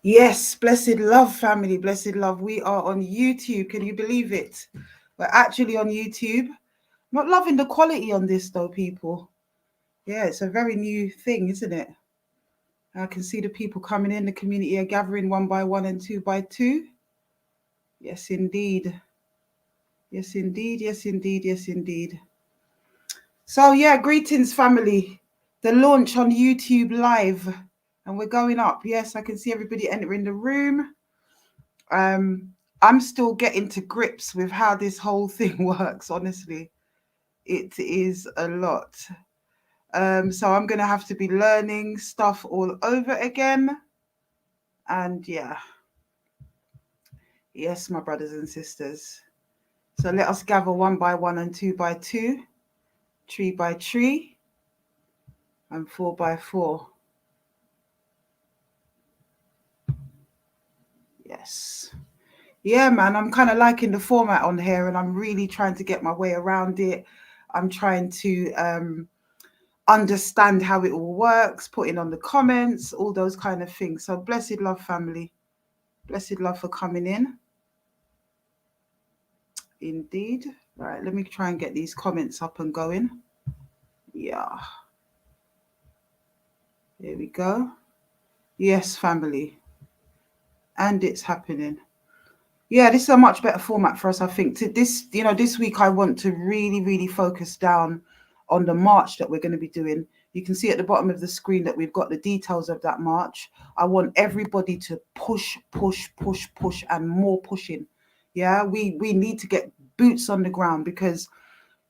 Yes, blessed love family, blessed love. We are on YouTube. Can you believe it? We're actually on YouTube. Not loving the quality on this though, people. Yeah, it's a very new thing, isn't it? I can see the people coming in. The community are gathering one by one and two by two. Yes, indeed. Yes, indeed. Yes, indeed. Yes, indeed. So, yeah, greetings, family. The launch on YouTube Live, and we're going up. Yes, I can see everybody entering the room. Um, I'm still getting to grips with how this whole thing works, honestly. It is a lot. So I'm going to have to be learning stuff all over again. And yeah, yes, my brothers and sisters. So let us gather one by one and two by two, tree by tree, and four by four. Yes. Yeah, man, I'm kind of liking the format on here and I'm really trying to get my way around it. I'm trying to understand how it all works, putting on the comments, all those kind of things. So blessed love family. Blessed love for coming in. Indeed. Right, let me try and get these comments up and going. Yeah. There we go. Yes, family. And it's happening. Yeah, this is a much better format for us, I think. This week I want to really, really focus down on the march that we're going to be doing. You can see at the bottom of the screen that we've got the details of that march. I want everybody to push, push, push, push, and more pushing. Yeah, we need to get boots on the ground because,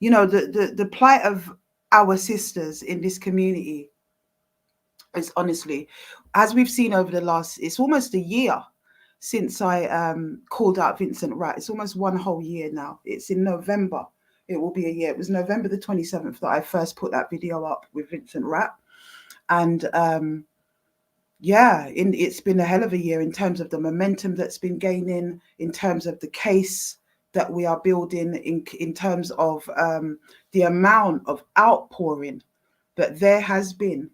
the plight of our sisters in this community is honestly, as we've seen over the last, it's almost a year since I called out Vincent Rat. It's almost one whole year now. It's in November. It will be a year. It was November the 27th that I first put that video up with Vincent Rat. And yeah, it's been a hell of a year in terms of the momentum that's been gaining, in terms of the case that we are building, in terms of the amount of outpouring that there has been,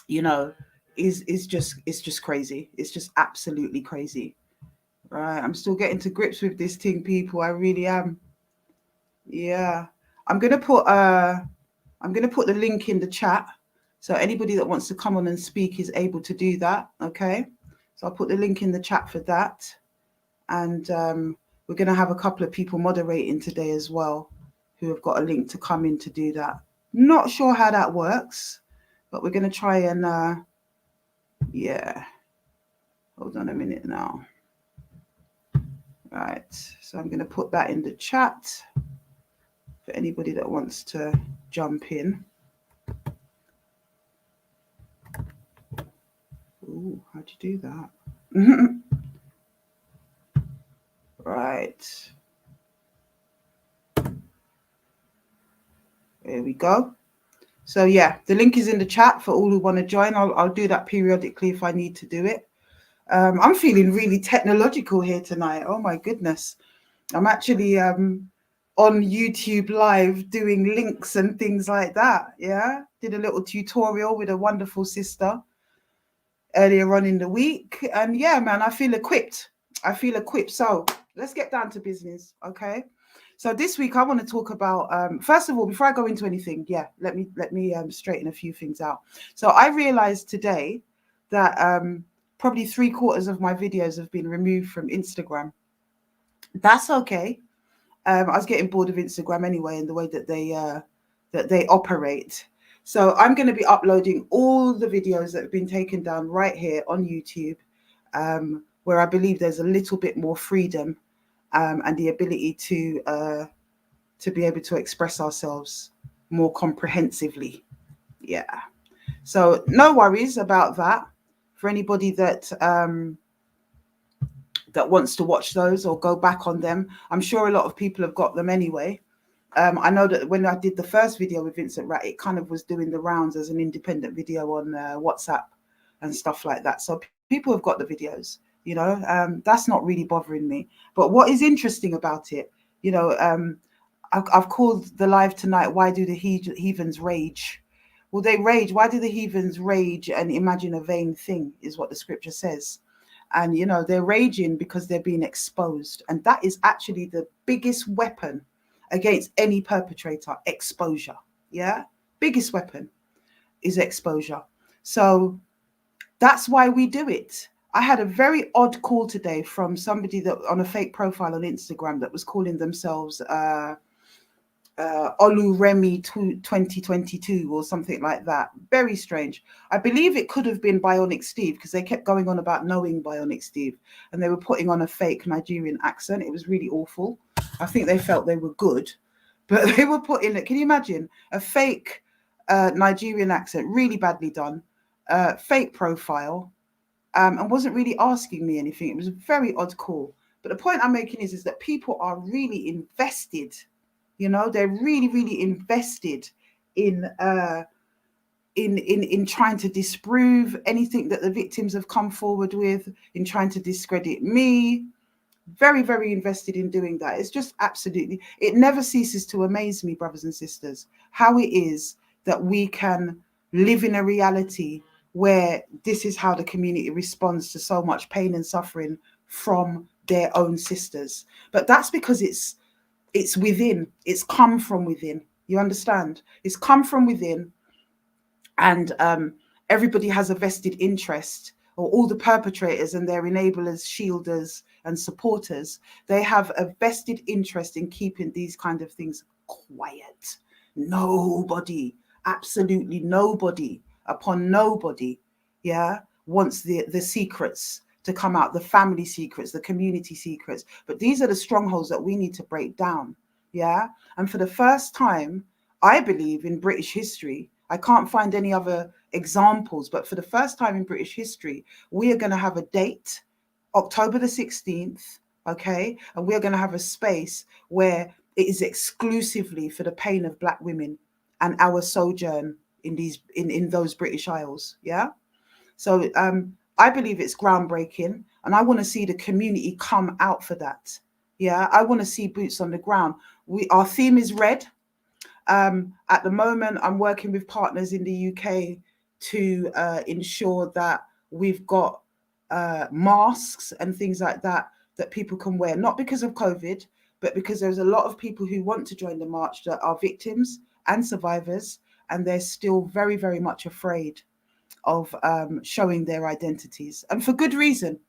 you know, is just crazy. It's just absolutely crazy. Right. I'm still getting to grips with this thing, people. I really am. Yeah. I'm gonna put I'm gonna put the link in the chat. So anybody that wants to come on and speak is able to do that. Okay. So I'll put the link in the chat for that. And we're gonna have a couple of people moderating today as well who have got a link to come in to do that. Not sure how that works, but we're gonna try and yeah. Hold on a minute now. Right, so I'm going to put that in the chat for anybody that wants to jump in. Ooh, how'd you do that? Right. There we go. So yeah, the link is in the chat for all who want to join. I'll do that periodically if I need to do it. I'm feeling really technological here tonight. Oh my goodness. I'm actually on YouTube Live doing links and things like that. Yeah. Did a little tutorial with a wonderful sister earlier on in the week. And yeah, man, I feel equipped. I feel equipped. So let's get down to business. Okay. So this week I want to talk about first of all, before I go into anything, let me straighten a few things out. So I realized today that probably 3/4 of my videos have been removed from Instagram. That's okay. I was getting bored of Instagram anyway, and the way that they operate. So I'm going to be uploading all the videos that have been taken down right here on YouTube, where I believe there's a little bit more freedom and the ability to be able to express ourselves more comprehensively. Yeah. So no worries about that for anybody that that wants to watch those or go back on them. I'm sure a lot of people have got them anyway. I know that when I did the first video with Vincent Rat, it kind of was doing the rounds as an independent video on WhatsApp and stuff like that. So people have got the videos, that's not really bothering me. But what is interesting about it, I've called the live tonight, Why Do The Heathens Rage? Will they rage? Why do the heathens rage and imagine a vain thing, is what the scripture says. And, they're raging because they're being exposed. And that is actually the biggest weapon against any perpetrator: exposure. Yeah. Biggest weapon is exposure. So that's why we do it. I had a very odd call today from somebody that on a fake profile on Instagram that was calling themselves Oluremi 2022 or something like that. Very strange. I believe it could have been Bionic Steve, because they kept going on about knowing Bionic Steve, and they were putting on a fake Nigerian accent. It was really awful. I think they felt they were good, but they were putting it. Can you imagine a fake Nigerian accent, really badly done, fake profile, and wasn't really asking me anything. It was a very odd call. But the point I'm making is that people are really invested. They're really, really invested in trying to disprove anything that the victims have come forward with, in trying to discredit me. Very, very invested in doing that. It's just absolutely, it never ceases to amaze me, brothers and sisters, how it is that we can live in a reality where this is how the community responds to so much pain and suffering from their own sisters. But that's because it's within. It's come from within. You understand? It's come from within, and everybody has a vested interest, or all the perpetrators and their enablers, shielders, and supporters. They have a vested interest in keeping these kind of things quiet. Nobody, absolutely nobody, upon nobody, wants the secrets to come out, the family secrets, the community secrets. But these are the strongholds that we need to break down. Yeah. And for the first time, I believe, in British history, I can't find any other examples, but for the first time in British history, we are going to have a date, October the 16th, okay? And we're going to have a space where it is exclusively for the pain of Black women and our sojourn in those British Isles, yeah? So I believe it's groundbreaking, and I want to see the community come out for that. Yeah, I want to see boots on the ground. Our theme is red. At the moment, I'm working with partners in the UK to ensure that we've got masks and things like that people can wear, not because of COVID, but because there's a lot of people who want to join the march that are victims and survivors, and they're still very, very much afraid of showing their identities, and for good reason.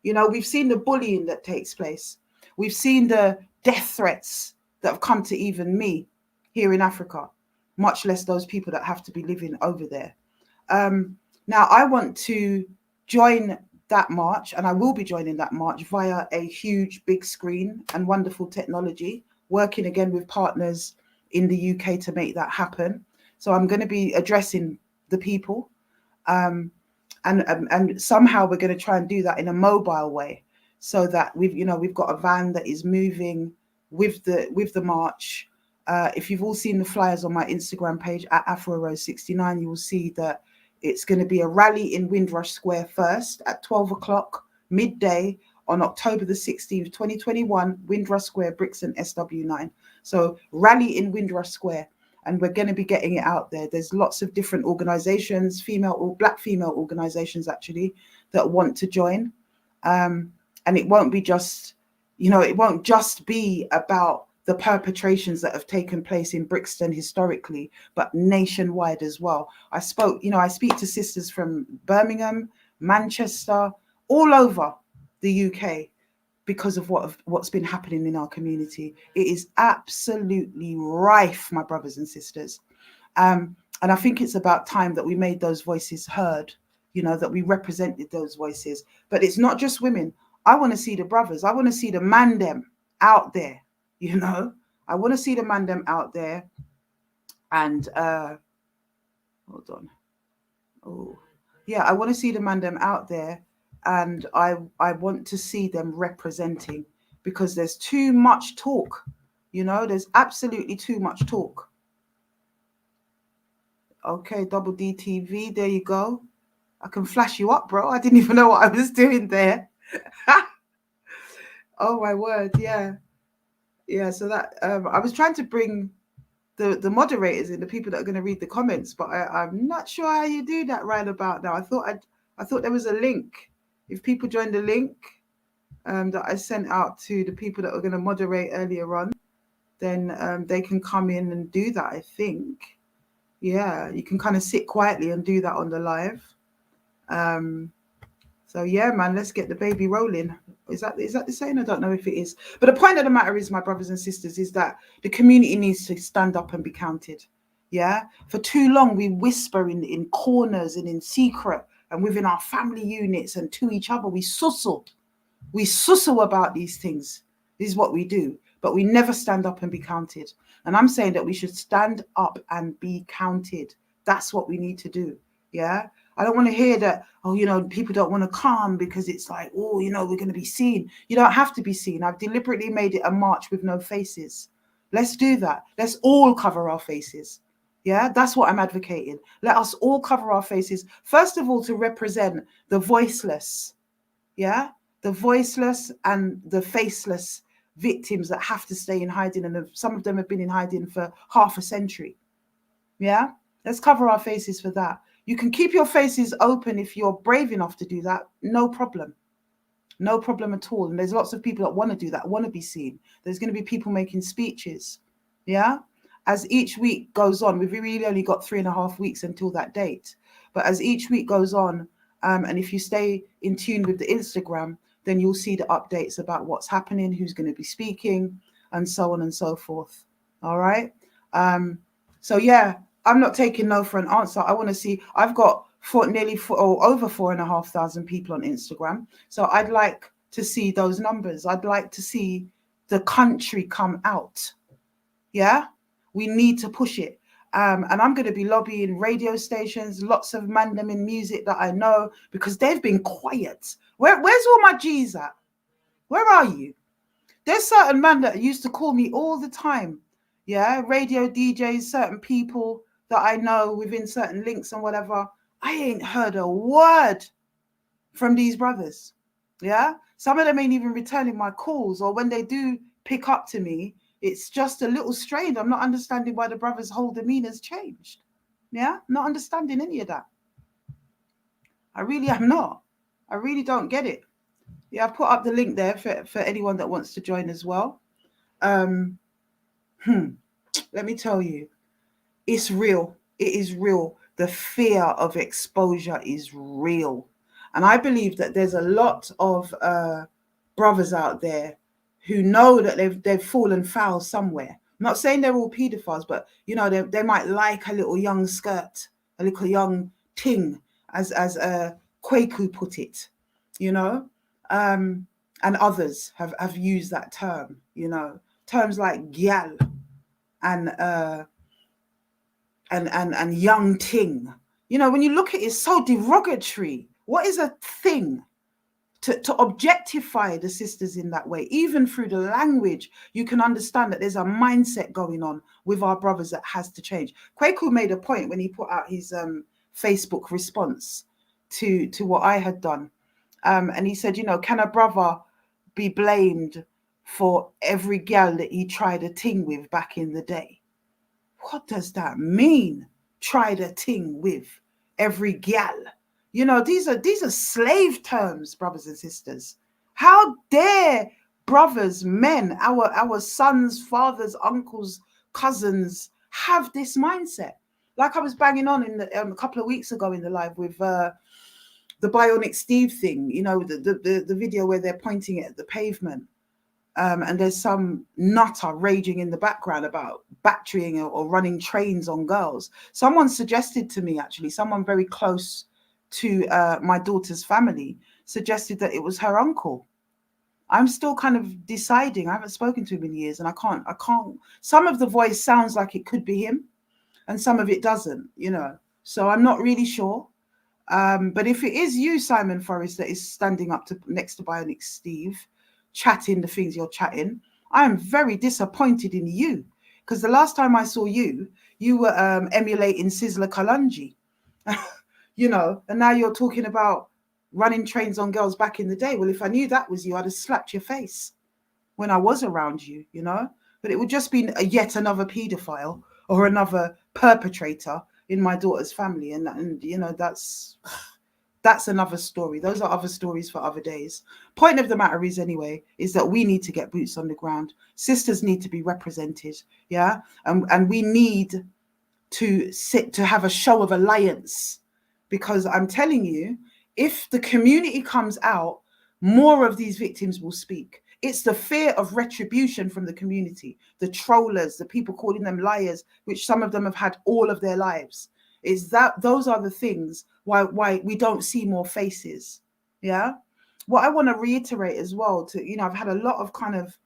We've seen the bullying that takes place. We've seen the death threats that have come to even me here in Africa, much less those people that have to be living over there. Now, I want to join that march, and I will be joining that march via a huge big screen and wonderful technology, working again with partners in the UK to make that happen. So I'm going to be addressing the people, and somehow we're going to try and do that in a mobile way, so that we've got a van that is moving with the march. If you've all seen the flyers on my Instagram page at Afua Rose 69, you will see that it's going to be a rally in Windrush Square first at 12 o'clock midday on October the 16th, 2021, Windrush Square, Brixton, SW9. So rally in Windrush Square, and we're going to be getting it out there. There's lots of different organizations, female or Black female organizations actually, that want to join. And it won't be just, it won't just be about the perpetrations that have taken place in Brixton historically, but nationwide as well. I speak to sisters from Birmingham, Manchester, all over the UK, because of what's been happening in our community. It is absolutely rife, my brothers and sisters. And I think it's about time that we made those voices heard, that we represented those voices. But it's not just women. I want to see the brothers. I want to see the man them out there. I want to see the man them out there. And hold on. Oh, yeah, I want to see the man them out there, and I want to see them representing, because there's too much talk. There's absolutely too much talk. Okay, Double DTV, there you go. I can flash you up, bro. I didn't even know what I was doing there. Oh my word, yeah. So that I was trying to bring the moderators and the people that are going to read the comments, but I'm not sure how you do that right about now. I thought there was a link. If people join the link that I sent out to the people that are going to moderate earlier on, then they can come in and do that, I think. Yeah, you can kind of sit quietly and do that on the live. So yeah, man, let's get the baby rolling. Is that the saying? I don't know if it is. But the point of the matter is, my brothers and sisters, is that the community needs to stand up and be counted. Yeah. For too long, we whisper in corners and in secret and within our family units and to each other. We sussle. We sussle about these things. This is what we do. But we never stand up and be counted. And I'm saying that we should stand up and be counted. That's what we need to do. Yeah. I don't want to hear that, oh, people don't want to come because it's like, oh, we're going to be seen. You don't have to be seen. I've deliberately made it a march with no faces. Let's do that. Let's all cover our faces. Yeah, that's what I'm advocating. Let us all cover our faces. First of all, to represent the voiceless. Yeah, the voiceless and the faceless victims that have to stay in hiding. And some of them have been in hiding for half a century. Yeah, let's cover our faces for that. You can keep your faces open if you're brave enough to do that. No problem. No problem at all. And there's lots of people that want to do that, want to be seen. There's going to be people making speeches. Yeah. As each week goes on, we've really only got 3.5 weeks until that date. But as each week goes on, and if you stay in tune with the Instagram, then you'll see the updates about what's happening, who's going to be speaking, and so on and so forth. All right. So yeah, I'm not taking no for an answer. I want to see. I've got over 4,500 people on Instagram. So I'd like to see those numbers. I'd like to see the country come out. Yeah, we need to push it. And I'm going to be lobbying radio stations, lots of mandem in music that I know, because they've been quiet. Where's all my G's at? Where are you? There's certain man that used to call me all the time. Yeah, radio DJs, certain people that I know within certain links and whatever. I ain't heard a word from these brothers. Yeah, some of them ain't even returning my calls, or when they do pick up to me, it's just a little strained. I'm not understanding why the brothers' whole demeanor's changed. Yeah, not understanding any of that. I really am not. I really don't get it. Yeah, I've put up the link there for anyone that wants to join as well. Let me tell you, it's real. It is real. The fear of exposure is real. And I believe that there's a lot of brothers out there who know that they've fallen foul somewhere. I'm not saying they're all pedophiles, but they might like a little young skirt, a little young ting, as Kwaku put it, and others have used that term, terms like gyal and young ting. When you look at it, it's so derogatory. What is a thing? To objectify the sisters in that way, even through the language, you can understand that there's a mindset going on with our brothers that has to change. Kwaku made a point when he put out his Facebook response to what I had done. And he said, can a brother be blamed for every gal that he tried a ting with back in the day? What does that mean? Tried a ting with every gal? These are slave terms, brothers and sisters. How dare brothers, men, our sons, fathers, uncles, cousins have this mindset? Like I was banging on in a couple of weeks ago in the live with the Bionic Steve thing, the video where they're pointing it at the pavement. And there's some nutter raging in the background about batterying or running trains on girls. Someone suggested to me, actually, someone very close to my daughter's family suggested that it was her uncle. I'm still kind of deciding. I haven't spoken to him in years, and I can't. Some of the voice sounds like it could be him, and some of it doesn't. So I'm not really sure. But if it is you, Simon Forrest, that is standing up next to Bionic Steve, chatting the things you're chatting, I am very disappointed in you, because the last time I saw you, you were emulating Sizzler Kalonji. And now you're talking about running trains on girls back in the day. Well, if I knew that was you, I'd have slapped your face when I was around you, But it would just be yet another paedophile or another perpetrator in my daughter's family, and you know, that's another story. Those are other stories for other days. Point of the matter is, anyway, is that we need to get boots on the ground. Sisters need to be represented, yeah, and we need to have a show of alliance, because I'm telling you, if the community comes out, more of these victims will speak. It's the fear of retribution from the community, the trollers, the people calling them liars, which some of them have had all of their lives. Is that those are the things why we don't see more faces. Yeah. What I want to reiterate as well, to, you know, I've had a lot of kind of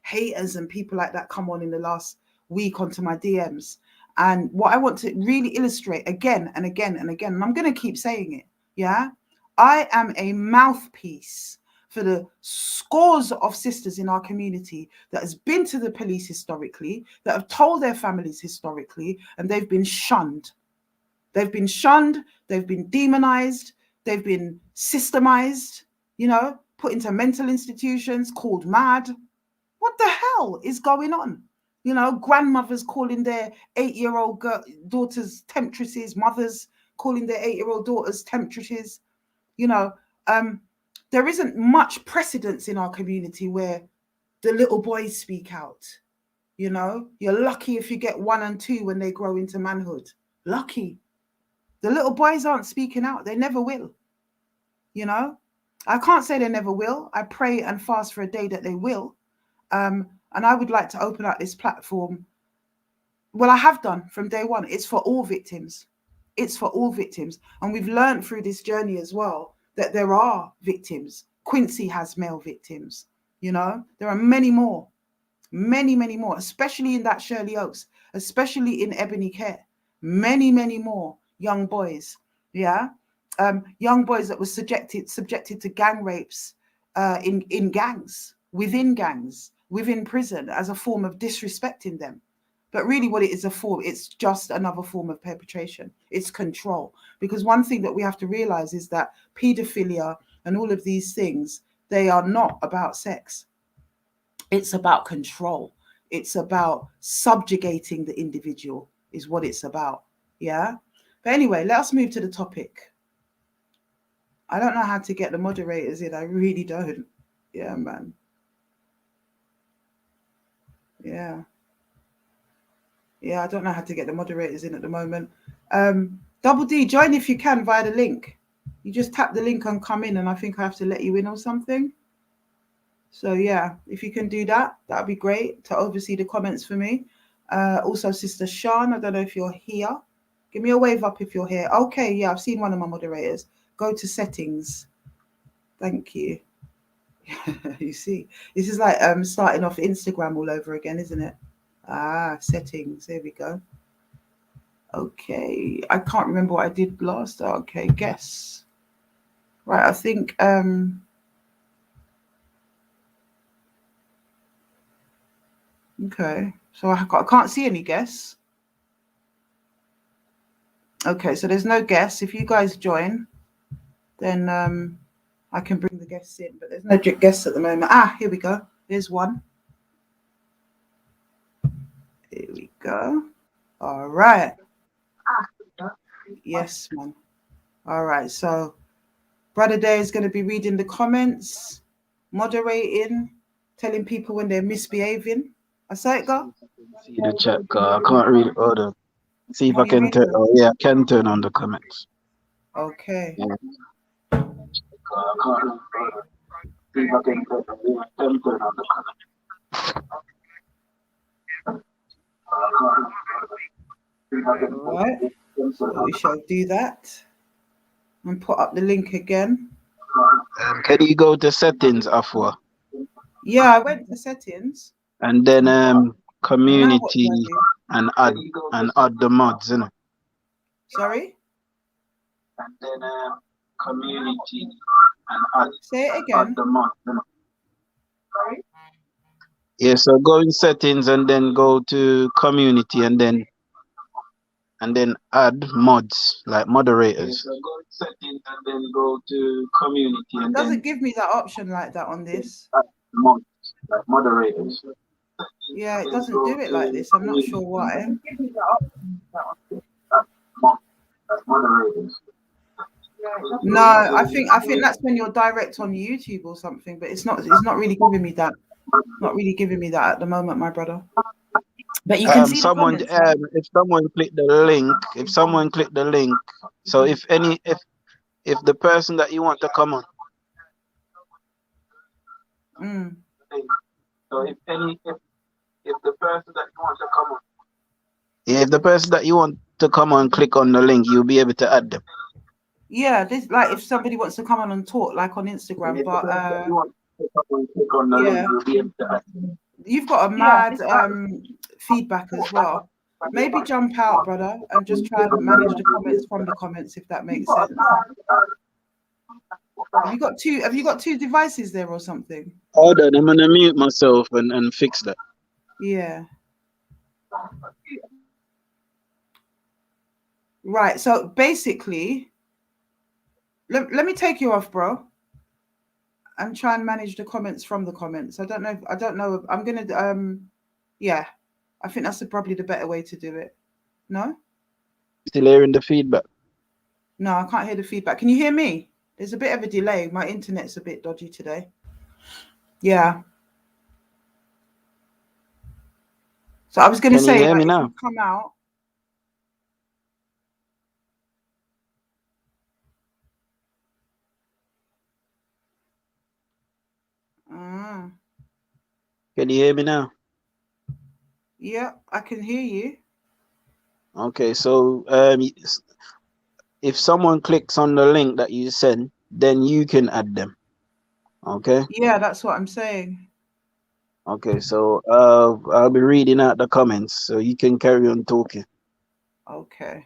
haters and people like that come on in the last week onto my DMs. And what I want to really illustrate again and again and again, and I'm going to keep saying it, yeah, I am a mouthpiece for the scores of sisters in our community that has been to the police historically, that have told their families historically, and they've been shunned. They've been shunned, they've been demonized, they've been systemized, you know, put into mental institutions, called mad. What the hell is going on? You know, grandmothers calling their 8-year-old daughters temptresses, mothers calling their 8-year-old daughters temptresses. You know, there isn't much precedence in our community where the little boys speak out. You know, you're lucky if you get 1 and 2 when they grow into manhood. Lucky. The little boys aren't speaking out. They never will. You know, I can't say they never will. I pray and fast for a day that they will. And I would like to open up this platform. Well, I have done from day one. It's for all victims. It's for all victims. And we've learned through this journey as well that there are victims. Quincy has male victims. You know, there are many more, many more, especially in that Shirley Oaks, especially in Ebony Care. Many more young boys. Yeah. Young boys that were subjected to gang rapes in gangs, within prison, as a form of disrespecting them. But really what it is it's just another form of perpetration. It's control. Because one thing that we have to realize is that pedophilia and all of these things, they are not about sex. It's about control. It's about subjugating the individual is what it's about. Yeah. But anyway, let us move to the topic. I don't know how to get the moderators in. I really don't. Yeah, man. Yeah. Yeah, I don't know how to get the moderators in at the moment. Double D, join if you can via the link. You just tap the link and come in, and I think I have to let you in or something. So yeah, if you can do that, that'd be great to oversee the comments for me. Also, Sister Sean, I don't know if you're here. Give me a wave up if you're here. Okay, yeah, I've seen one of my moderators. Go to settings. Thank you. You see, this is like starting off Instagram all over again, isn't it? Settings. There we go. Okay, I can't remember what I did last. Okay, guess. Right, I think okay, so I can't see any guests. Okay, so there's no guests. If you guys join, then I can bring the guests in, but there's no guests at the moment. Here we go. There's one. Here we go. All right. Yes, man. All right. So Brother Day is going to be reading the comments, moderating, telling people when they're misbehaving. I saw it, go. See the chat, I can't read it. Hold on. See if I can turn. Oh yeah, I can turn on the comments. Okay. Yeah. I can't read it. See if I can turn on the comments. All right. So we shall do that and put up the link again. Can you go to settings, Afua? Yeah, I went to settings. And then community and add the mods, innit? Sorry? And then community and add. Say it again. Add the mods, innit? Sorry? Yeah, so go in settings and then go to community and then add mods, like moderators. So go in settings and then go to community and it doesn't give me that option like that on this. Add mods, like moderators. Yeah, it doesn't do it like this. I'm not sure why. No, I think that's when you're direct on YouTube or something, but it's not really giving me that. Not really giving me that at the moment, my brother. But you can see the Someone, comments. Right? if someone click the link, so if the person that you want to come on, so if the person that you want to come on, yeah, if the person that you want to come on click on the link, you'll be able to add them. Yeah, this like if somebody wants to come on and talk, like on Instagram, but yeah, you've got a mad feedback as well. Maybe jump out, brother, and just try and manage the comments from the comments, if that makes sense. Have you got two devices there or something? Hold on, I'm gonna mute myself and fix that. Yeah. Right. So basically, let me take you off, bro, and try and manage the comments from the comments. I don't know. I'm gonna yeah. I think that's probably the better way to do it. No? Still hearing the feedback? No, I can't hear the feedback. Can you hear me? There's a bit of a delay. My internet's a bit dodgy today. Yeah. So I was going to say, hear me if now? you come out. Can you hear me now? Yeah, I can hear you. Okay, so if someone clicks on the link that you send, then you can add them. Okay? Yeah, that's what I'm saying. Okay, so I'll be reading out the comments, so you can carry on talking. Okay.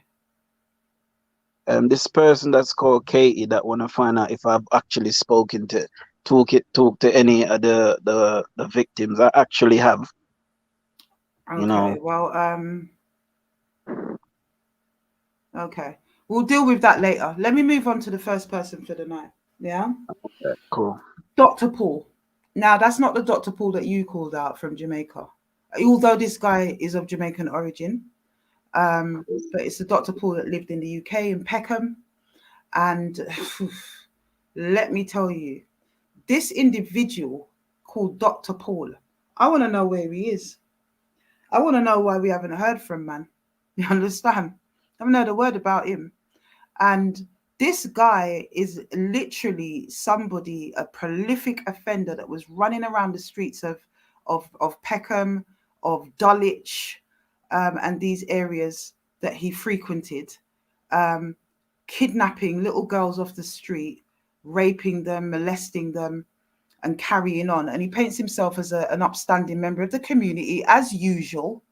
This person that's called Katie that want to find out if I've actually spoken to talk to any of the victims. I actually have. Okay. You know. Well, okay. We'll deal with that later. Let me move on to the first person for the night. Yeah. Okay, cool. Dr. Paul. Now, that's not the Dr. Paul that you called out from Jamaica, although this guy is of Jamaican origin. But it's the Dr. Paul that lived in the UK in Peckham. And let me tell you, this individual called Dr. Paul, I want to know where he is. I want to know why we haven't heard from man. You understand? I haven't heard a word about him. And this guy is literally somebody, a prolific offender that was running around the streets of Peckham, of Dulwich, and these areas that he frequented, kidnapping little girls off the street, raping them, molesting them, and carrying on. And he paints himself as an upstanding member of the community, as usual.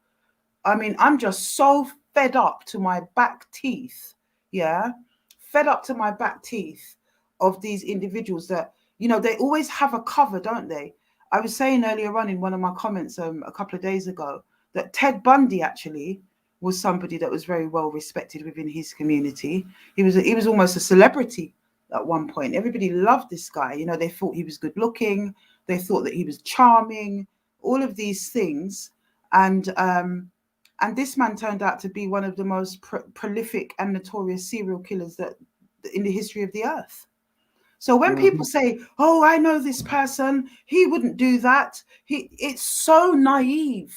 I mean, I'm just so fed up to my back teeth. Yeah. Fed up to my back teeth of these individuals that, they always have a cover, don't they? I was saying earlier on in one of my comments a couple of days ago that Ted Bundy actually was somebody that was very well respected within his community. He was almost a celebrity at one point. Everybody loved this guy. They thought he was good looking. They thought that he was charming, all of these things. And this man turned out to be one of the most prolific and notorious serial killers that in the history of the earth. So when people say, "Oh, I know this person, he wouldn't do that," it's so naive.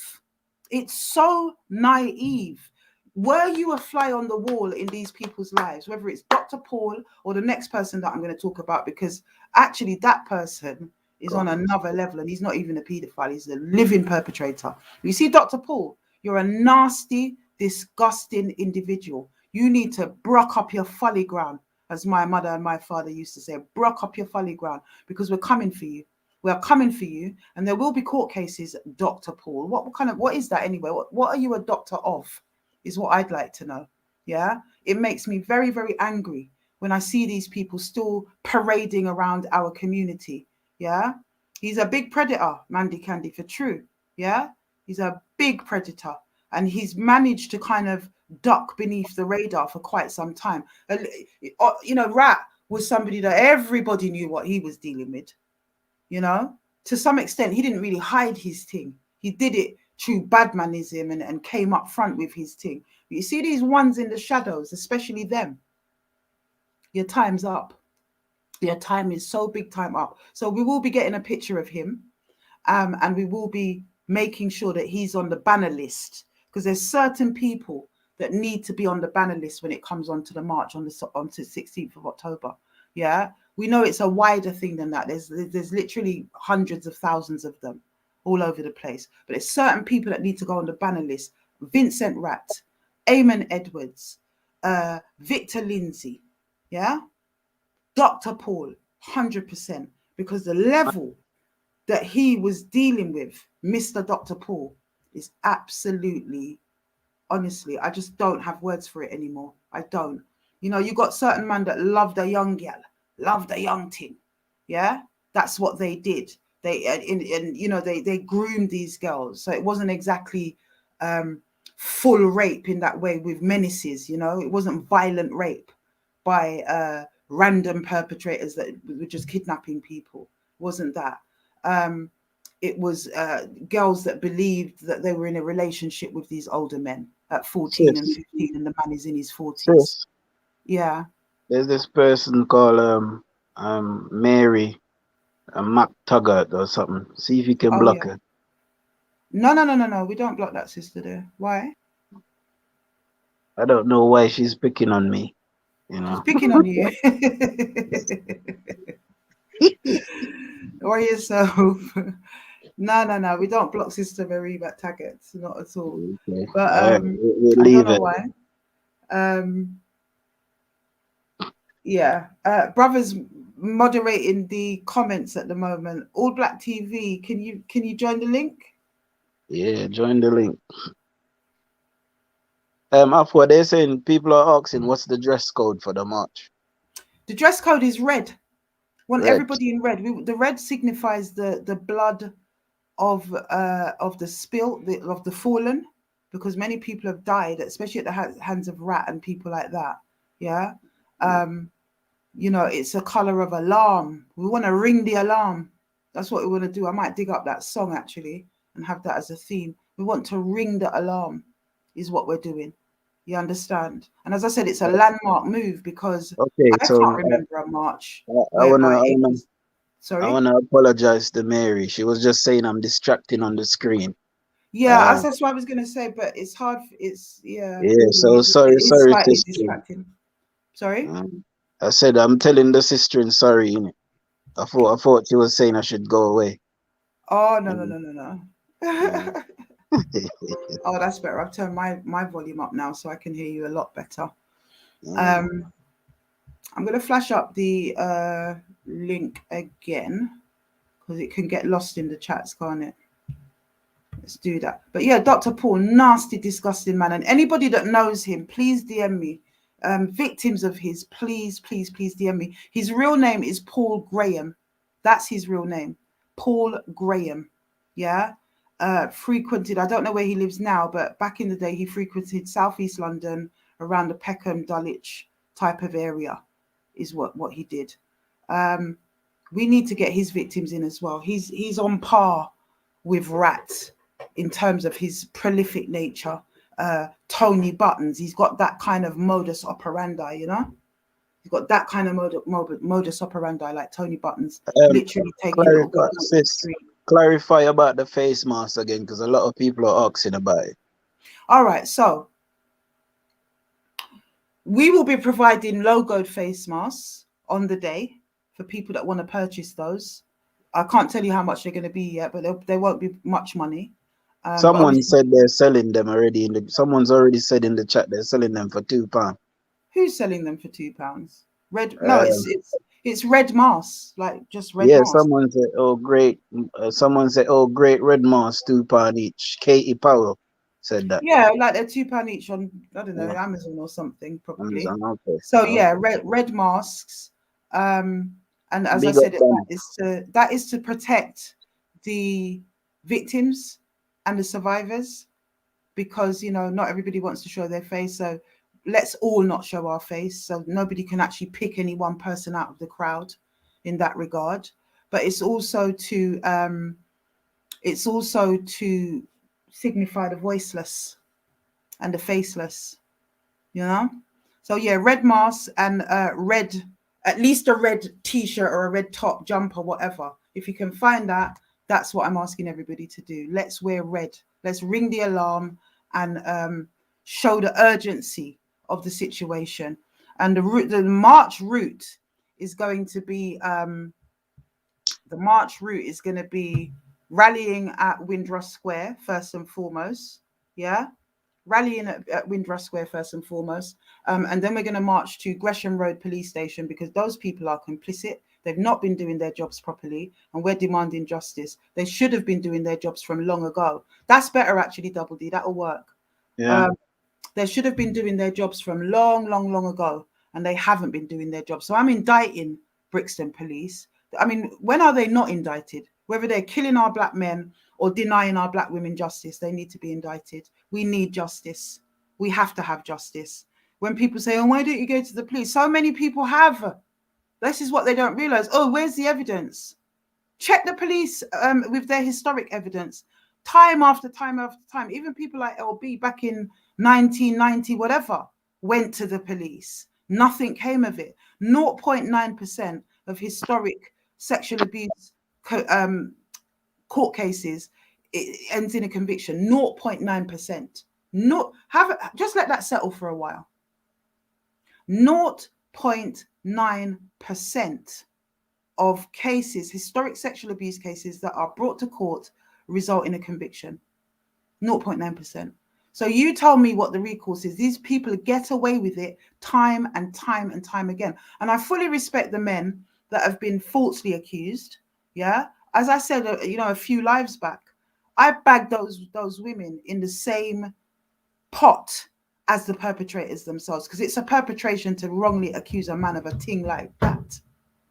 It's so naive. Were you a fly on the wall in these people's lives, whether it's Dr. Paul or the next person that I'm going to talk about, because actually that person is on another level and he's not even a paedophile, he's a living perpetrator. You see, Dr. Paul, you're a nasty, disgusting individual. You need to brock up your folly ground, as my mother and my father used to say, brock up your folly ground, because we're coming for you. We are coming for you, and there will be court cases, Dr. Paul. What is that anyway? What are you a doctor of? Is what I'd like to know. Yeah, it makes me very, very angry when I see these people still parading around our community. Yeah, he's a big predator, Mandy Candy, for true. Yeah, he's a big predator, and he's managed to kind of duck beneath the radar for quite some time. Rat was somebody that everybody knew what he was dealing with. To some extent, he didn't really hide his thing. He did it through badmanism and came up front with his thing. But you see these ones in the shadows, especially them. Your time's up. Your time is so big time up. So we will be getting a picture of him, and we will be making sure that he's on the banner list, because there's certain people that need to be on the banner list when it comes onto the march on the 16th of October. Yeah, we know it's a wider thing than that. There's literally hundreds of thousands of them all over the place, but there's certain people that need to go on the banner list. Vincent Ratt, Eamon Edwards, Victor Lindsay, yeah, Dr. Paul, 100%, because the level that he was dealing with, Mr. Dr. Paul, is absolutely, honestly, I just don't have words for it anymore. I don't. You know, you got certain men that love the young gal, love the young thing. Yeah, that's what they did. They you know, they groomed these girls, so it wasn't exactly full rape in that way with menaces. You know, it wasn't violent rape by random perpetrators that were just kidnapping people. It wasn't that. It was girls that believed that they were in a relationship with these older men at 14 and 15, and the man is in his 40s. Yeah. There's this person called Mary McTaggart or something. See if you can block her. No. We don't block that sister there. Why? I don't know why she's picking on me. You know. She's picking on you. Worry yourself. No. We don't block Sister Mary McTaggart. Not at all. Okay. But we'll I don't know it. why. Yeah. Brothers moderating the comments at the moment. All Black TV. Can you join the link? Yeah, join the link. Afua, they're saying people are asking what's the dress code for the march. The dress code is red. Want Red. everybody in red. The red signifies the blood of the spilt, of the fallen, because many people have died, especially at the hands of Rat and people like that. Yeah. You know, it's a color of alarm. We want to ring the alarm. That's what we want to do. I might dig up that song actually and have that as a theme. We want to ring the alarm, is what we're doing. You understand? And as I said, it's a landmark move, because I can't remember a march whereby it was. Sorry? I wanna apologize to Mary. She was just saying I'm distracting on the screen. Yeah, that's what I was gonna say, but it's hard. It's Yeah. So sorry, it's slightly distracting. Sorry. I said I'm telling the sister and sorry. I thought she was saying I should go away. Oh no. Oh, that's better. I've turned my volume up now, so I can hear you a lot better. I'm gonna flash up the link again, because it can get lost in the chats, can't it? Let's do that. But yeah, Dr. Paul, nasty, disgusting man. And anybody that knows him, please DM me. Victims of his, please DM me. His real name is Paul Graham. That's his real name, Paul Graham. Yeah. Frequented, I don't know where he lives now, but back in the day, he frequented Southeast London, around the Peckham, Dulwich type of area, is what he did. We need to get his victims in as well. He's on par with Rat in terms of his prolific nature. Tony Buttons, he's got that kind of modus operandi, you know? He's got that kind of modus operandi, like Tony Buttons, literally taking little girls off the street. Clarify about the face mask again, because a lot of people are asking about it. All right, so we will be providing logoed face masks on the day for people that want to purchase those. I can't tell you how much they're going to be yet, but they won't be much money. Someone said they're selling them already. Someone's already said in the chat they're selling them for £2. Who's selling them for £2? Red? No, it's red masks, like just red. Yeah, masks. someone said, "Oh great!" Someone said, "Oh great, red mask, £2 each." Katie Powell said that. Yeah, like they're £2 each on, I don't know, Amazon or something, probably. Amazon, okay. So yeah, red masks. And as I said, that is to protect the victims and the survivors, because you know not everybody wants to show their face. So let's all not show our face, so nobody can actually pick any one person out of the crowd in that regard. But it's also to It's also to signify the voiceless and the faceless, you know? So yeah, red mask and red, at least a red t-shirt or a red top, jumper, whatever. If you can find that, that's what I'm asking everybody to do. Let's wear red. Let's ring the alarm and show the urgency of the situation. And the march route is going to be rallying at Windrush Square first and foremost. Yeah, rallying at Windrush Square first and foremost. And then we're going to march to Gresham Road Police Station because those people are complicit. They've not been doing their jobs properly, and we're demanding justice. They should have been doing their jobs from long ago. That's better, actually, Double D. That'll work. Yeah. They should have been doing their jobs from long, long, long ago, and they haven't been doing their job. So I'm indicting Brixton Police. I mean, when are they not indicted? Whether they're killing our black men or denying our black women justice, they need to be indicted. We need justice. We have to have justice. When people say, oh, why don't you go to the police? So many people have. This is what they don't realize. Oh, where's the evidence? Check the police with their historic evidence. Time after time after time. Even people like LB back in 1990, whatever, went to the police. Nothing came of it. 0.9% of historic sexual abuse court cases, it ends in a conviction. 0.9%. Just let that settle for a while. 0.9% of cases, historic sexual abuse cases that are brought to court result in a conviction. 0.9%. So you tell me what the recourse is. These people get away with it time and time and time again. And I fully respect the men that have been falsely accused. Yeah. As I said, a few lives back, I bagged those women in the same pot as the perpetrators themselves, because it's a perpetration to wrongly accuse a man of a thing like that.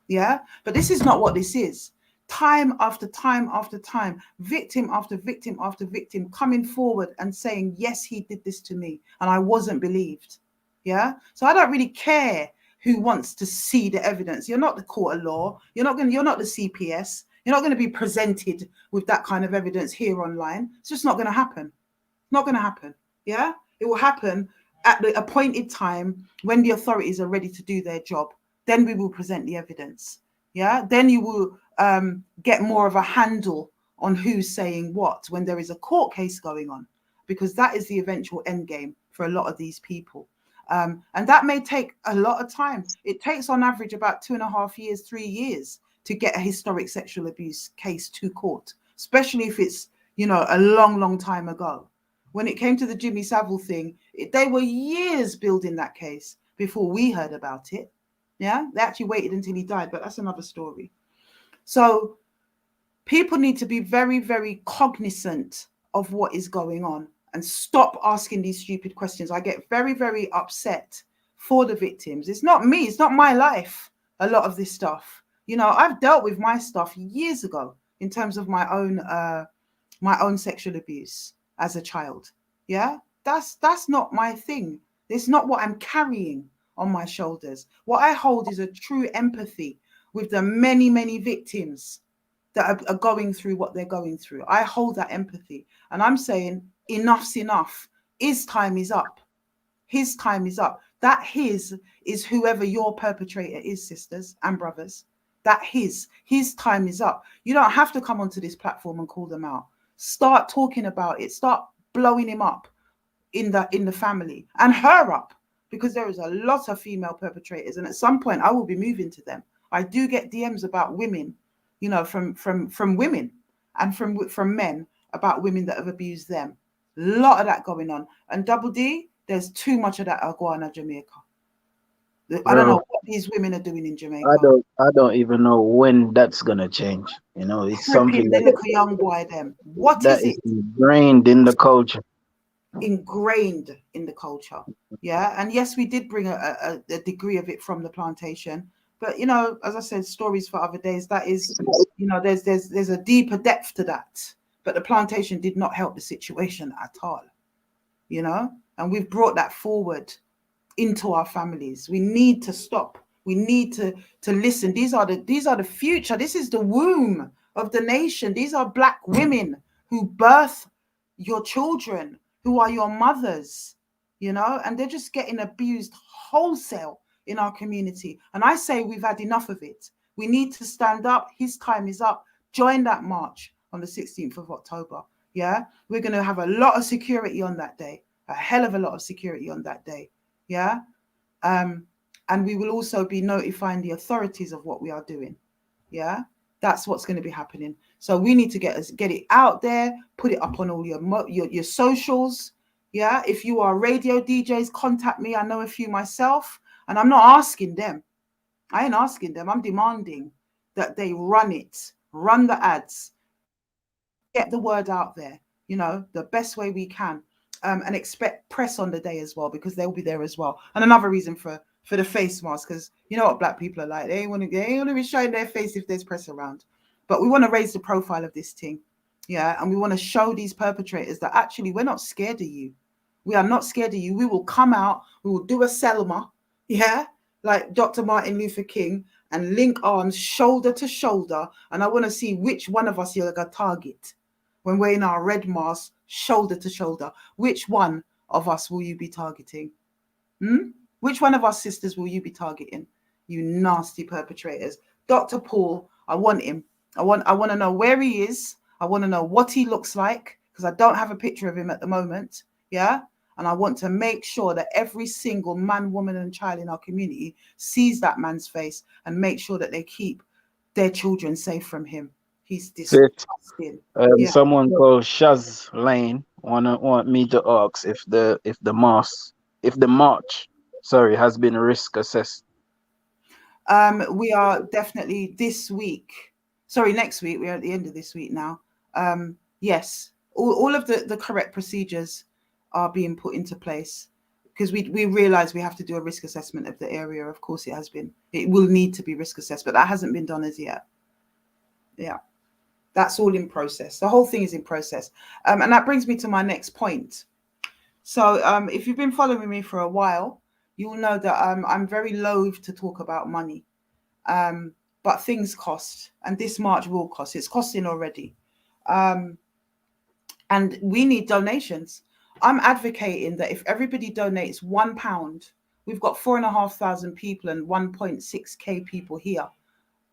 Yeah. But this is not what this is. Time after time after time, victim after victim after victim coming forward and saying, yes, he did this to me, and I wasn't believed. Yeah. So I don't really care who wants to see the evidence. You're not the court of law. You're not the CPS. You're not going to be presented with that kind of evidence here online. It's just not going to happen. Not going to happen. Yeah. It will happen at the appointed time when the authorities are ready to do their job. Then we will present the evidence. Yeah. Then you will get more of a handle on who's saying what when there is a court case going on, because that is the eventual end game for a lot of these people. And that may take a lot of time. It takes on average about 2.5 years, 3 years to get a historic sexual abuse case to court, especially if it's, a long, long time ago. When it came to the Jimmy Savile thing, they were years building that case before we heard about it. Yeah, they actually waited until he died, but that's another story. So people need to be very, very cognizant of what is going on and stop asking these stupid questions. I get very, very upset for the victims. It's not me. It's not my life. A lot of this stuff, I've dealt with my stuff years ago in terms of my own sexual abuse as a child. Yeah, that's not my thing. It's not what I'm carrying on my shoulders. What I hold is a true empathy with the many, many victims that are going through what they're going through. I hold that empathy, and I'm saying enough's enough. His time is up. His time is up. That his is whoever your perpetrator is, sisters and brothers. That his time is up. You don't have to come onto this platform and call them out. Start talking about it. Start blowing him up in the family, and her up, because there is a lot of female perpetrators, and at some point I will be moving to them. I do get DMs about women, from women and from men about women that have abused them. A lot of that going on. And Double D, there's too much of that Aguana, Jamaica. I don't know what these women are doing in Jamaica. I don't even know when that's gonna change. It's something They look a young boy them. What that is it? ingrained in the culture. Ingrained in the culture. Yeah. And yes, we did bring a degree of it from the plantation. But as I said, stories for other days. That is, there's a deeper depth to that. But the plantation did not help the situation at all. And we've brought that forward into our families. We need to stop. We need to listen. These are the future. This is the womb of the nation. These are black women who birth your children, who are your mothers, you know, and they're just getting abused wholesale in our community. And I say we've had enough of it. We need to stand up. His time is up. Join that march on the 16th of October. Yeah, we're going to have a lot of security on that day, a hell of a lot of security on that day. Yeah. And we will also be notifying the authorities of what we are doing. Yeah, that's what's going to be happening. So we need to get it out there, put it up on all your socials. Yeah, if you are radio DJs, contact me. I know a few myself, and I'm not asking them. I ain't asking them. I'm demanding that they run it, run the ads, get the word out there, you know, the best way we can. And expect press on the day as well, because they'll be there as well. And another reason for the face mask, because you know what black people are like. They ain't want to be showing their face if there's press around. But we want to raise the profile of this thing. Yeah. And we want to show these perpetrators that actually we're not scared of you. We are not scared of you. We will come out. We will do a Selma. Yeah. Like Dr. Martin Luther King, and link arms shoulder to shoulder. And I want to see which one of us you're going to target when we're in our red mask, shoulder to shoulder. Which one of us will you be targeting? Which one of our sisters will you be targeting? You nasty perpetrators. Dr. Paul, I want him. I want to know where he is. I want to know what he looks like, because I don't have a picture of him at the moment. Yeah. And I want to make sure that every single man, woman, and child in our community sees that man's face, and make sure that they keep their children safe from him. He's disgusting. Yeah. Someone called Shaz Lane want me to ask if the march, sorry, has been risk assessed. We are definitely next week. We're at the end of this week now. Yes, all of the correct procedures are being put into place, because we realize we have to do a risk assessment of the area. Of course, it will need to be risk assessed, but that hasn't been done as yet. Yeah. That's all in process. The whole thing is in process. And that brings me to my next point. So if you've been following me for a while, you'll know that I'm very loath to talk about money. But things cost, and this march will cost. It's costing already. And we need donations. I'm advocating that if everybody donates £1, we've got 4,500 people and 1.6k people here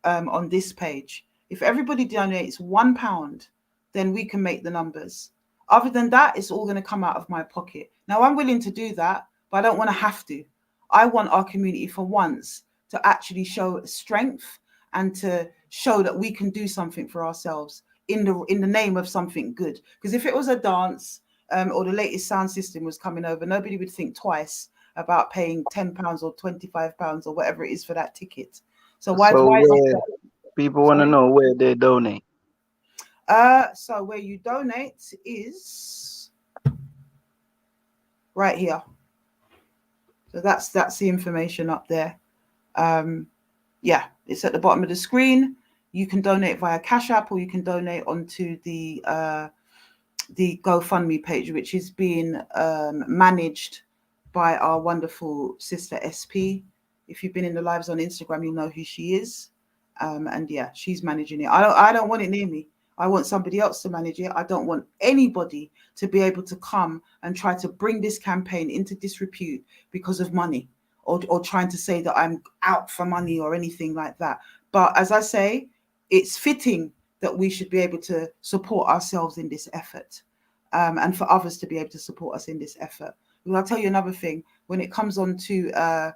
on this page. If everybody donates £1, then we can make the numbers. Other than that, it's all going to come out of my pocket. Now, I'm willing to do that, but I don't want to have to. I want our community for once to actually show strength, and to show that we can do something for ourselves in the name of something good. Because if it was a dance or the latest sound system was coming over, nobody would think twice about paying £10 or £25 or whatever it is for that ticket. So why is it people want to know where they donate? So where you donate is right here. So that's the information up there. Yeah, it's at the bottom of the screen. You can donate via Cash App, or you can donate onto the GoFundMe page, which is being managed by our wonderful sister SP. If you've been in the lives on Instagram, you'll know who she is. And yeah, she's managing it. I don't want it near me. I want somebody else to manage it. I don't want anybody to be able to come and try to bring this campaign into disrepute because of money, or trying to say that I'm out for money or anything like that. But as I say, it's fitting that we should be able to support ourselves in this effort, and for others to be able to support us in this effort. And I'll tell you another thing. When it comes on to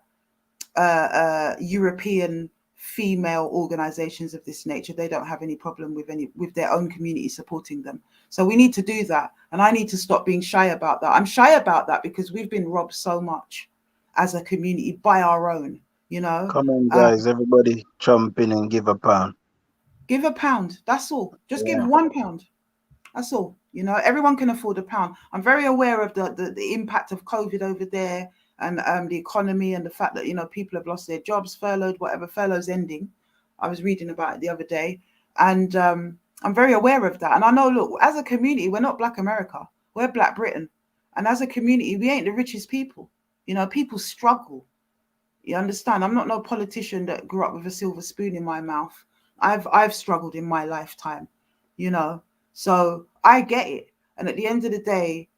European female organizations of this nature, they don't have any problem with their own community supporting them. So we need to do that, and I need to stop being shy about that. I'm shy about that because we've been robbed so much as a community by our own, you know. Come on, guys, everybody jump in and give £1. Give £1, that's all. Just give £1, that's all. You know, everyone can afford £1. I'm very aware of the impact of COVID over there, and the economy, and the fact that, you know, people have lost their jobs, furloughed, whatever. Furlough's ending. I was reading about it the other day, and I'm very aware of that. And I know, look, as a community, we're not Black America, we're Black Britain, and as a community, we ain't the richest people. You know, people struggle. You understand? I'm not no politician that grew up with a silver spoon in my mouth. I've struggled in my lifetime, you know. So I get it. And at the end of the day,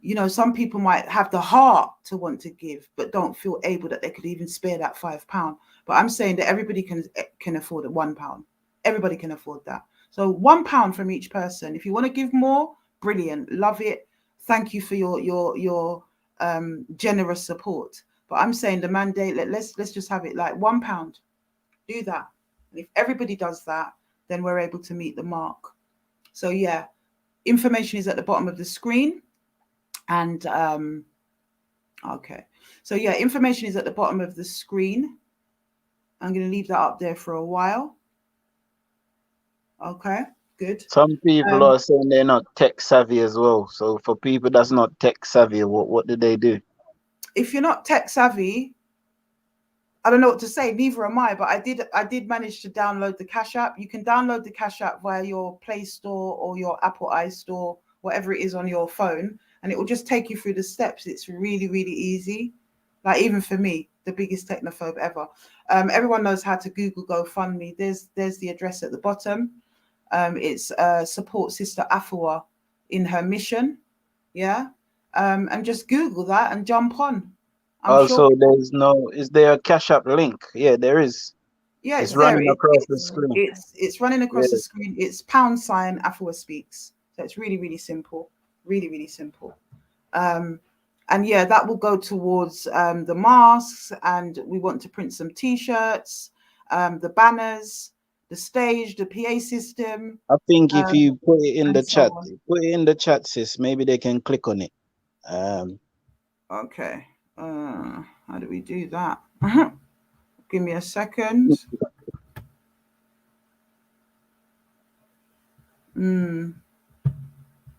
you know, some people might have the heart to want to give, but don't feel able that they could even spare that £5. But I'm saying that everybody can afford £1. Everybody can afford that. So £1 from each person. If you want to give more, brilliant, love it. Thank you for your generous support. But I'm saying the mandate. Let's just have it like £1. Do that. And if everybody does that, then we're able to meet the mark. So yeah, information is at the bottom of the screen. And okay, so yeah, information is at the bottom of the screen. I'm going to leave that up there for a while. Okay, good. Some people are saying they're not tech savvy as well. So for people that's not tech savvy, what do they do? If you're not tech savvy, I don't know what to say. Neither am I. But I did manage to download the Cash App. You can download the Cash App via your Play Store or your Apple iStore, whatever it is on your phone, and it will just take you through the steps. It's really, really easy. Like even for me, the biggest technophobe ever. Everyone knows how to Google GoFundMe. There's the address at the bottom. It's support Sister Afua in her mission. Yeah. And just Google that and jump on. I'm sure. Is there a Cash App link? Yeah, there is. Yeah, It's it's there. running across the screen. It's running across the screen. It's # Afua Speaks. So it's really, really simple. Really, really simple. And yeah, that will go towards the masks, and we want to print some T-shirts, the banners, the stage, the PA system. I think if you put it in the chat, sis, maybe they can click on it. Okay. How do we do that? Give me a second.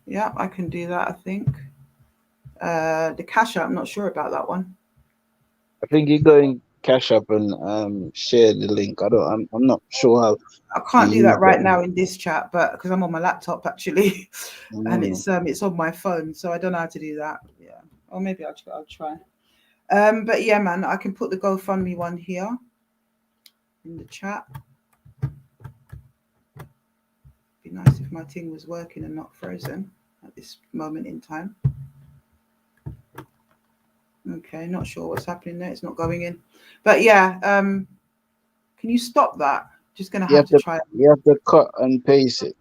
Yeah, I can do that, I think. The Cash App, I'm not sure about that one. I think you go in Cash App and share the link. I'm not sure how. I can't do that right now in this chat, but because I'm on my laptop actually, and it's on my phone, so I don't know how to do that. Yeah, or maybe I'll try. But yeah, man, I can put the GoFundMe one here in the chat. Be nice if my thing was working and not frozen at this moment in time. Okay, not sure what's happening there. It's not going in, but yeah. Can you stop that? Just gonna have to try. You have to cut and paste it.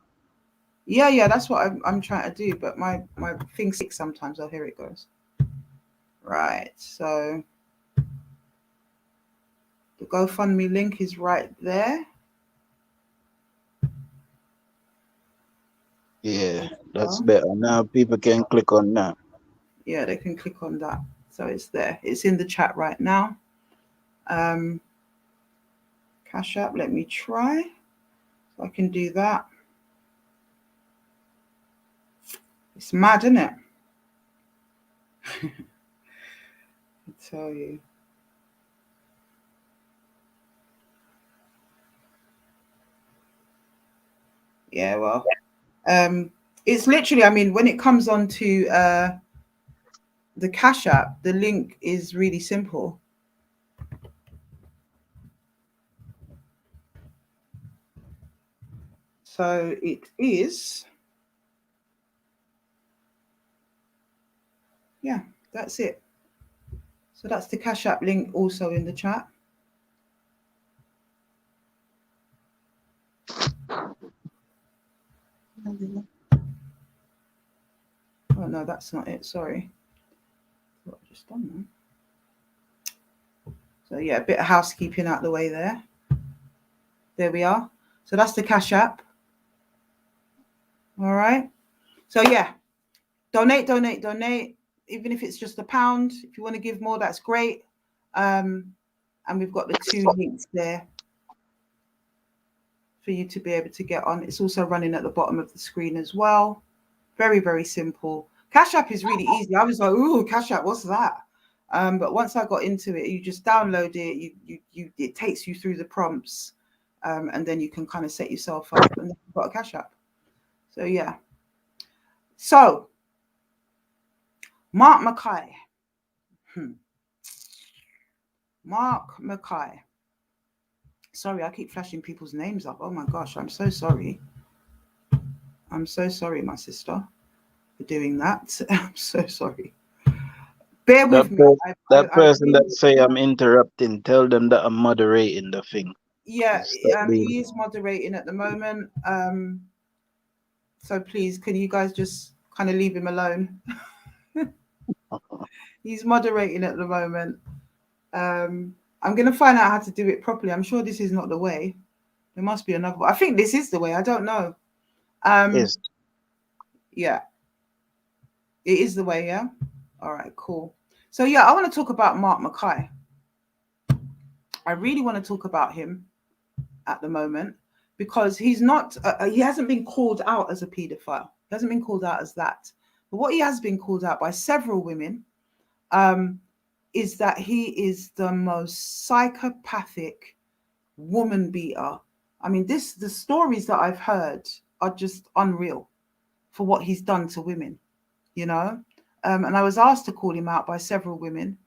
Yeah, that's what I'm trying to do, but my thing's sick sometimes. Oh, here it goes. Right, so the GoFundMe link is right there. Yeah, that's better. Now people can click on that. Yeah, they can click on that. So it's there. It's in the chat right now. Cash App, let me try. So I can do that. It's mad, isn't it? I tell you. Yeah, well, it's literally, I mean, when it comes on to the Cash App, the link is really simple. So it is, yeah, that's it. So that's the Cash App link also in the chat. Oh no, that's not it. Sorry. What I've just done there. So yeah, a bit of housekeeping out the way there. There we are. So that's the Cash App. All right. So yeah, donate. Even if it's just £1. If you want to give more, that's great. And we've got the 2 links there for you to be able to get on. It's also running at the bottom of the screen as well. Very, very simple. Cash App is really easy. I was like, ooh, Cash App, what's that? But once I got into it, you just download it. It takes you through the prompts, and then you can kind of set yourself up, and then you've got a Cash App. So yeah. So Mark Mackay. Mark Mackay. Sorry, I keep flashing people's names up. Oh my gosh, I'm so sorry. I'm so sorry, my sister, for doing that. I'm so sorry. Bear That with me. that I person really, that say I'm interrupting, tell them that I'm moderating the thing. yeah, Stop being. he is moderating at the moment. So please, can you guys just kind of leave him alone? He's moderating at the moment. I'm going to find out how to do it properly. I'm sure this is not the way. There must be another way. I think this is the way. I don't know. Yes. Yeah, it is the way. Yeah. All right, cool. So yeah, I want to talk about Mark Mackay. I really want to talk about him at the moment because he's not. He hasn't been called out as a paedophile. He hasn't been called out as that. But what he has been called out by several women um, is that he is the most psychopathic woman beater. I mean, the stories that I've heard are just unreal for what he's done to women, you know. And I was asked to call him out by several women.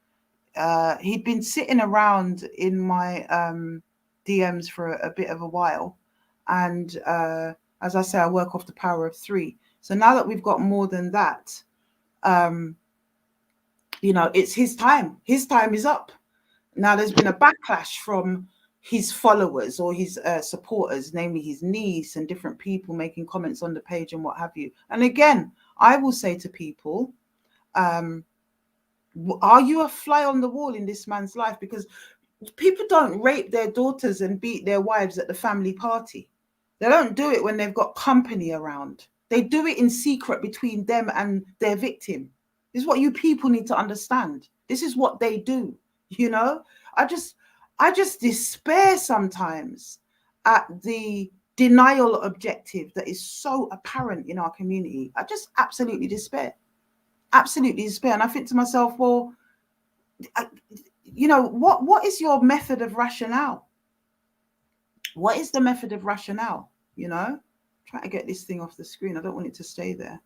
He'd been sitting around in my DMs for a bit of a while, and as I say, I work off the power of three. So now that we've got more than that, um, it's his time. His time is up. Now, there's been a backlash from his followers or his supporters, namely his niece and different people making comments on the page and what have you. And again, I will say to people, are you a fly on the wall in this man's life? Because people don't rape their daughters and beat their wives at the family party. They don't do it when they've got company around. They do it in secret between them and their victim. This is what you people need to understand. This is what they do. You know, I just despair sometimes at the denial objective that is so apparent in our community. I just absolutely despair. Absolutely despair. And I think to myself, well, what is your method of rationale? What is the method of rationale? Trying to get this thing off the screen. I don't want it to stay there.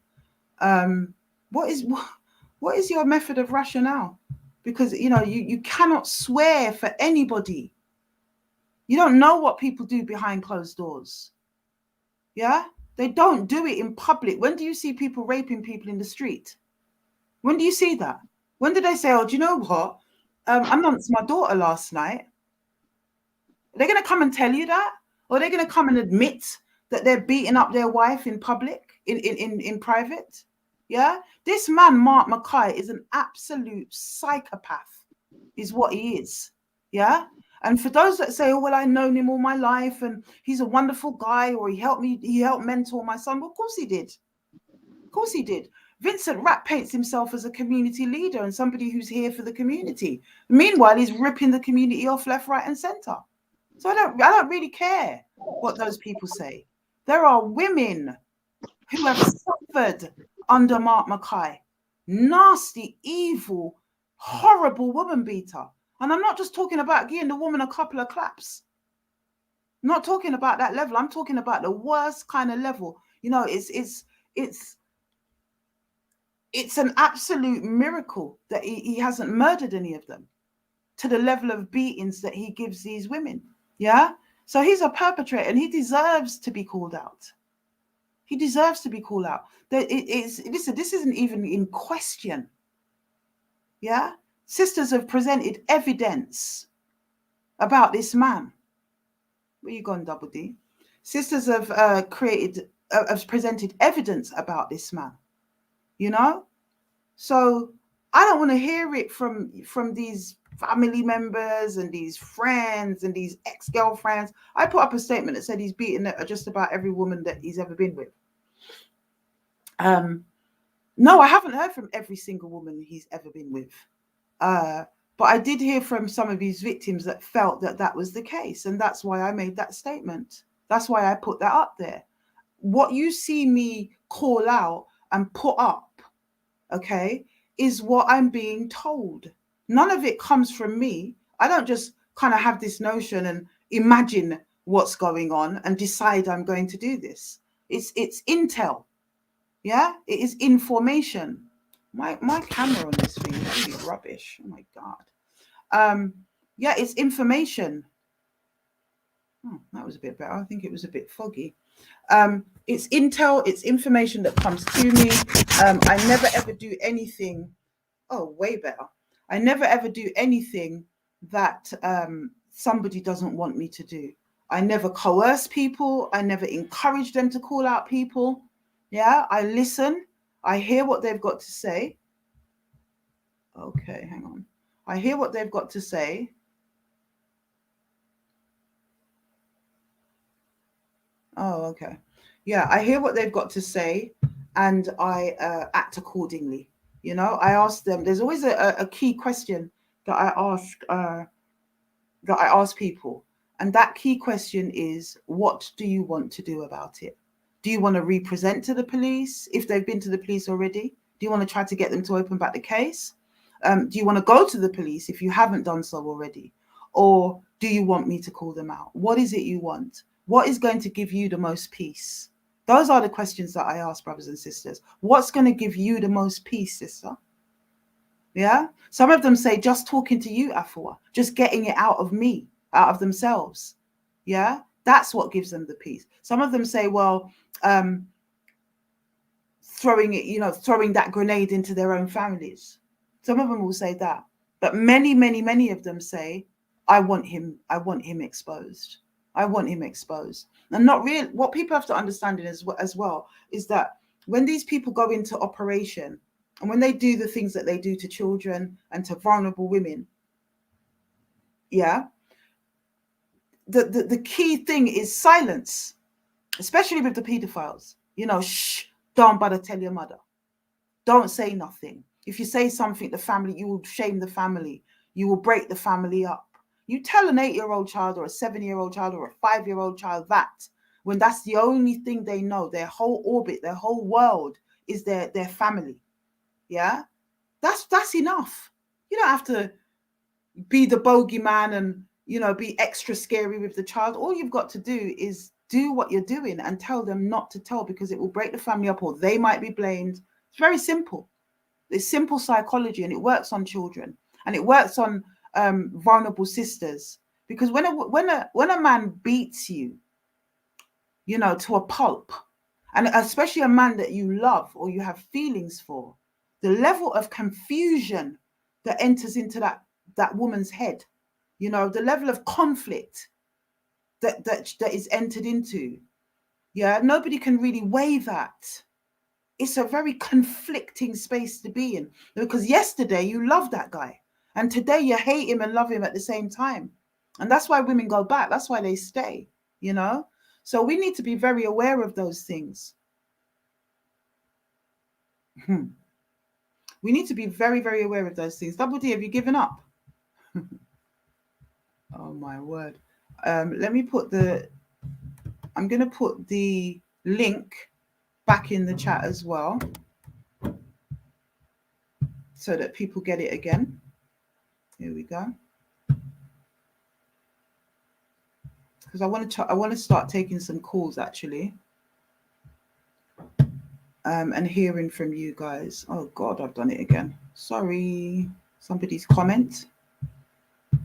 Um, what is your method of rationale? Because you cannot swear for anybody. You don't know what people do behind closed doors. Yeah, they don't do it in public. When do you see people raping people in the street? When do you see that? When did they say, "Oh, do you know what? I announced my daughter last night." They're going to come and tell you that, or they're going to come and admit that they're beating up their wife in public, in private. Yeah, this man Mark Mackay is an absolute psychopath, is what he is. Yeah, and for those that say, "Oh well, I've known him all my life, and he's a wonderful guy, or he helped mentor my son," well, of course he did. Of course he did. Vincent Rapp paints himself as a community leader and somebody who's here for the community. Meanwhile, he's ripping the community off left, right, and centre. So I don't really care what those people say. There are women who have suffered under Mark Mackay. Nasty, evil, horrible woman beater. And I'm not just talking about giving the woman a couple of claps. I'm not talking about that level. I'm talking about the worst kind of level. It's an absolute miracle that he hasn't murdered any of them to the level of beatings that he gives these women. Yeah. So he's a perpetrator and he deserves to be called out. He deserves to be called out. Listen, this isn't even in question. Yeah. Sisters have presented evidence about this man. Where you gone, Double D? Sisters have have presented evidence about this man. So I don't want to hear it from these family members and these friends and these ex-girlfriends. I put up a statement that said he's beaten just about every woman that he's ever been with. No, I haven't heard from every single woman he's ever been with. But I did hear from some of his victims that felt that that was the case. And that's why I made that statement. That's why I put that up there. What you see me call out and put up, okay, is what I'm being told. None of it comes from me. I don't just kind of have this notion and imagine what's going on and decide I'm going to do this. It's intel. Yeah, it is information. My camera on this thing is really rubbish. Oh my God. Yeah, it's information. Oh, that was a bit better. I think it was a bit foggy. It's intel, it's information that comes to me. I never ever do anything. Oh, way better. I never ever do anything that somebody doesn't want me to do. I never coerce people. I never encourage them to call out people. Yeah, I listen. I hear what they've got to say. Okay, hang on. I hear what they've got to say. Oh, okay. Yeah, I hear what they've got to say, and I act accordingly. You know, I ask them. There's always a key question that I ask people, and that key question is, what do you want to do about it? Do you want to represent to the police if they've been to the police already? Do you want to try to get them to open back the case? Do you want to go to the police if you haven't done so already? Or do you want me to call them out? What is it you want? What is going to give you the most peace? Those are the questions that I ask, brothers and sisters. What's going to give you the most peace, sister? Yeah. Some of them say just talking to you, Afua, just getting it out of me, out of themselves. Yeah. That's what gives them the peace. Some of them say, well, throwing it, throwing that grenade into their own families. Some of them will say that. But many, many, many of them say, I want him exposed. I want him exposed. And not really, what people have to understand as well is that when these people go into operation and when they do the things that they do to children and to vulnerable women, yeah, the key thing is silence, especially with the pedophiles. Shh, don't bother tell your mother. Don't say nothing. If you say something, the family, you will shame the family. You will break the family up. You tell an 8-year-old child or a 7-year-old child or a 5-year-old child that when that's the only thing they know, their whole orbit, their whole world is their family. Yeah, that's enough. You don't have to be the bogeyman and be extra scary with the child. All you've got to do is do what you're doing and tell them not to tell, because it will break the family up or they might be blamed. It's very simple. It's simple psychology, and it works on children, and it works on vulnerable sisters. Because when a man beats you, to a pulp, and especially a man that you love or you have feelings for, the level of confusion that enters into that woman's head, the level of conflict that is entered into, yeah, nobody can really weigh that. It's a very conflicting space to be in, because yesterday you love that guy and today you hate him and love him at the same time. And that's why women go back. That's why they stay, So we need to be very aware of those things. We need to be very, very aware of those things. Double D, have you given up? Oh my word. Let me I'm going to put the link back in the chat as well, so that people get it again. Here we go. Because I want to start taking some calls actually, and hearing from you guys. Oh God, I've done it again. Sorry. Somebody's comment. I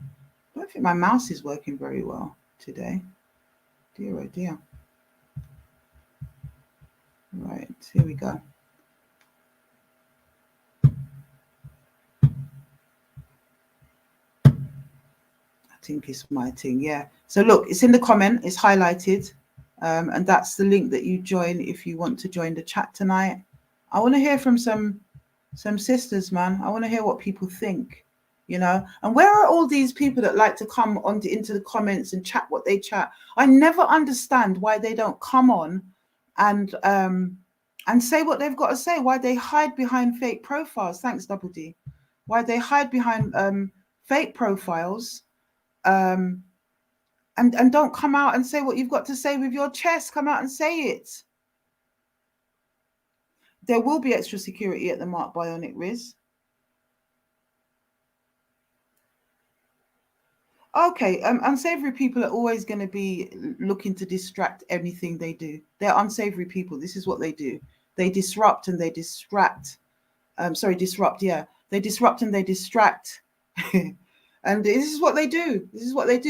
don't think my mouse is working very well today. Dear oh dear. Right, here we go. I think it's my thing, yeah. So look, it's in the comment, it's highlighted, and that's the link that you join if you want to join the chat tonight. I want to hear from some sisters, man. I want to hear what people think, and where are all these people that like to come into the comments and chat what they chat? I never understand why they don't come on and say what they've got to say, why they hide behind fake profiles. Thanks, Double D. Why they hide behind fake profiles, and don't come out and say what you've got to say with your chest. Come out and say it. There will be extra security at the Mark Bionic Riz. Okay, unsavory people are always going to be looking to distract anything they do. They're unsavory people. This is what they do. They disrupt and they distract. Disrupt, yeah. They disrupt and they distract. And this is what they do.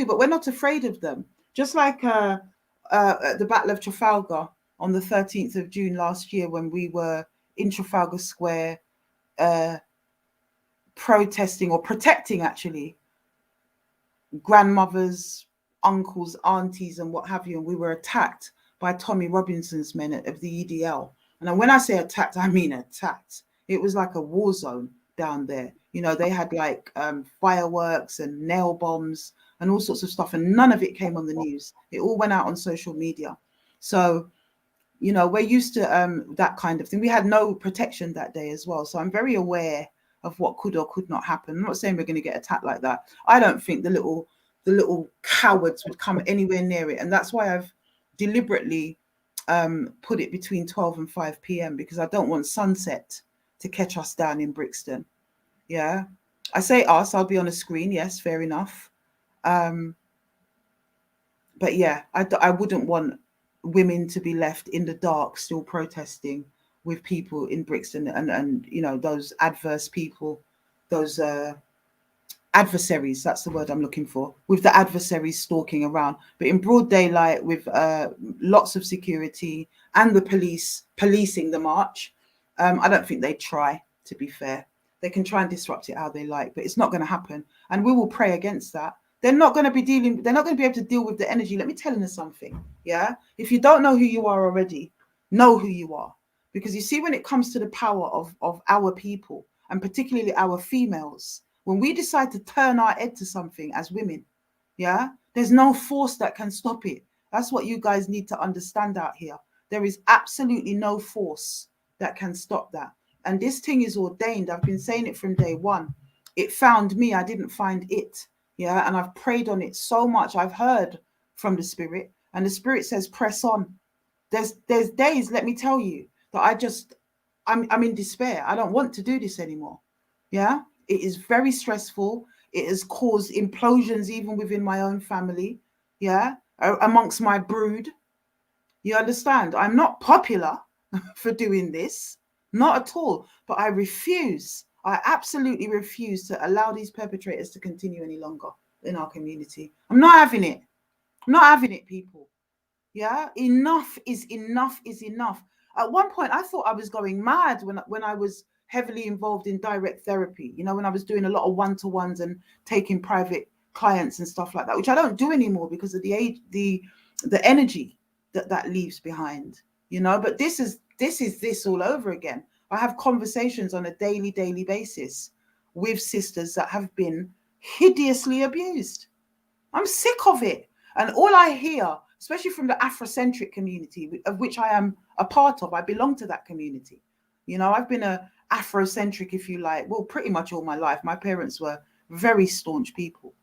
But we're not afraid of them. Just like the Battle of Trafalgar, on the 13th of June last year when we were in Trafalgar Square protesting or protecting actually grandmothers, uncles, aunties, and what have you. And we were attacked by Tommy Robinson's men of the EDL. And when I say attacked, I mean attacked. It was like a war zone down there. You know, they had like fireworks and nail bombs and all sorts of stuff. And none of it came on the news. It all went out on social media. So, you know, we're used to that kind of thing. We had no protection that day as well. So I'm very aware of what could or could not happen. I'm not saying we're going to get attacked like that. I don't think the little cowards would come anywhere near it. And that's why I've deliberately put it between 12 and 5 p.m. because I don't want sunset to catch us down in Brixton. Yeah. I say us, I'll be on a screen. Yes, fair enough. But yeah, I wouldn't want women to be left in the dark still protesting with people in Brixton and you know, those adverse people, those adversaries, that's the word I'm looking for, with the adversaries stalking around, but in broad daylight with lots of security and the police policing the march. I don't think they'd try, to be fair. They can try and disrupt it how they like, but it's not going to happen. And we will pray against that. They're not going to be able to deal with the energy. Let me tell you something. Yeah. If you don't know who you are already, know who you are. Because you see, when it comes to the power of our people, and particularly our females, when we decide to turn our head to something as women, yeah, there's no force that can stop it. That's what you guys need to understand out here. There is absolutely no force that can stop that. And this thing is ordained. I've been saying it from day one. It found me. I didn't find it. Yeah. And I've prayed on it so much. I've heard from the spirit, and the spirit says, press on. There's days, let me tell you, that I'm in despair. I don't want to do this anymore. Yeah. It is very stressful. It has caused implosions even within my own family. Yeah. Amongst my brood. You understand? I'm not popular for doing this. Not at all. But I refuse. I absolutely refuse to allow these perpetrators to continue any longer in our community. I'm not having it. I'm not having it, people. Yeah, enough is enough is enough. At one point, I thought I was going mad when I was heavily involved in direct therapy. You know, when I was doing a lot of one-to-ones and taking private clients and stuff like that, which I don't do anymore because of the age, the energy that leaves behind. You know, but this is this all over again. I have conversations on a daily basis with sisters that have been hideously abused. I'm sick of it. And all I hear, especially from the Afrocentric community, of which I am a part of, I belong to that community. You know, I've been a Afrocentric, if you like, well, pretty much all my life. My parents were very staunch people.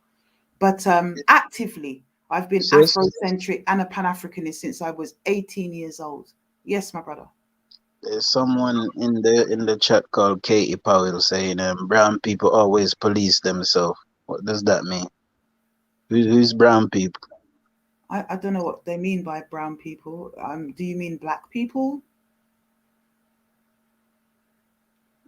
But actively, I've been Afrocentric and a Pan-Africanist since I was 18 years old. Yes, my brother. There's someone in the chat called Katie Powell saying brown people always police themselves. What does that mean? Who's brown people? I don't know what they mean by brown people. Do you mean black people?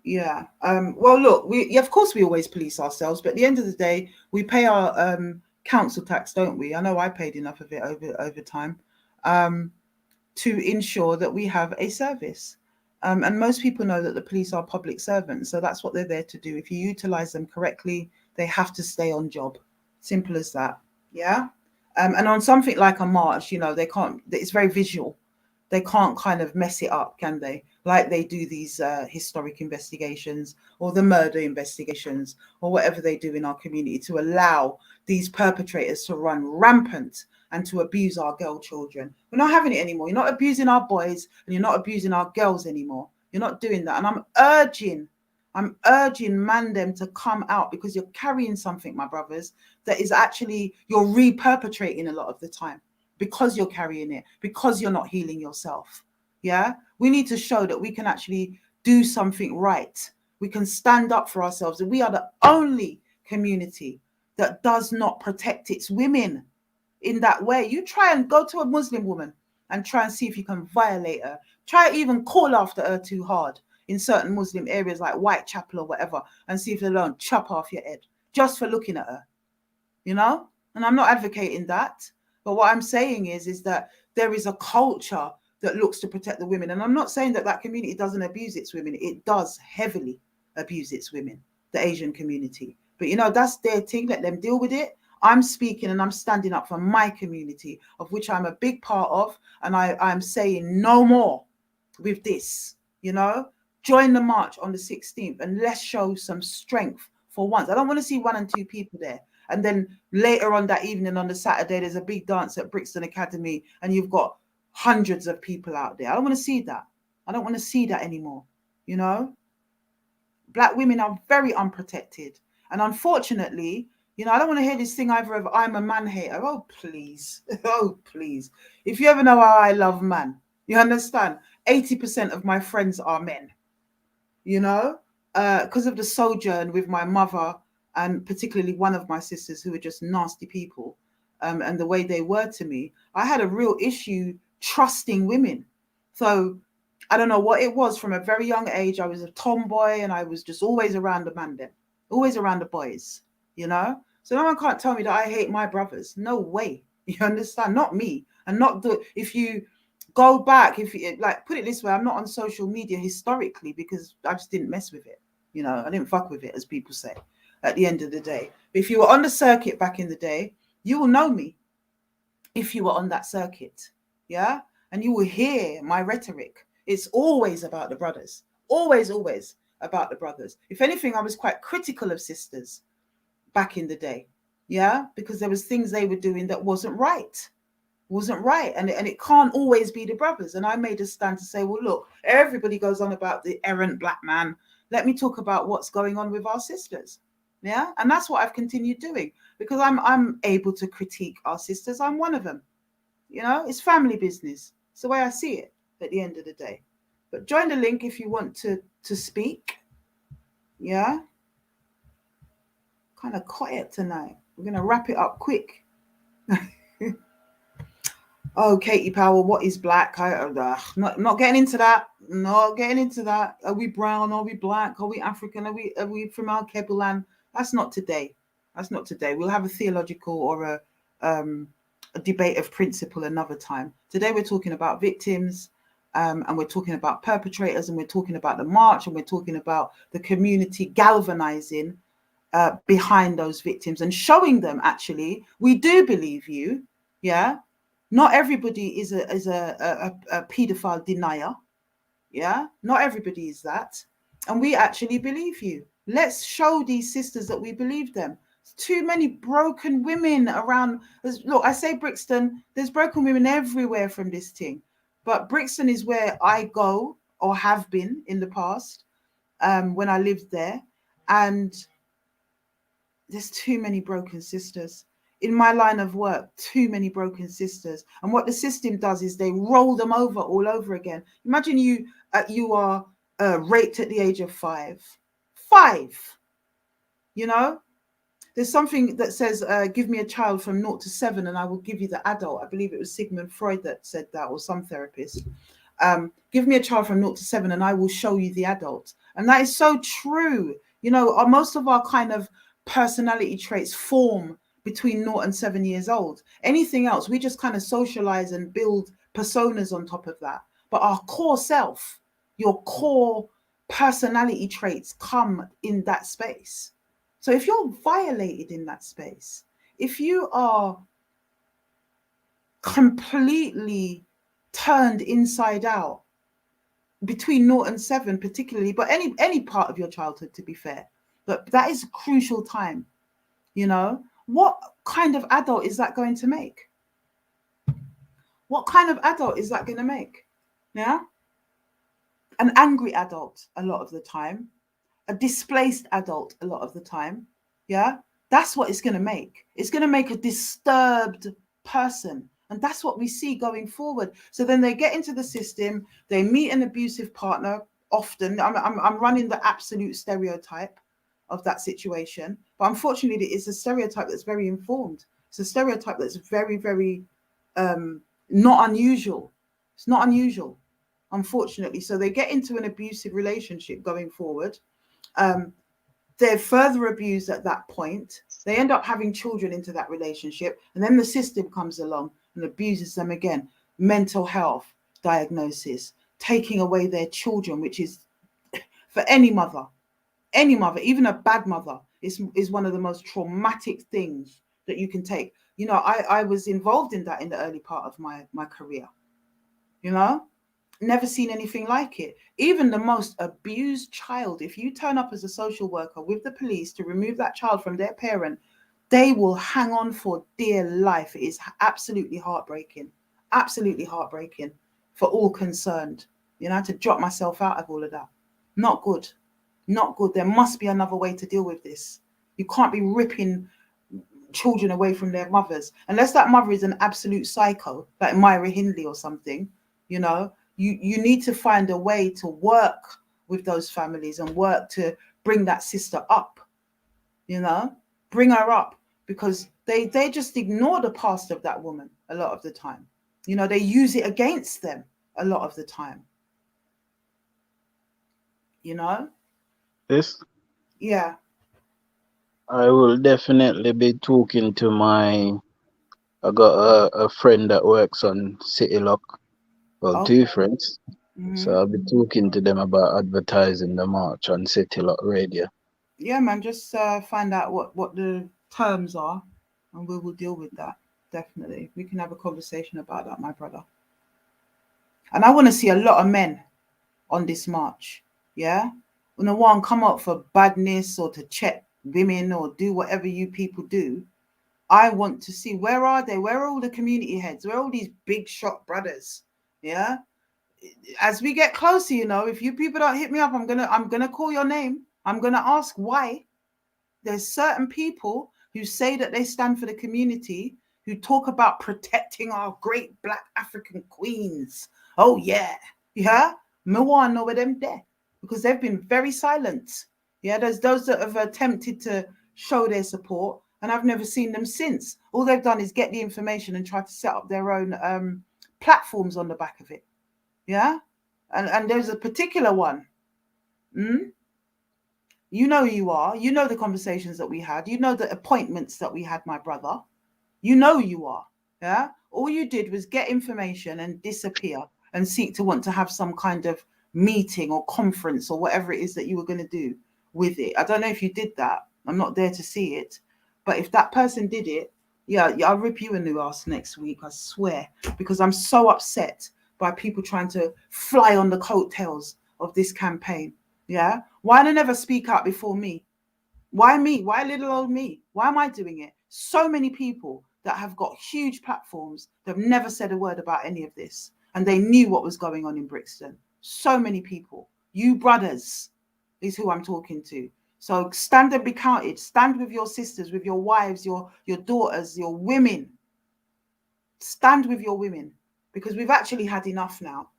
Yeah. Well, look, of course we always police ourselves, but at the end of the day, we pay our council tax, don't we? I know I paid enough of it over time to ensure that we have a service. And most people know that the police are public servants, so that's what they're there to do. If you utilize them correctly, they have to stay on job. Simple as that. Yeah. And on something like a march, you know, they can't. It's very visual. They can't kind of mess it up, can they? Like they do these historic investigations or the murder investigations or whatever they do in our community to allow these perpetrators to run rampant and to abuse our girl children. We're not having it anymore. You're not abusing our boys and you're not abusing our girls anymore. You're not doing that. And I'm urging man them to come out, because you're carrying something, my brothers, that is actually, you're re-perpetrating a lot of the time because you're carrying it, because you're not healing yourself. Yeah. We need to show that we can actually do something right. We can stand up for ourselves. And we are the only community that does not protect its women in that way. You try and go to a Muslim woman and try and see if you can violate her. Try even call after her too hard in certain Muslim areas like Whitechapel or whatever, and see if they don't chop off your head just for looking at her, you know? And I'm not advocating that. But what I'm saying is that there is a culture that looks to protect the women. And I'm not saying that that community doesn't abuse its women. It does heavily abuse its women, the Asian community. But, you know, that's their thing. Let them deal with it. I'm speaking and I'm standing up for my community, of which I'm a big part of. And I'm saying no more with this, you know. Join the march on the 16th and let's show some strength for once. I don't want to see 1 and 2 people there. And then later on that evening on the Saturday, there's a big dance at Brixton Academy and you've got hundreds of people out there. I don't want to see that. I don't want to see that anymore. You know, Black women are very unprotected. And unfortunately, you know, I don't want to hear this thing either of I'm a man hater. Oh, please. Oh, please. If you ever know how I love man, you understand? 80% of my friends are men, you know, because of the sojourn with my mother and particularly one of my sisters who were just nasty people, and the way they were to me, I had a real issue trusting women. So I don't know what it was. From a very young age, I was a tomboy and I was just always around the man, always around the boys, you know. So no one can't tell me that I hate my brothers. No way. You understand? Not me. And not the, if you go back, if you like, put it this way, I'm not on social media historically because I just didn't mess with it. You know, I didn't fuck with it, as people say, at the end of the day. But if you were on the circuit back in the day, you will know me if you were on that circuit. Yeah. And you will hear my rhetoric. It's always about the brothers. Always, always about the brothers. If anything, I was quite critical of sisters back in the day. Yeah. Because there was things they were doing that wasn't right. And it can't always be the brothers. And I made a stand to say, well, look, everybody goes on about the errant black man. Let me talk about what's going on with our sisters. Yeah. And that's what I've continued doing, because I'm able to critique our sisters. I'm one of them. You know, it's family business. It's the way I see it at the end of the day. But join the link if you want to speak. Yeah. Kind of quiet tonight. We're going to wrap it up quick. Oh, Katie Powell, what is black? Not getting into that. Not getting into that. Are we brown? Are we black? Are we African? Are we from Al Kebulan? That's not today. That's not today. We'll have a theological or a debate of principle another time. Today we're talking about victims, and we're talking about perpetrators, and we're talking about the march, and we're talking about the community galvanizing behind those victims and showing them, actually, we do believe you. Yeah. Not everybody is a paedophile denier. Yeah. Not everybody is that. And we actually believe you. Let's show these sisters that we believe them. Too many broken women around. Look, I say Brixton, there's broken women everywhere from this thing. But Brixton is where I go, or have been in the past, when I lived there. And there's too many broken sisters. In my line of work, too many broken sisters. And what the system does is they roll them over all over again. Imagine you are raped at the age of 5. 5. You know, there's something that says, give me a child from 0 to 7 and I will give you the adult. I believe it was Sigmund Freud that said that, or some therapist. Give me a child from 0 to 7 and I will show you the adult. And that is so true. You know, most of our kind of personality traits form between 0 and 7 years old. Anything else, we just kind of socialize and build personas on top of that. But our core self, your core personality traits come in that space. So if you're violated in that space, if you are completely turned inside out between 0 and 7 particularly, but any part of your childhood, to be fair, but that is a crucial time. You know, what kind of adult is that going to make? What kind of adult is that going to make? Yeah. An angry adult a lot of the time, a displaced adult a lot of the time. Yeah. That's what it's going to make. It's going to make a disturbed person. And that's what we see going forward. So then they get into the system, they meet an abusive partner. Often, I'm running the absolute stereotype of that situation, but unfortunately it's a stereotype that's very informed. It's a stereotype that's very, very not unusual. It's not unusual, unfortunately. So they get into an abusive relationship going forward. They're further abused at that point. They end up having children into that relationship, and then the system comes along and abuses them again. Mental health, diagnosis, taking away their children, which is for any mother, even a bad mother, is one of the most traumatic things that you can take. You know, I was involved in that in the early part of my career. You know, never seen anything like it. Even the most abused child, if you turn up as a social worker with the police to remove that child from their parent, they will hang on for dear life. It is absolutely heartbreaking for all concerned. You know, I had to drop myself out of all of that. Not good. Not good. There must be another way to deal with this. You can't be ripping children away from their mothers unless that mother is an absolute psycho, like Myra Hindley or something. You know, you need to find a way to work with those families and work to bring that sister up. You know, bring her up, because they just ignore the past of that woman a lot of the time. You know, they use it against them a lot of the time. You know. This Yeah. I will definitely be talking to I got a friend that works on City Lock. Well, Okay. two friends. So I'll be talking to them about advertising the march on City Lock Radio. Yeah, man, just find out what the terms are, and we will deal with that. Definitely, we can have a conversation about that, my brother. And I want to see a lot of men on this march. Yeah, when the one come up for badness or to check women or do whatever you people do, I want to see, where are they? Where are all the community heads? Where are all these big shot brothers? Yeah. As we get closer, you know, if you people don't hit me up, I'm gonna call your name. I'm gonna ask why. There's certain people who say that they stand for the community, who talk about protecting our great black African queens. Oh yeah, yeah. Me want to know where them there, because they've been very silent. Yeah, there's those that have attempted to show their support, and I've never seen them since. All they've done is get the information and try to set up their own platforms on the back of it. Yeah, and there's a particular one. You know who you are. You know the conversations that we had. You know the appointments that we had, my brother. You know who you are. Yeah. All you did was get information and disappear and seek to want to have some kind of meeting or conference or whatever it is that you were going to do with it. I don't know if you did that. I'm not there to see it. But if that person did it, yeah, I'll rip you a new ass next week, I swear. Because I'm so upset by people trying to fly on the coattails of this campaign. Yeah. Why do they never speak out before me? Why me? Why little old me? Why am I doing it? So many people that have got huge platforms that have never said a word about any of this. And they knew what was going on in Brixton. So many people. You brothers is who I'm talking to. So stand and be counted. Stand with your sisters, with your wives, your daughters, your women. Stand with your women. Because we've actually had enough now.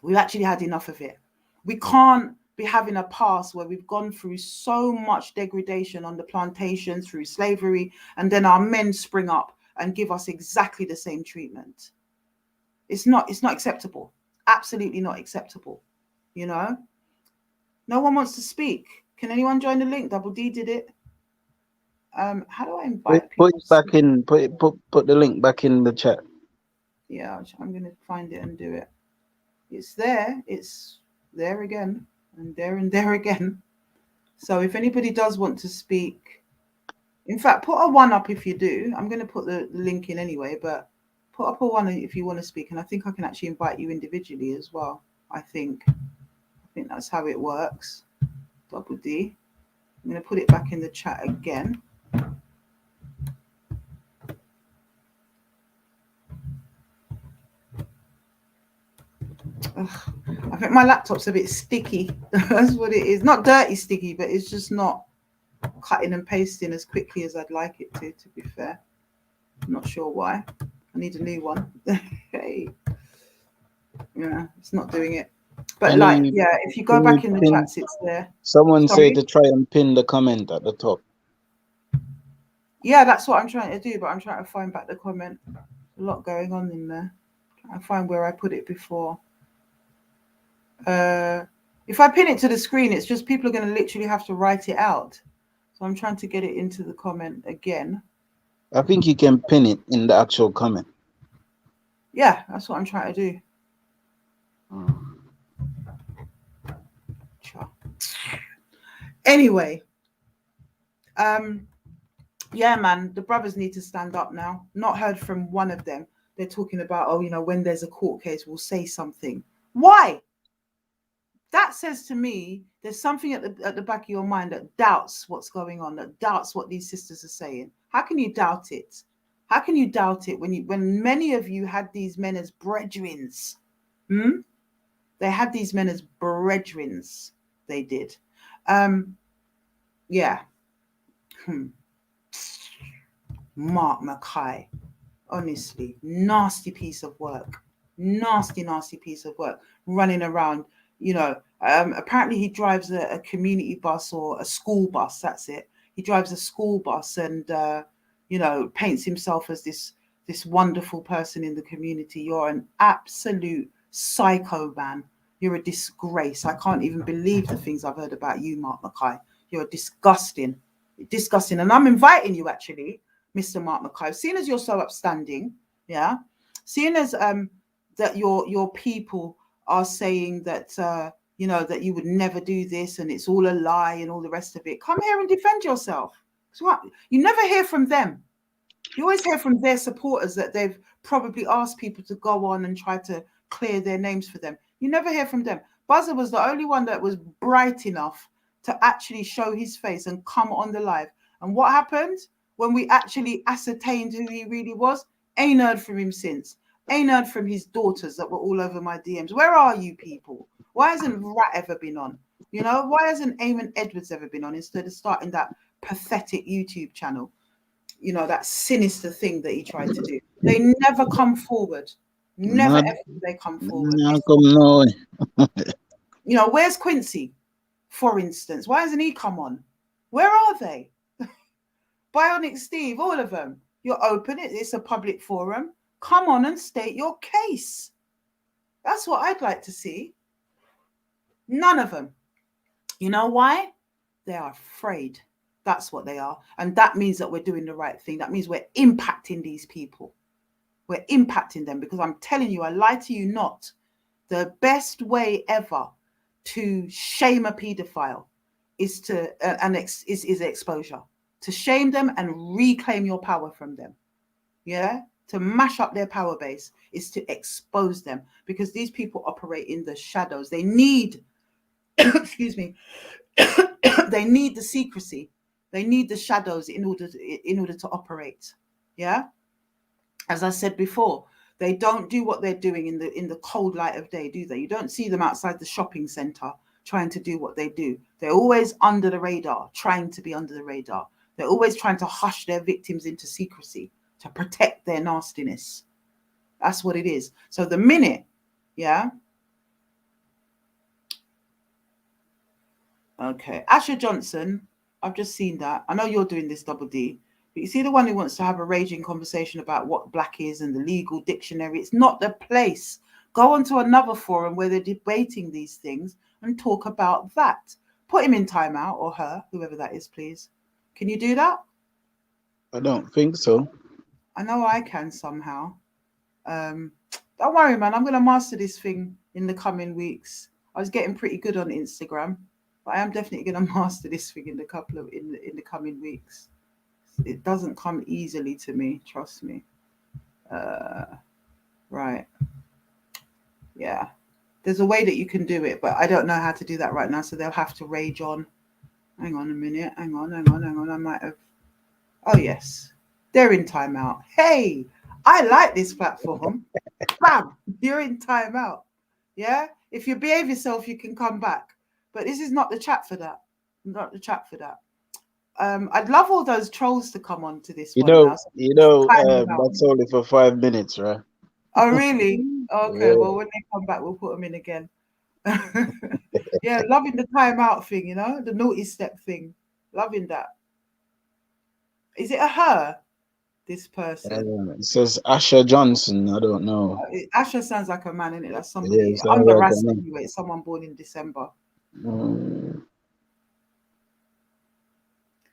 We've actually had enough of it. We can't be having a past where we've gone through so much degradation on the plantations through slavery, and then our men spring up and give us exactly the same treatment. It's not acceptable. Absolutely not acceptable. You know? No one wants to speak. Can anyone join the link? Double D did it. How do I invite people? Put it back in. Put the link back in the chat. Yeah, I'm gonna find it and do it. It's there. It's there again, and there again. So if anybody does want to speak, in fact, put a one up if you do. I'm going to put the link in anyway, but put up a one if you want to speak. And I think I can actually invite you individually as well. I think that's how it works. Double D. I'm going to put it back in the chat again. Ugh, I think my laptop's a bit sticky. That's what it is. Not dirty sticky, but it's just not cutting and pasting as quickly as I'd like it to be fair. I'm not sure why. I need a new one. Hey. Yeah, it's not doing it. But if you go back in the chats, it's there. Someone say to try and pin the comment at the top. Yeah, that's what I'm trying to do, but I'm trying to find back the comment. A lot going on in there. Trying to find where I put it before. If I pin it to the screen, it's just people are going to literally have to write it out. So I'm trying to get it into the comment again. I think you can pin it in the actual comment. Yeah, that's what I'm trying to do. Mm. Anyway, um, yeah, man, the brothers need to stand up now. Not heard from one of them. They're talking about, oh, when there's a court case, we'll say something. Why? That says to me there's something at the back of your mind that doubts what's going on, that doubts what these sisters are saying. How can you doubt it? How can you doubt it when many of you had these men as brethrens? Hmm? They had these men as brethrens. They did. Yeah. Mark Mackay. Honestly, nasty piece of work. Nasty piece of work. Running around, apparently he drives a community bus or a school bus. That's it. He drives a school bus and, paints himself as this wonderful person in the community. You're an absolute psycho, man. You're a disgrace. I can't even believe the things I've heard about you, Mark Mackay. You're disgusting. Disgusting. And I'm inviting you, actually, Mr. Mark Mackay, seeing as you're so upstanding, yeah, seeing as that your people are saying that that you would never do this and it's all a lie and all the rest of it, come here and defend yourself. So what? You never hear from them. You always hear from their supporters that they've probably asked people to go on and try to clear their names for them. You never hear from them. Buzzer was the only one that was bright enough to actually show his face and come on the live. And what happened when we actually ascertained who he really was? Ain't heard from him since. Ain't heard from his daughters that were all over my DMs. Where are you people? Why hasn't Rat ever been on? Why hasn't Eamon Edwards ever been on instead of starting that pathetic YouTube channel? That sinister thing that he tried to do. They never come forward. Never Not, ever do they come forward. not come now. Where's Quincy, for instance? Why hasn't he come on? Where are they? Bionic Steve, all of them. You're open. It's a public forum. Come on and state your case. That's what I'd like to see. None of them. You know why? They are afraid. That's what they are. And that means that we're doing the right thing. That means we're impacting these people. We're impacting them, because I'm telling you, I lie to you not. The best way ever to shame a paedophile is is exposure. To shame them and reclaim your power from them. Yeah? To mash up their power base is to expose them, because these people operate in the shadows. They need, excuse me, they need the secrecy. They need the shadows in order to operate. Yeah? As I said before, they don't do what they're doing in the cold light of day, do they? You don't see them outside the shopping center trying to do what they do. They're always under the radar, trying to be under the radar. They're always trying to hush their victims into secrecy to protect their nastiness. That's what it is. So the minute, yeah. Okay, Asher Johnson, I've just seen that. I know you're doing this, Double D. But you see the one who wants to have a raging conversation about what black is and the legal dictionary. It's not the place. Go on to another forum where they're debating these things and talk about that. Put him in timeout, or her, whoever that is, please. Can you do that? I don't think so. I know I can somehow. Don't worry, man. I'm going to master this thing in the coming weeks. I was getting pretty good on Instagram, but I am definitely going to master this thing in the coming weeks. It doesn't come easily to me, trust me. Right. Yeah. There's a way that you can do it, but I don't know how to do that right now, so they'll have to rage on. Hang on a minute. Hang on. I might have... Oh, yes. They're in timeout. Hey, I like this platform. Bam! You're in timeout. Yeah? If you behave yourself, you can come back. But this is not the chat for that. Not the chat for that. I'd love all those trolls to come on to this one now. So That's only for 5 minutes, right? Oh, really? Okay. Yeah. Well, when they come back, we'll put them in again. Yeah, loving the timeout thing, the naughty step thing. Loving that. Is it a her, this person? It says Asher Johnson. I don't know. Asher sounds like a man, innit? That's Yeah, somebody. it sounds I'm the like a Rasta man. anyway. It's someone born in December.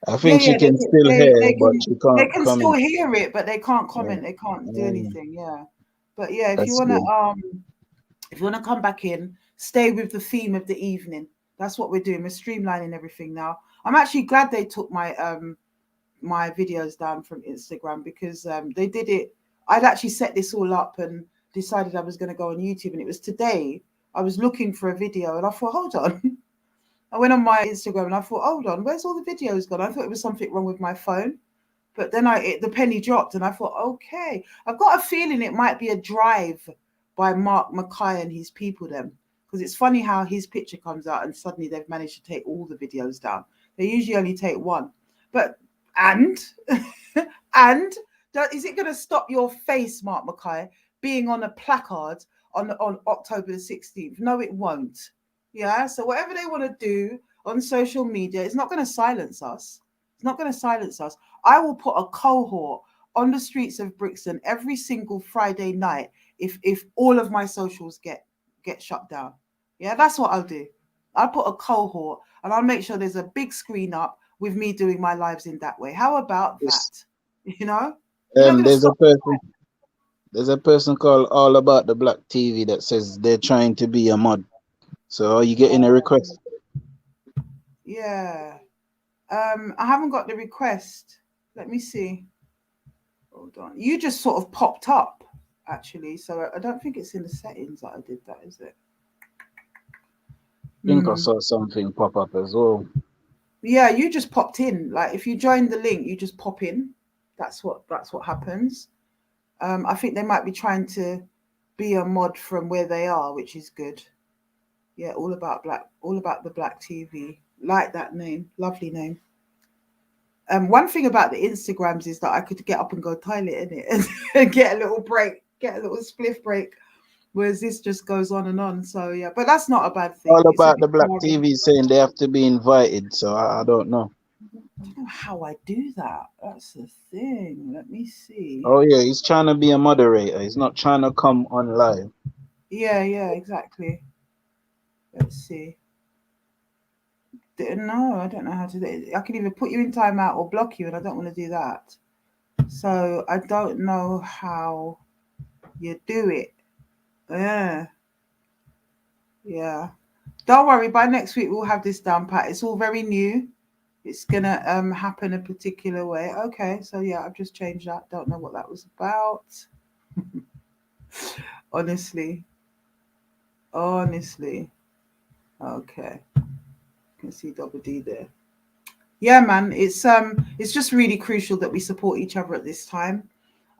I think she can still hear, but she They can't can still comment. hear it, but they can't comment. They can't do anything. Yeah. But yeah, That's good. if you wanna come back in, stay with the theme of the evening. That's what we're doing. We're streamlining everything now. I'm actually glad they took my videos down from Instagram because they did it. I'd actually set this all up and decided I was going to go on YouTube, and it was today. I was looking for a video, and I thought, hold on. I went on my Instagram and I thought, hold on, where's all the videos gone? I thought it was something wrong with my phone, but then the penny dropped, and I thought, okay, I've got a feeling it might be a drive by Mark Mackay and his people then, because it's funny how his picture comes out and suddenly they've managed to take all the videos down. They usually only take one, but and and is it going to stop your face, Mark Mackay, being on a placard on October the 16th? No, it won't. Yeah. So whatever they want to do on social media, it's not going to silence us. It's not going to silence us. I will put a cohort on the streets of Brixton every single Friday night if all of my socials get shut down. Yeah, that's what I'll do. I'll put a cohort and I'll make sure there's a big screen up with me doing my lives in that way. How about that? It's, You know, you're not going to there's a stop. person. There's a person called All About the Black TV that says they're trying to be a mod. So are you getting a request? Yeah. I haven't got the request. Let me see. Hold on. You just sort of popped up actually, so I don't think it's in the settings that I did that, is it? I think I Hmm. saw something pop up as well. Yeah, you just popped in. Like if you join the link, you just pop in. That's what happens. I think they might be trying to be a mod from where they are, which is good. Yeah, all about the black TV. Like that name, lovely name. One thing about the Instagrams is that I could get up and go toilet in it and get a little break, get a little spliff break. Whereas this just goes on and on. So yeah, but that's not a bad All thing. It's a About bit the Black boring. TV saying they have to be invited. So I don't know. I don't know how I do that. That's the thing. Let me see. Oh yeah, he's trying to be a moderator. He's not trying to come on live. Yeah, yeah, exactly. Let's see. No, I don't know how to do it. I can either put you in timeout or block you, and I don't want to do that. So I don't know how you do it. Yeah, yeah. Don't worry. By next week we'll have this down pat. It's all very new. It's gonna happen a particular way. Okay, so yeah, I've just changed that. Don't know what that was about. Honestly, honestly. Okay, you can see double D there. Yeah, man, it's just really crucial that we support each other at this time,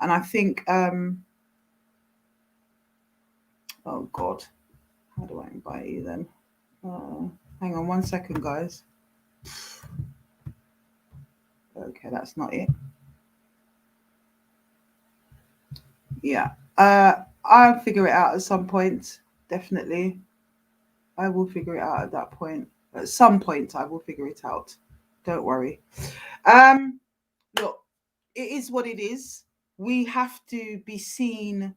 and I think oh God, how do I invite you then? Hang on 1 second, guys. Okay, that's not it. Yeah, I'll figure it out at some point. Definitely, I will figure it out at that point. At some point, I will figure it out. Don't worry. Um, Look, it is what it is. We have to be seen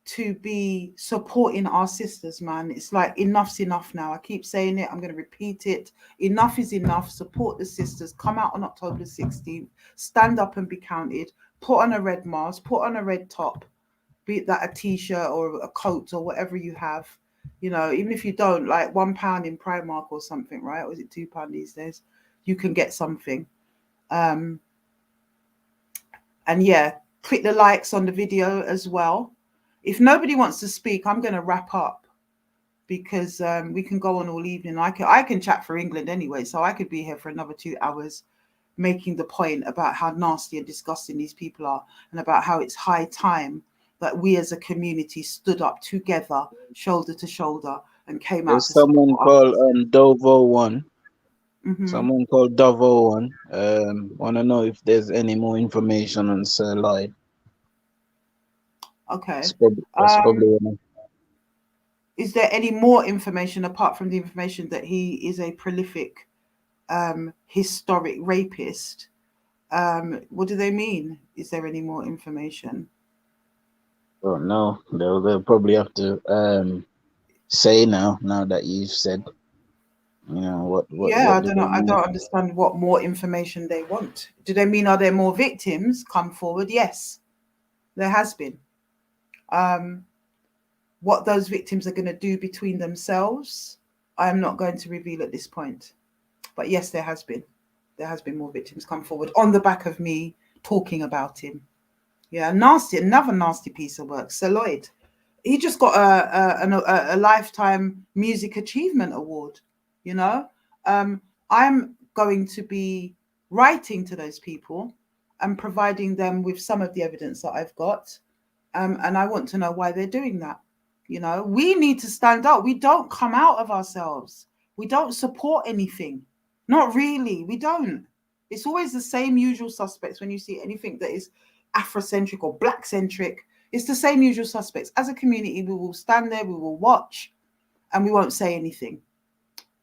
to be supporting our sisters, man. It's like enough's enough now. I keep saying it. I'm going to repeat it. Enough is enough. Support the sisters. Come out on October 16th. Stand up and be counted. Put on a red mask. Put on a red top. Be it that a t-shirt or a coat or whatever you have. You know, even if you don't, like £1 in Primark or something, right? Or is it £2 these days? You can get something. Um, and yeah, click the likes on the video as well. If nobody wants to speak, I'm going to wrap up because we can go on all evening. I can chat for England anyway, so I could be here for another 2 hours making the point about how nasty and disgusting these people are and about how it's high time that we as a community stood up together, shoulder to shoulder, and came out There's to someone support our called sisters. Dovo1. Hmm. Someone called Dovo1. Wanna know if there's any more information on Sir Lloyd. Okay. That's Um, probably enough. is there any more information apart from the information that he is a prolific historic rapist? What do they mean? Is there any more information? Oh no, they'll probably have to say now that you've said, you know, Yeah, I what do don't they know. I mean? don't understand what more information they want. Do they mean are there more victims come forward? Yes, there has been. What those victims are going to do between themselves, I am not going to reveal at this point. But yes, there has been more victims come forward on the back of me talking about him. Yeah, nasty, another nasty piece of work. Sir Lloyd, he just got a lifetime music achievement award. You know, I'm going to be writing to those people and providing them with some of the evidence that I've got, and I want to know why they're doing that. You know, we need to stand up. We don't come out of ourselves. We don't support anything. Not really. We don't. It's always the same usual suspects when you see anything that is Afrocentric or Black centric. It's the same usual suspects. As a community, we will stand there, we will watch, and we won't say anything.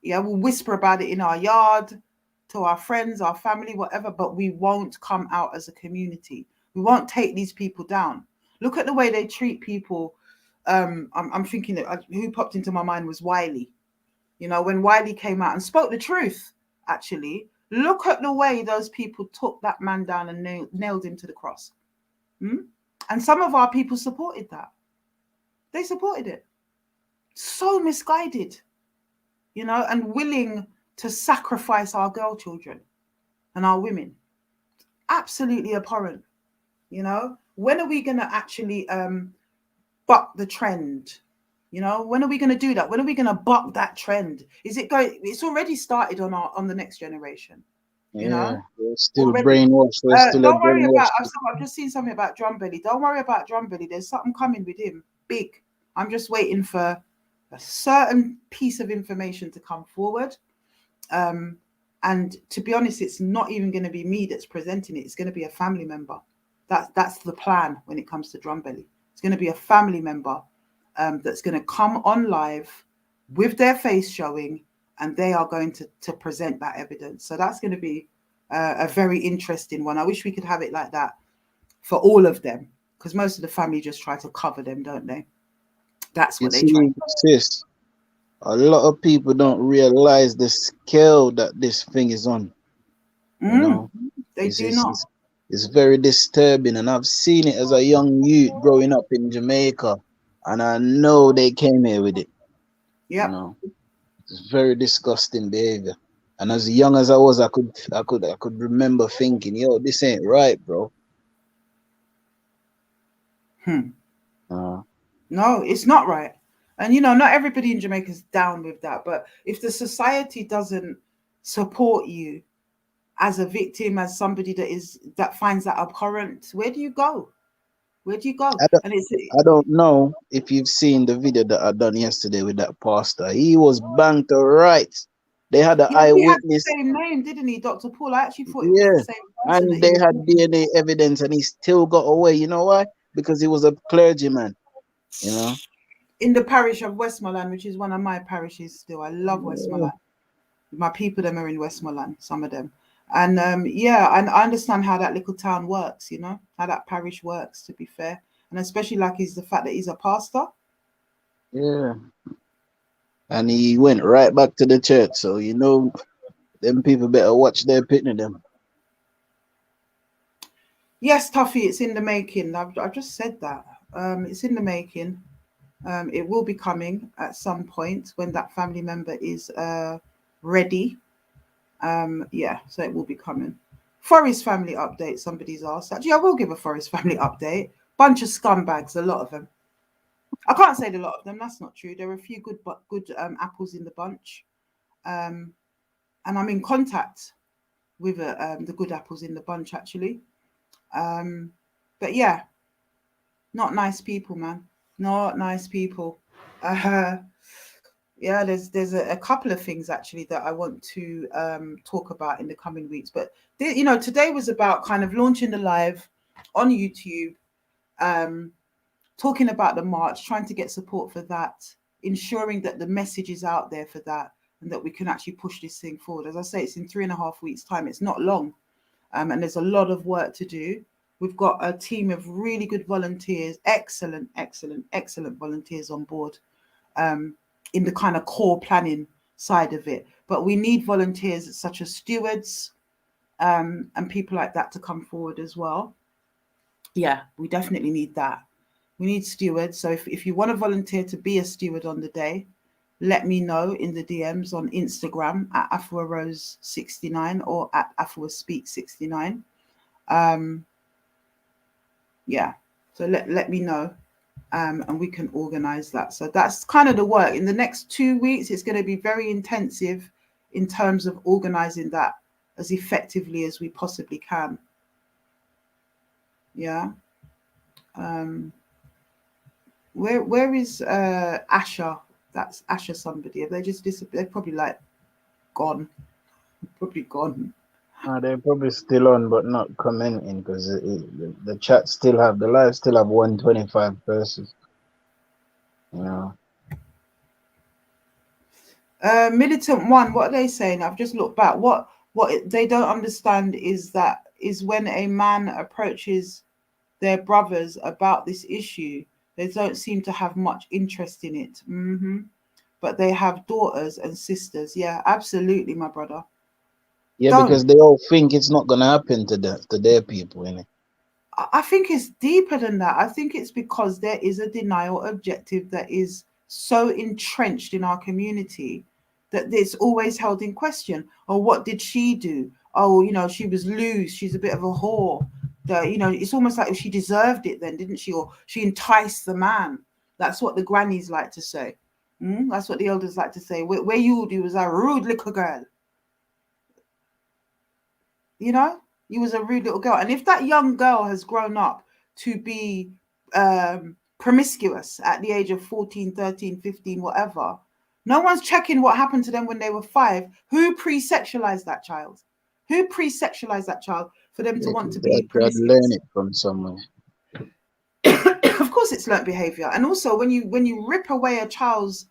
Yeah, we'll whisper about it in our yard to our friends, our family, whatever, but we won't come out as a community. We won't take these people down. Look at the way they treat people. I'm thinking that who popped into my mind was Wiley. You know, when Wiley came out and spoke the truth, actually, look at the way those people took that man down and nailed him to the cross. And some of our people supported that. They supported it. So misguided, you know, and willing to sacrifice our girl children and our women. Absolutely abhorrent, you know. When are we going to actually buck the trend? You know, when are we going to do that? When are we going to buck that trend? Is it going? It's already started on the next generation. You know, Yeah, we're still already. brainwashed. We're still a Don't worry about. brainwashed. I've just seen something about Drum Belly. Don't worry about Drum Belly. There's something coming with him, big. I'm just waiting for a certain piece of information to come forward. And to be honest, it's not even going to be me that's presenting it. It's going to be a family member. That's the plan when it comes to Drum Belly. It's going to be a family member that's going to come on live with their face showing, and they are going to present that evidence. So that's going to be a very interesting one. I wish we could have it like that for all of them, because most of the family just try to cover them, don't they? That's You what they try. see, sis, a lot of people don't realize the scale that this thing is on. You know, They it's, do it's, not. it's, it's very disturbing. And I've seen it as a young youth growing up in Jamaica. And I know they came here with it. You Yep. know, it's very disgusting behavior. And as young as I was, I could remember thinking, yo, this ain't right, bro. Uh, No, it's not right. And you know, not everybody in Jamaica is down with that. But if the society doesn't support you as a victim, as somebody that finds that abhorrent, where do you go? Where do you go? I don't, And it's I don't know if you've seen the video that I done yesterday with that pastor. He was banged to rights. They had an yeah, he had the eyewitness. same name, didn't he, Dr. Paul? I actually thought it was the Yeah. same person that And he they was had talking DNA evidence and he still got away. You know why? Because he was a clergyman, you know? in the parish of Westmoreland, which is one of my parishes still. I love Yeah. Westmoreland. My people them are in Westmoreland, some of them. And yeah, and I understand how that little town works, you know, how that parish works, to be fair. And especially like is the fact that he's a pastor. Yeah. And he went right back to the church. So, you know, them people better watch their pitney them. Yes, Tuffy, it's in the making. I've just said that. It's in the making. It will be coming at some point when that family member is ready. Yeah, so it will be coming. Forest family update, somebody's asked. Actually, I will give a Forest family update. Bunch of scumbags, a lot of them. I can't say a lot of them. That's not true. There are a few good apples in the bunch, and I'm in contact with the good apples in the bunch actually. But yeah, not nice people, man. Not nice people. Uh, yeah, there's a couple of things actually that I want to talk about in the coming weeks. But you know, today was about kind of launching the live on YouTube, talking about the march, trying to get support for that, ensuring that the message is out there for that, and that we can actually push this thing forward. As I say, it's in 3.5 weeks' time. It's not long, and there's a lot of work to do. We've got a team of really good volunteers, excellent volunteers on board in the kind of core planning side of it. But we need volunteers such as stewards and people like that to come forward as well. Yeah, we definitely need that. We need stewards. So if you want to volunteer to be a steward on the day, let me know in the DMs on Instagram at Afua Rose 69 or at Afua Speak 69. Um, yeah. So let me know. And we can organize that. So that's kind of the work. In the next 2 weeks, it's going to be very intensive in terms of organizing that as effectively as we possibly can. Yeah. Where is Asha? That's Asha somebody. Have they just disappeared? They're probably like gone. Probably gone. They're probably still on, but not commenting because the chat still have the live still have 125 persons. You know. Militant One, what are they saying? I've just looked back. What they don't understand is when a man approaches their brothers about this issue, they don't seem to have much interest in it. But they have daughters and sisters. Yeah, absolutely, my brother. Yeah, Don't. because they all think it's not gonna happen to their people, innit? I think it's deeper than that. I think it's because there is a denial objective that is so entrenched in our community that it's always held in question. Oh, what did she do? Oh, she was loose. She's a bit of a whore. It's almost like if she deserved it then, didn't she? Or she enticed the man. That's what the grannies like to say. That's what the elders like to say. Where you do was a rude little girl. You was a rude little girl. And if that young girl has grown up to be promiscuous at the age of 14, 13, 15, whatever, no one's checking what happened to them when they were 5. Who pre-sexualized that child? Who pre-sexualized that child for them to Yeah, want to they be had to learn promiscuous? it from somewhere. Of course it's learnt behavior. And also when you rip away a child's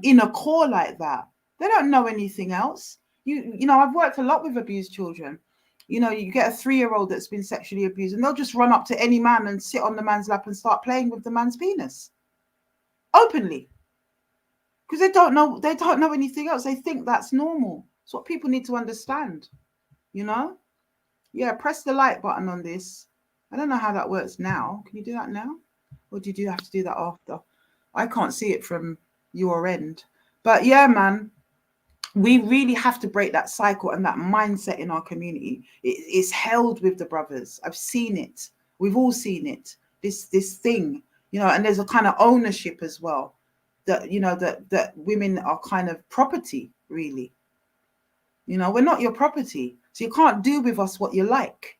inner core like that, they don't know anything else. I've worked a lot with abused children. You get a 3-year-old that's been sexually abused and they'll just run up to any man and sit on the man's lap and start playing with the man's penis openly because they don't know anything else. They think that's normal. It's what people need to understand. Yeah, press the like button on this. I don't know how that works now. Can you do that now, or do you have to do that after? I can't see it from your end. But yeah, man, we really have to break that cycle and that mindset in our community. It's held with the brothers. I've seen it. We've all seen it. This thing, and there's a kind of ownership as well that women are kind of property, really. We're not your property. So you can't do with us what you like.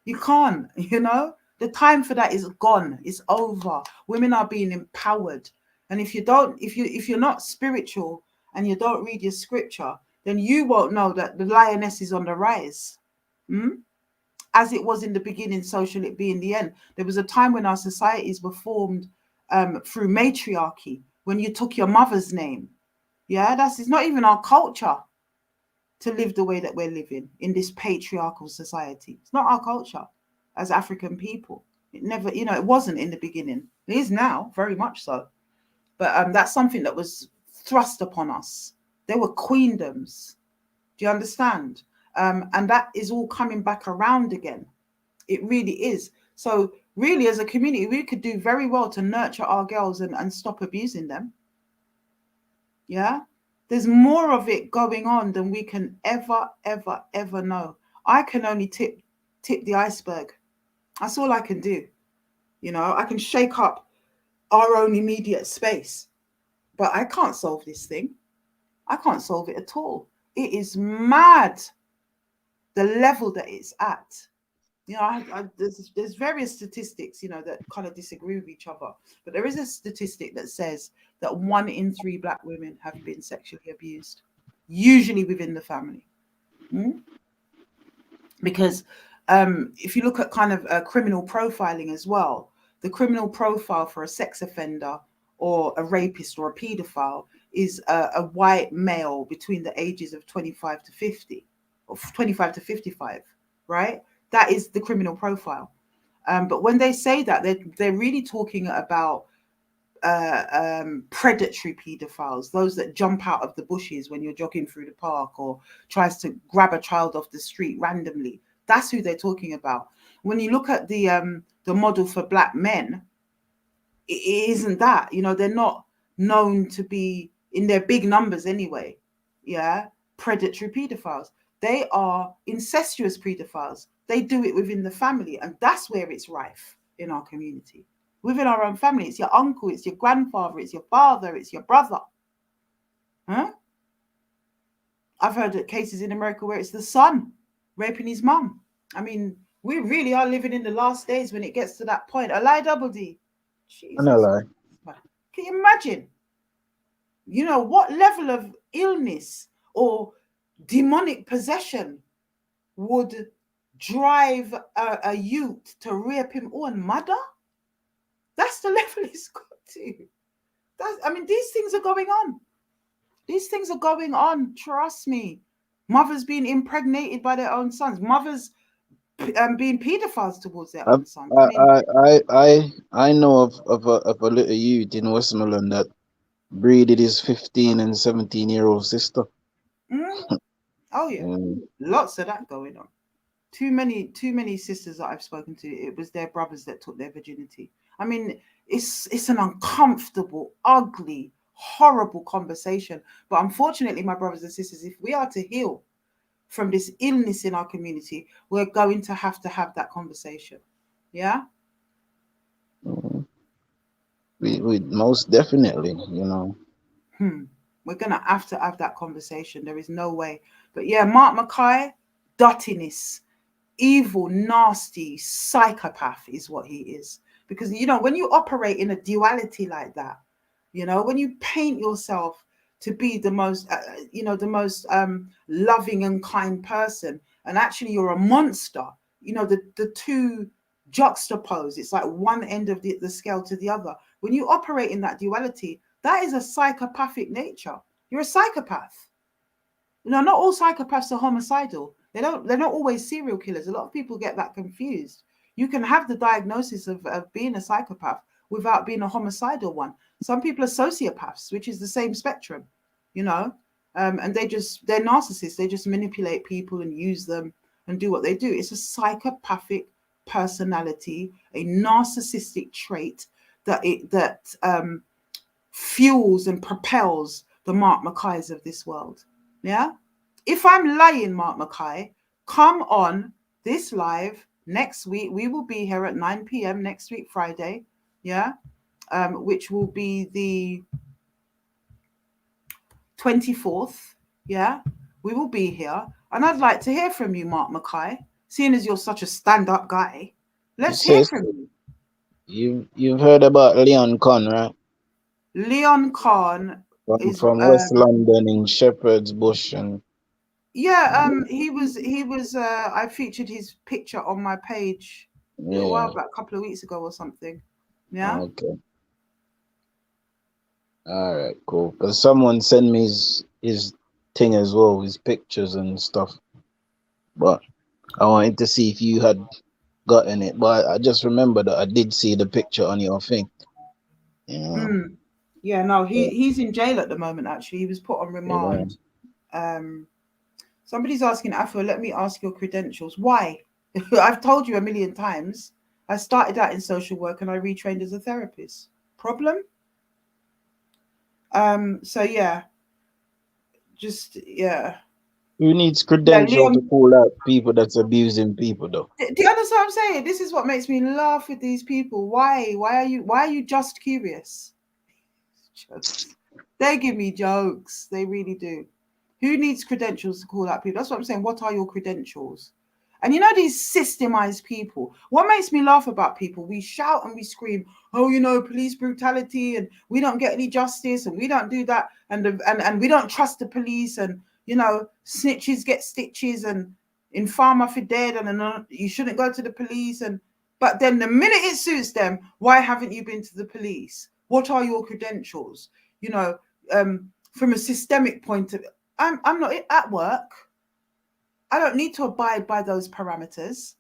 You can't, the time for that is gone. It's over. Women are being empowered. And if you're not spiritual and you don't read your scripture, then you won't know that the lioness is on the rise. As it was in the beginning, so shall it be in the end. There was a time when our societies were formed through matriarchy, when you took your mother's name. Yeah, it's not even our culture to live the way that we're living in this patriarchal society. It's not our culture as African people. It never, it wasn't in the beginning. It is now, very much so. But that's something that was thrust upon us. They were queendoms. Do you understand? And that is all coming back around again. It really is. So really, as a community, we could do very well to nurture our girls and stop abusing them. Yeah. There's more of it going on than we can ever, ever, ever know. I can only tip the iceberg. That's all I can do. I can shake up our own immediate space, but I can't solve this thing. I can't solve it at all. It is mad the level that it's at. There's various statistics, that kind of disagree with each other. But there is a statistic that says that 1 in 3 Black women have been sexually abused, usually within the family. Because if you look at kind of criminal profiling as well, the criminal profile for a sex offender or a rapist or a paedophile is a white male between the ages of 25 to 50 or 25 to 55, right? That is the criminal profile. But when they say that, they're really talking about predatory paedophiles, those that jump out of the bushes when you're jogging through the park or tries to grab a child off the street randomly. That's who they're talking about. When you look at the model for Black men, it isn't that. They're not known to be in their big numbers anyway. Yeah, predatory pedophiles. They are incestuous pedophiles. They do it within the family, and that's where it's rife in our community. Within our own family, it's your uncle, it's your grandfather, it's your father, it's your brother. Huh? I've heard of cases in America where it's the son raping his mum. I mean, we really are living in the last days when it gets to that point. A lie double D. I know Jesus. lie. Can you imagine? What level of illness or demonic possession would drive a youth to rape him own mother? That's the level it's got to. These things are going on. These things are going on. Trust me. Mothers being impregnated by their own sons. Mothers being pedophiles towards their I own sons. I I know of a little youth in Westmoreland that breeded his 15 and 17-year-old sister. Mm, oh yeah, Mm. lots of that going on. Too many sisters that I've spoken to, it was their brothers that took their virginity. I mean, it's an uncomfortable, ugly, horrible conversation. But unfortunately, my brothers and sisters, if we are to heal from this illness in our community, we're going to have that conversation. Yeah. Mm. We most definitely, We're gonna have to have that conversation. There is no way. But yeah, Mark Mackay, dirtiness, evil, nasty psychopath is what he is. Because when you operate in a duality like that, when you paint yourself to be the most loving and kind person, and actually you're a monster, the two juxtapose. It's like one end of the scale to the other. When you operate in that duality, that is a psychopathic nature. You're a psychopath. Not all psychopaths are homicidal. They're not always serial killers. A lot of people get that confused. You can have the diagnosis of being a psychopath without being a homicidal one. Some people are sociopaths, which is the same spectrum, and they're narcissists. They just manipulate people and use them and do what they do. It's a psychopathic personality, a narcissistic trait that fuels and propels the Mark Mackays of this world. Yeah. If I'm lying, Mark Mackay, come on this live next week. We will be here at 9 p.m. next week, Friday. Yeah. Which will be the 24th. Yeah. We will be here. And I'd like to hear from you, Mark Mackay, seeing as you're such a stand-up guy. You Let's hear say from you. you've heard about Leon Con, right? Leon Khan From is from West London in Shepherd's Bush and he was I featured his picture on my page a little while yeah. back, a couple of weeks ago or something. Yeah. Okay. All right, cool. Because someone sent me his thing as well, his pictures and stuff. But I wanted to see if you had gotten it. But I just remember that I did see the picture on your thing. Yeah. Yeah, no, Yeah. he's in jail at the moment. Actually, he was put on Yeah. remand. um Somebody's asking, Afua, let me ask your credentials. Why? I've told you a million times, I started out in social work and I retrained as a therapist. Problem? So yeah, just yeah. Who needs Yeah, credential to Leon. call out people that's abusing people though? Do you understand what I'm saying? This is what makes me laugh with these people. Why are you just curious? Jokes. They give me jokes. They really do. Who needs credentials to call out people? That's what I'm saying. What are your credentials? And these systemized people, what makes me laugh about people, we shout and we scream, oh, police brutality, and we don't get any justice, and we don't do that, and we don't trust the police, and snitches get stitches, and informer for dead, and you shouldn't go to the police, but then the minute it suits them, why haven't you been to the police? What are your credentials? From a systemic point of view, I'm not at work. I don't need to abide by those parameters.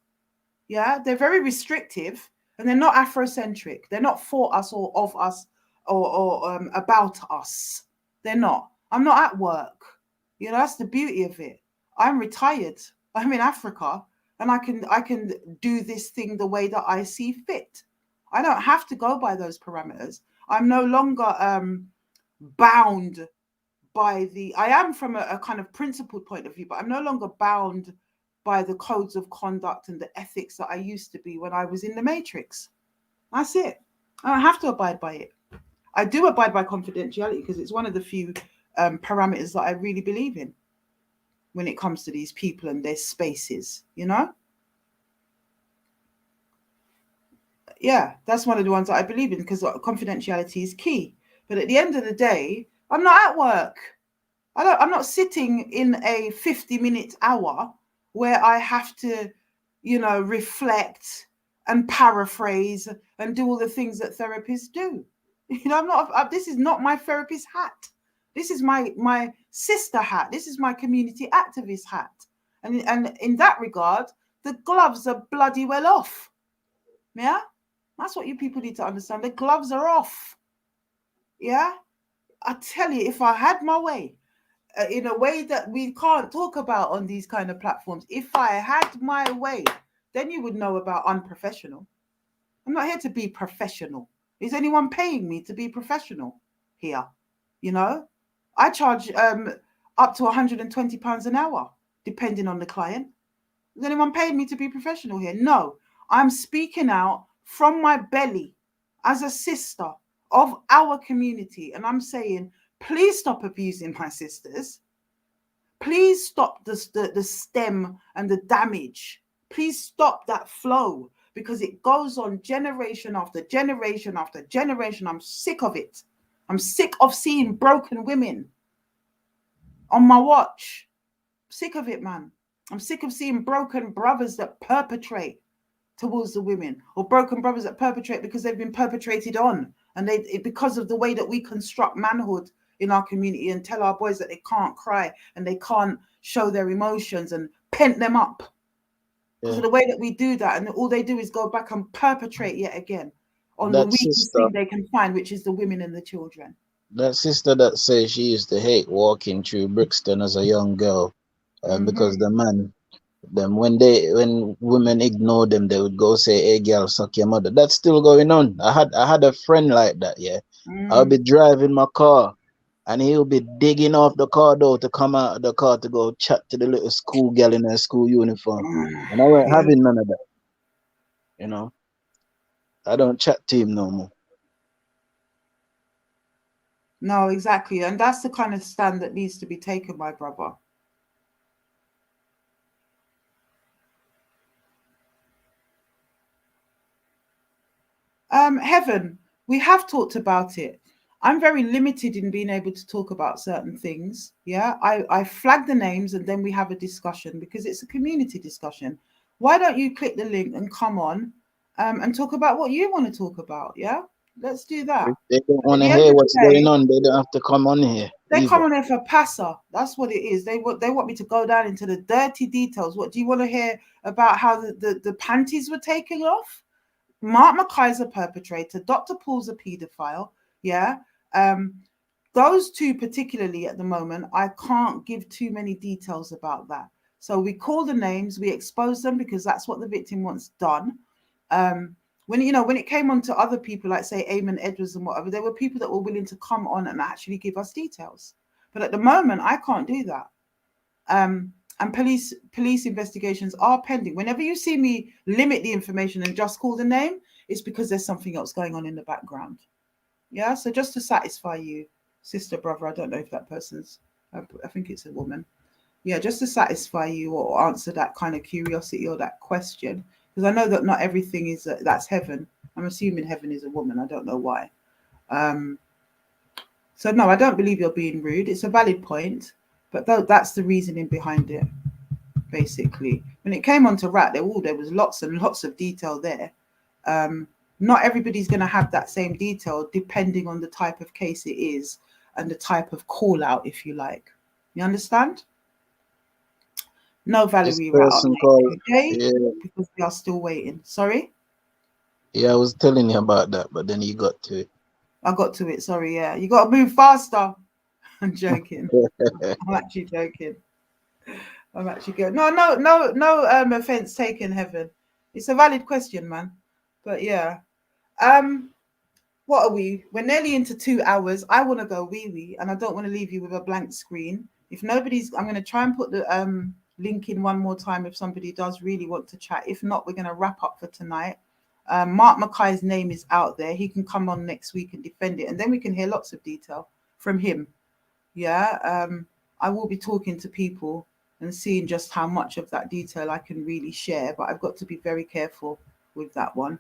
Yeah, they're very restrictive, and they're not Afrocentric. They're not for us or of us or about us. They're not. I'm not at work. That's the beauty of it. I'm retired. I'm in Africa, and I can do this thing the way that I see fit. I don't have to go by those parameters. I'm no longer bound by I am from a kind of principled point of view, but I'm no longer bound by the codes of conduct and the ethics that I used to be when I was in the Matrix. That's it. I don't have to abide by it. I do abide by confidentiality because it's one of the few parameters that I really believe in when it comes to these people and their spaces, you know? Yeah, that's one of the ones that I believe in because confidentiality is key. But at the end of the day, I'm not at work. I'm not sitting in a 50-minute hour where I have to, reflect and paraphrase and do all the things that therapists do. I'm not. This is not my therapist hat. This is my sister hat. This is my community activist hat. And in that regard, the gloves are bloody well off. Yeah, that's what you people need to understand. The gloves are off. Yeah, I tell you, if I had my way, in a way that we can't talk about on these kind of platforms, if I had my way, then you would know about unprofessional. I'm not here to be professional. Is anyone paying me to be professional here? I charge up to £120 an hour, depending on the client. Is anyone paying me to be professional here? No, I'm speaking out from my belly as a sister of our community. And I'm saying, please stop abusing my sisters. Please stop the stem and the damage. Please stop that flow because it goes on generation after generation after generation. I'm sick of it. I'm sick of seeing broken women on my watch. Sick of it, man. I'm sick of seeing broken brothers that perpetrate towards the women, or broken brothers that perpetrate because they've been perpetrated on, and because of the way that we construct manhood in our community and tell our boys that they can't cry and they can't show their emotions and pent them up because of the way that we do that, and all they do is go back and perpetrate yet again on the weakest thing they can find, which is the women and the children. That sister that says she used to hate walking through Brixton as a young girl, because the man, when women ignore them, they would go say, "Hey, girl, suck your mother." That's still going on. I had a friend like that. Yeah, I'll be driving my car, and he'll be digging off the car door to come out of the car to go chat to the little school girl in her school uniform, and I weren't having none of that. I don't chat to him no more. No, exactly. And that's the kind of stand that needs to be taken, my brother. Heaven, we have talked about it. I'm very limited in being able to talk about certain things. Yeah, I flag the names and then we have a discussion because it's a community discussion. Why don't you click the link and come on and talk about what you want to talk about? Yeah, let's do that. If they don't want to hear what's going on, they don't have to come on here. They come on here for passer. That's what it is. They want me to go down into the dirty details. What do you want to hear about? How the panties were taken off? Mark Mackay's a perpetrator. Dr. Paul's a paedophile. Yeah. Those two particularly at the moment, I can't give too many details about that. So we call the names, we expose them because that's what the victim wants done. When it came on to other people, like say Eamon Edwards and whatever, there were people that were willing to come on and actually give us details. But at the moment, I can't do that. And police investigations are pending. Whenever you see me limit the information and just call the name, it's because there's something else going on in the background. Yeah, so just to satisfy you, sister, brother, I don't know if that person's, I think it's a woman. Yeah, just to satisfy you or answer that kind of curiosity or that question, because I know that not everything is that's heaven. I'm assuming heaven is a woman. I don't know why. So no, I don't believe you're being rude. It's a valid point, but that's the reasoning behind it. Basically, when it came on to rat, there was lots and lots of detail there. Not everybody's going to have that same detail depending on the type of case it is and the type of call out, if you like. You understand? No, Valerie, rat update today because we are still waiting. Sorry? Yeah, I was telling you about that, but then you got to it. I got to it. Sorry. Yeah, you got to move faster. I'm joking. I'm actually joking. I'm actually good. No offense taken, Heaven. It's a valid question, man. But yeah. Um, what are we? We're nearly into 2 hours. I want to go wee wee, and I don't want to leave you with a blank screen. If nobody's, I'm going to try and put the link in one more time if somebody does really want to chat. If not, we're going to wrap up for tonight. Mark Mackay's name is out there. He can come on next week and defend it, and then we can hear lots of detail from him. Yeah, I will be talking to people and seeing just how much of that detail I can really share, but I've got to be very careful with that one.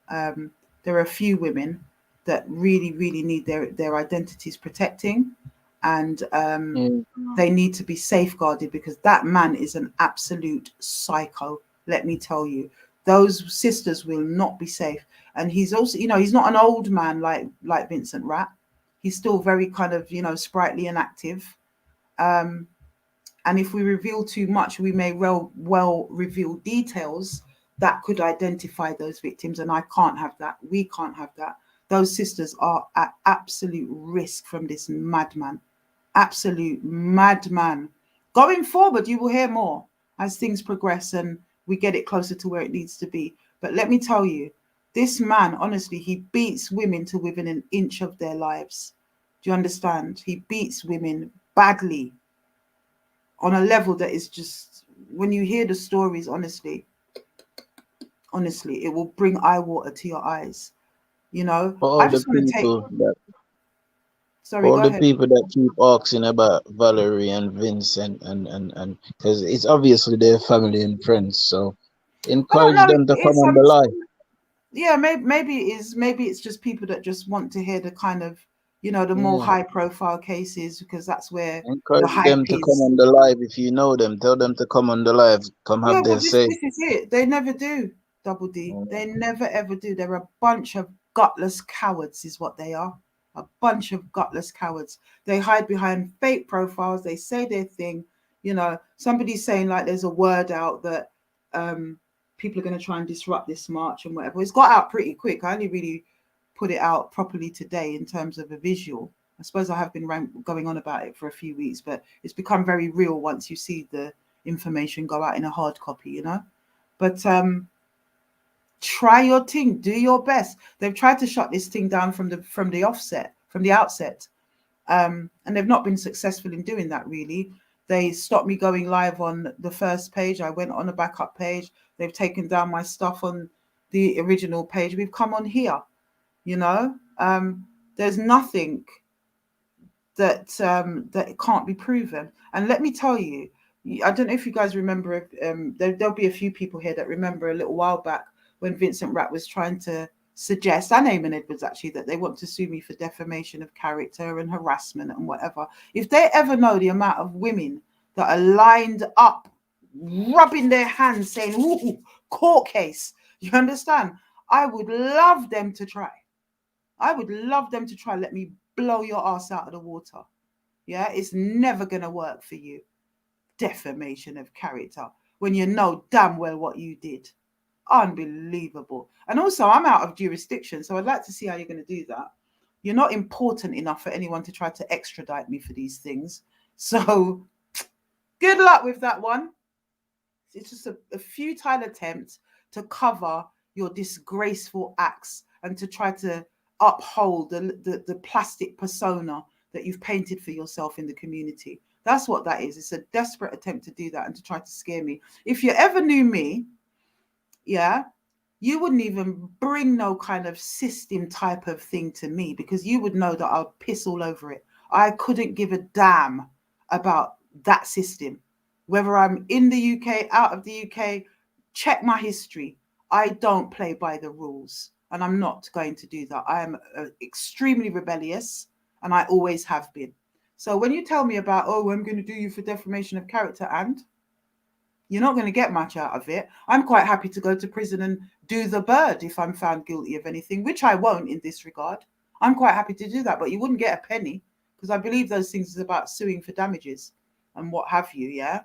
Um, there are a few women that really, really need their identities protecting, and Yeah. they need to be safeguarded because that man is an absolute psycho. Let me tell you, those sisters will not be safe. And he's also, he's not an old man like Vincent Rapp. He's still very kind of, sprightly and active. Um, and if we reveal too much, we may well reveal details that could identify those victims. And I can't have that. We can't have that. Those sisters are at absolute risk from this madman. Absolute madman. Going forward, you will hear more as things progress and we get it closer to where it needs to be. But let me tell you, this man, honestly, he beats women to within an inch of their lives. Do you understand? He beats women badly on a level that is just, when you hear the stories, honestly, it will bring eye water to your eyes. For I all the just want to take, people that sorry, all go the ahead. people that keep asking about Valerie and Vincent and because it's obviously their family and friends, so I don't encourage know if them to it come is. on the live. Yeah, maybe it is. Maybe it's just people that just want to hear the kind of, the more Yeah. high profile cases because that's where the Encourage hype them to come is. on the live if you know them. Tell them to come on the live. Come Yeah, have but their this say. this is it. They never do, Double D. Mm. They never ever do. They're a bunch of gutless cowards, is what they are. A bunch of gutless cowards. They hide behind fake profiles. They say their thing. Somebody's saying like there's a word out that um people are going to try and disrupt this march and whatever. It's got out pretty quick. I only really put it out properly today in terms of a visual. I suppose I have been going on about it for a few weeks, but it's become very real once you see the information go out in a hard copy. But try your thing, do your best. They've tried to shut this thing down from the outset, and they've not been successful in doing that. Really, they stopped me going live on the first page. I went on a backup page. They've taken down my stuff on the original page. We've come on here. You know, there's nothing that it can't be proven. And let me tell you, I don't know if you guys remember. If, there'll be a few people here that remember a little while back when Vincent Rapp was trying to suggest, and Eamon Edwards actually, that they want to sue me for defamation of character and harassment and whatever. If they ever know the amount of women that are lined up, rubbing their hands, saying, "Ooh, court case," you understand? I would love them to try. I would love them to try. Let me blow your ass out of the water. Yeah, it's never going to work for you. Defamation of character when you know damn well what you did. Unbelievable. And also, I'm out of jurisdiction, so I'd like to see how you're going to do that. You're not important enough for anyone to try to extradite me for these things. So, good luck with that one. It's just a futile attempt to cover your disgraceful acts and to try to uphold the plastic persona that you've painted for yourself in the community. That's what that is. It's a desperate attempt to do that and to try to scare me. If you ever knew me, yeah, you wouldn't even bring no kind of system type of thing to me because you would know that I'll piss all over it. I couldn't give a damn about that system. Whether I'm in the UK, out of the UK, check my history. I don't play by the rules and I'm not going to do that. I am extremely rebellious and I always have been. So when you tell me about, oh, I'm going to do you for defamation of character, and you're not going to get much out of it. I'm quite happy to go to prison and do the bird if I'm found guilty of anything, which I won't in this regard. I'm quite happy to do that, but you wouldn't get a penny because I believe those things is about suing for damages and what have you. Yeah.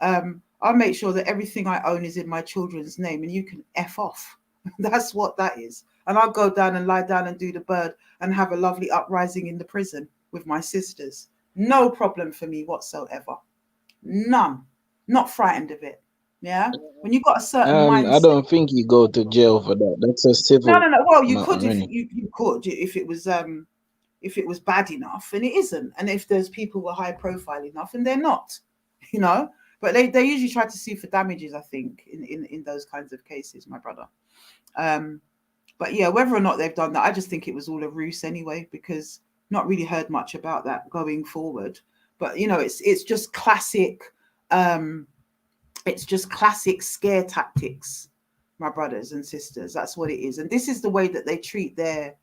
I'll make sure that everything I own is in my children's name and you can F off. That's what that is. And I'll go down and lie down and do the bird and have a lovely uprising in the prison with my sisters. No problem for me whatsoever. None. Not frightened of it. Yeah, when you got a certain I mindset. don't think you go to jail for that. That's a No, civil no, no. Well, you matter, could if really. you could if it was bad enough, and it isn't. And if those people were high profile enough, and they're not, you know. But they usually try to sue for damages. I think in those kinds of cases, my brother. Um, but yeah, whether or not they've done that, I just think it was all a ruse anyway, because not really heard much about that going forward. But it's just classic. Um, it's just classic scare tactics, my brothers and sisters. That's what it is, and this is the way that they treat their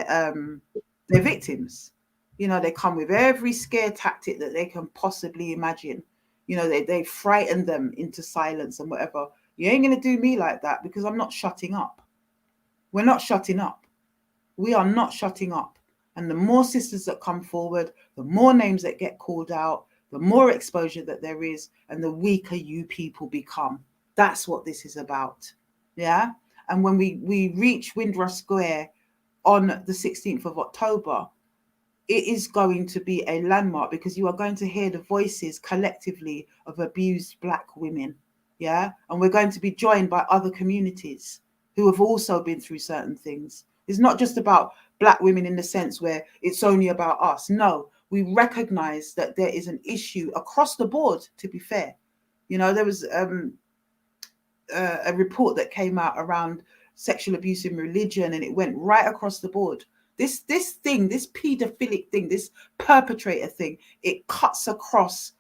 um their victims. They come with every scare tactic that they can possibly imagine. They frighten them into silence and whatever. You ain't gonna do me like that, because I'm not shutting up. We're not shutting up. We are not shutting up. And the more sisters that come forward, the more names that get called out, the more exposure that there is, and the weaker you people become. That's what this is about. Yeah. And when we reach Windrush Square on the 16th of October, it is going to be a landmark, because you are going to hear the voices collectively of abused Black women. Yeah. And we're going to be joined by other communities who have also been through certain things. It's not just about Black women in the sense where it's only about us. No, we recognize that there is an issue across the board, to be fair. There was a report that came out around sexual abuse in religion, and it went right across the board. This thing, this pedophilic thing, this perpetrator thing, it cuts across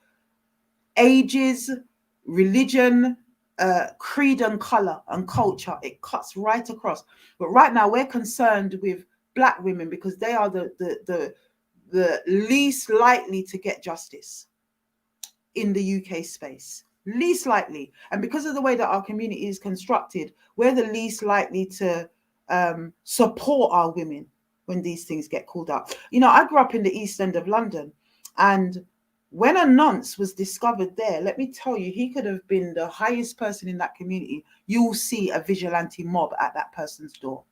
ages, religion, creed and color and culture. It cuts right across. But right now we're concerned with Black women, because they are the least likely to get justice in the UK space. Least likely. And because of the way that our community is constructed, we're the least likely to support our women when these things get called out. I grew up in the East End of London, and when a nonce was discovered there, let me tell you, he could have been the highest person in that community. You will see a vigilante mob at that person's door.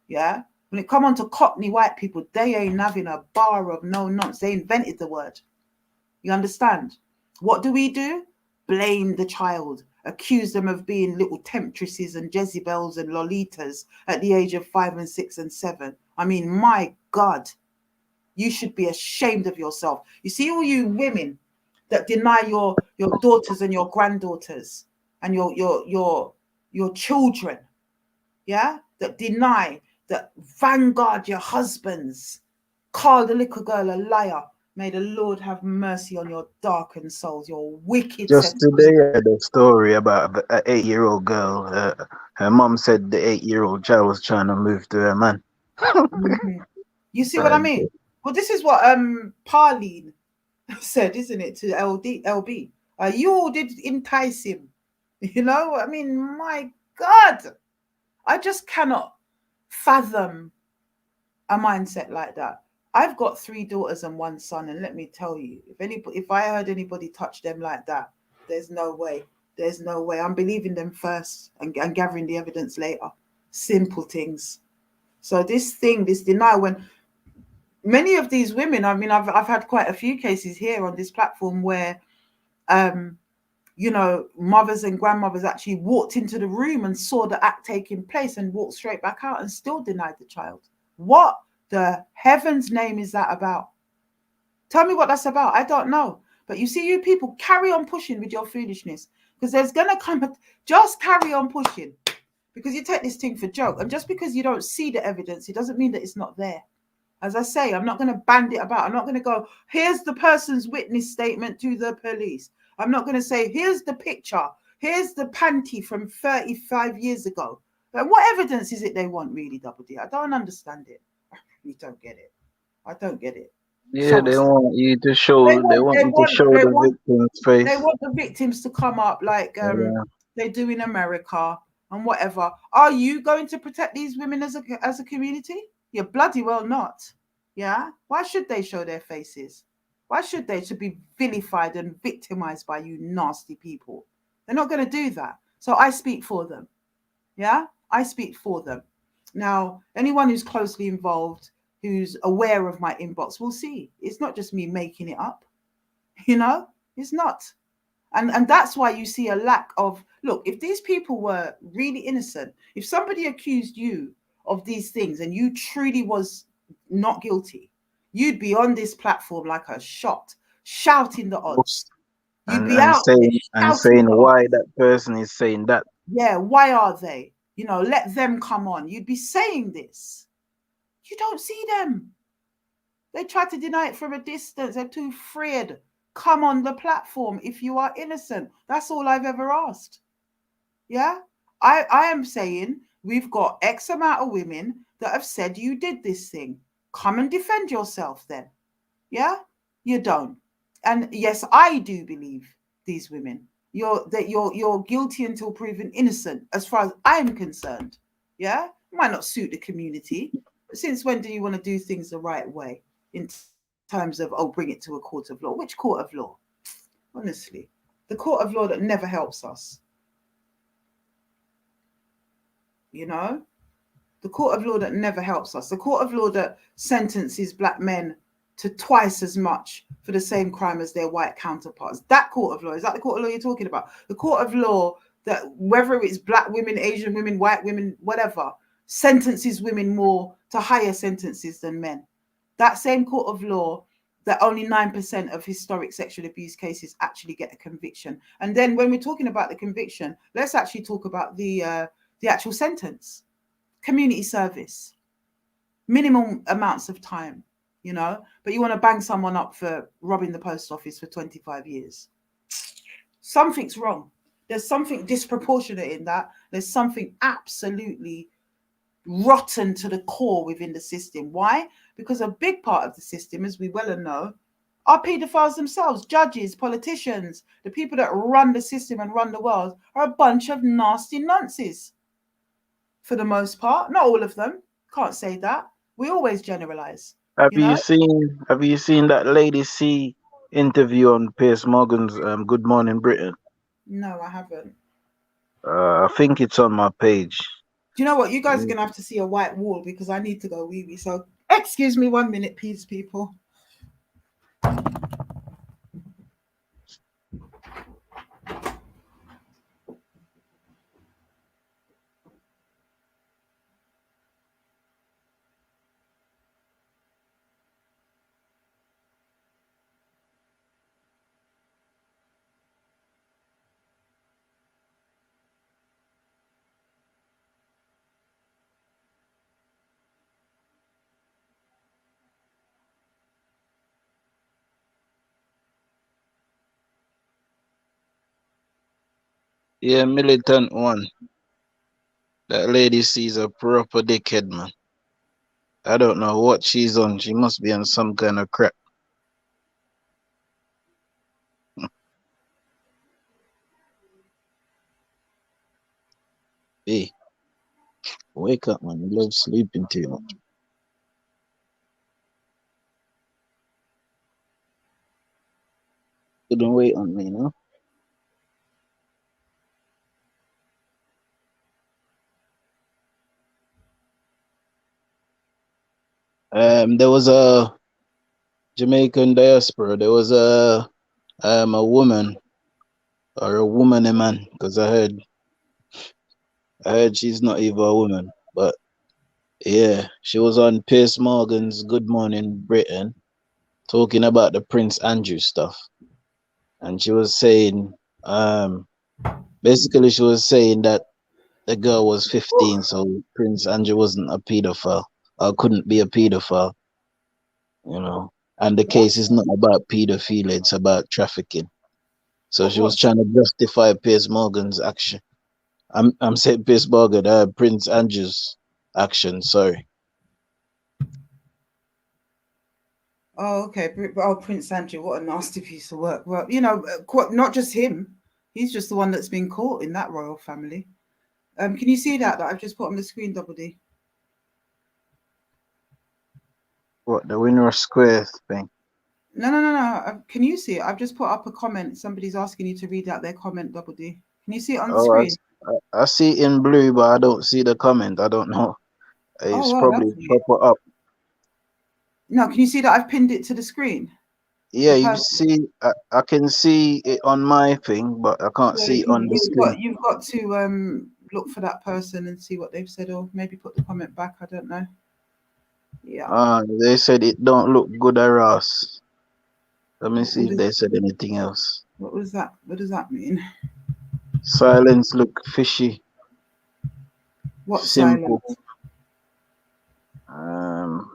Yeah? When it come on to Cockney white people, they ain't having a bar of no nonce. They invented the word. You understand? What do? Blame the child, accuse them of being little temptresses and Jezebels and Lolitas at the age of 5 and 6 and 7. I mean, my God, you should be ashamed of yourself. You see, all you women that deny your daughters and your granddaughters and your children, yeah, that deny, that vanguard your husbands, call the little girl a liar. May the Lord have mercy on your darkened souls, your wicked Just set. today, I heard a story about an 8-year-old girl. Her mom said the 8-year-old child was trying to move to her man. Mm-hmm. You see what I mean? Well, this is what Parleen said, isn't it, to LB? You all did entice him. I mean, my God, I just cannot fathom a mindset like that. I've got 3 daughters and 1 son, and let me tell you, if I heard anybody touch them like that, there's no way. There's no way. I'm believing them first and gathering the evidence later. Simple things. So this denial, when many of these women, I mean, I've had quite a few cases here on this platform where mothers and grandmothers actually walked into the room and saw the act taking place and walked straight back out and still denied the child. What the heaven's name is that about? Tell me what that's about. I don't know. But you see, you people carry on pushing with your foolishness, because there's going to come, just carry on pushing, because you take this thing for joke. And just because you don't see the evidence, it doesn't mean that it's not there. As I say, I'm not going to band it about. I'm not going to go, here's the person's witness statement to the police. I'm not going to say, here's the picture. Here's the panty from 35 years ago. But what evidence is it they want, really, Double D? I don't understand it. You don't get it. I don't get it. Yeah, Show they us. want you to show. They want you to show the victim's They face. want the victims to come up like Yeah. they do in America and whatever. Are you going to protect these women as a community? You're bloody well not. Yeah. Why should they show their faces? Why should they, to be vilified and victimized by you nasty people? They're not going to do that. So I speak for them. Yeah. I speak for them. Now, anyone who's closely involved, who's aware of my inbox, will see it's not just me making it up. It's not. And that's why you see a lack of, look, if these people were really innocent, if somebody accused you of these things and you truly was not guilty, you'd be on this platform like a shot, shouting the odds. You'd be and out there saying shouting the odds. why that person is saying that. Yeah, why are they? Let them come on. You'd be saying this. You don't see them. They try to deny it from a distance. They're too afraid. Come on the platform if you are innocent. That's all I've ever asked. Yeah? I am saying we've got X amount of women that have said you did this thing. Come and defend yourself then. Yeah? You don't. And yes, I do believe these women. You're guilty until proven innocent, as far as I'm concerned. Yeah? Might not suit the community. But since when do you want to do things the right way? In terms of, oh, bring it to a court of law. Which court of law? Honestly. The court of law that never helps us. The court of law that never helps us. The court of law that sentences black men to twice as much for the same crime as their white counterparts. That court of law, is that the court of law you're talking about? The court of law that, whether it's black women, Asian women, white women, whatever, sentences women more to higher sentences than men. That same court of law that only 9% of historic sexual abuse cases actually get a conviction. And then when we're talking about the conviction, let's actually talk about the actual sentence. Community service, minimum amounts of time, but you want to bang someone up for robbing the post office for 25 years. Something's wrong. There's something disproportionate in that. There's something absolutely rotten to the core within the system. Why? Because a big part of the system, as we well know, are paedophiles themselves. Judges, politicians, the people that run the system and run the world are a bunch of nasty nonces. For the most part, not all of them. Can't say that. We always generalize. Have you seen that Lady C interview on Piers Morgan's Good Morning Britain? No, I haven't. I think it's on my page. Do you know what? You guys are gonna have to see a white wall because I need to go wee wee. So excuse me 1 minute, please, people. Yeah, Militant One. That lady sees a proper dickhead, man. I don't know what she's on. She must be on some kind of crap. Hey, wake up, man. You love sleeping too much. Couldn't wait on me, no? There was a Jamaican diaspora. There was a woman or a woman, a man, because I heard she's not even a woman, but yeah, she was on Piers Morgan's Good Morning Britain talking about the Prince Andrew stuff, and she was saying, basically, she was saying that the girl was 15, so Prince Andrew wasn't a pedophile or couldn't be a pedophile, and the case is not about pedophilia, it's about trafficking. So she was trying to justify Piers Morgan's action. I'm saying Piers Morgan, Prince Andrew's action. Sorry. Oh, okay. Oh, Prince Andrew, what a nasty piece of work. Well, not just him. He's just the one that's been caught in that royal family. Can you see that I've just put on the screen, Double D? What, the Winner Square thing? No. Can you see it? I've just put up a comment. Somebody's asking you to read out their comment, Double D. Can you see it on the screen? I see it in blue, but I don't see the comment. I don't know. It's probably proper up. No, can you see that I've pinned it to the screen? Yeah, The you person. see, I can see it on my thing, but I can't So see it on the screen. you've got to look for that person and see what they've said, or maybe put the comment back. I don't know. Yeah. They said it don't look good at us. Let me see What, if they said anything else. what was that? What does that mean? Silence look fishy. What Simple. silence? Um,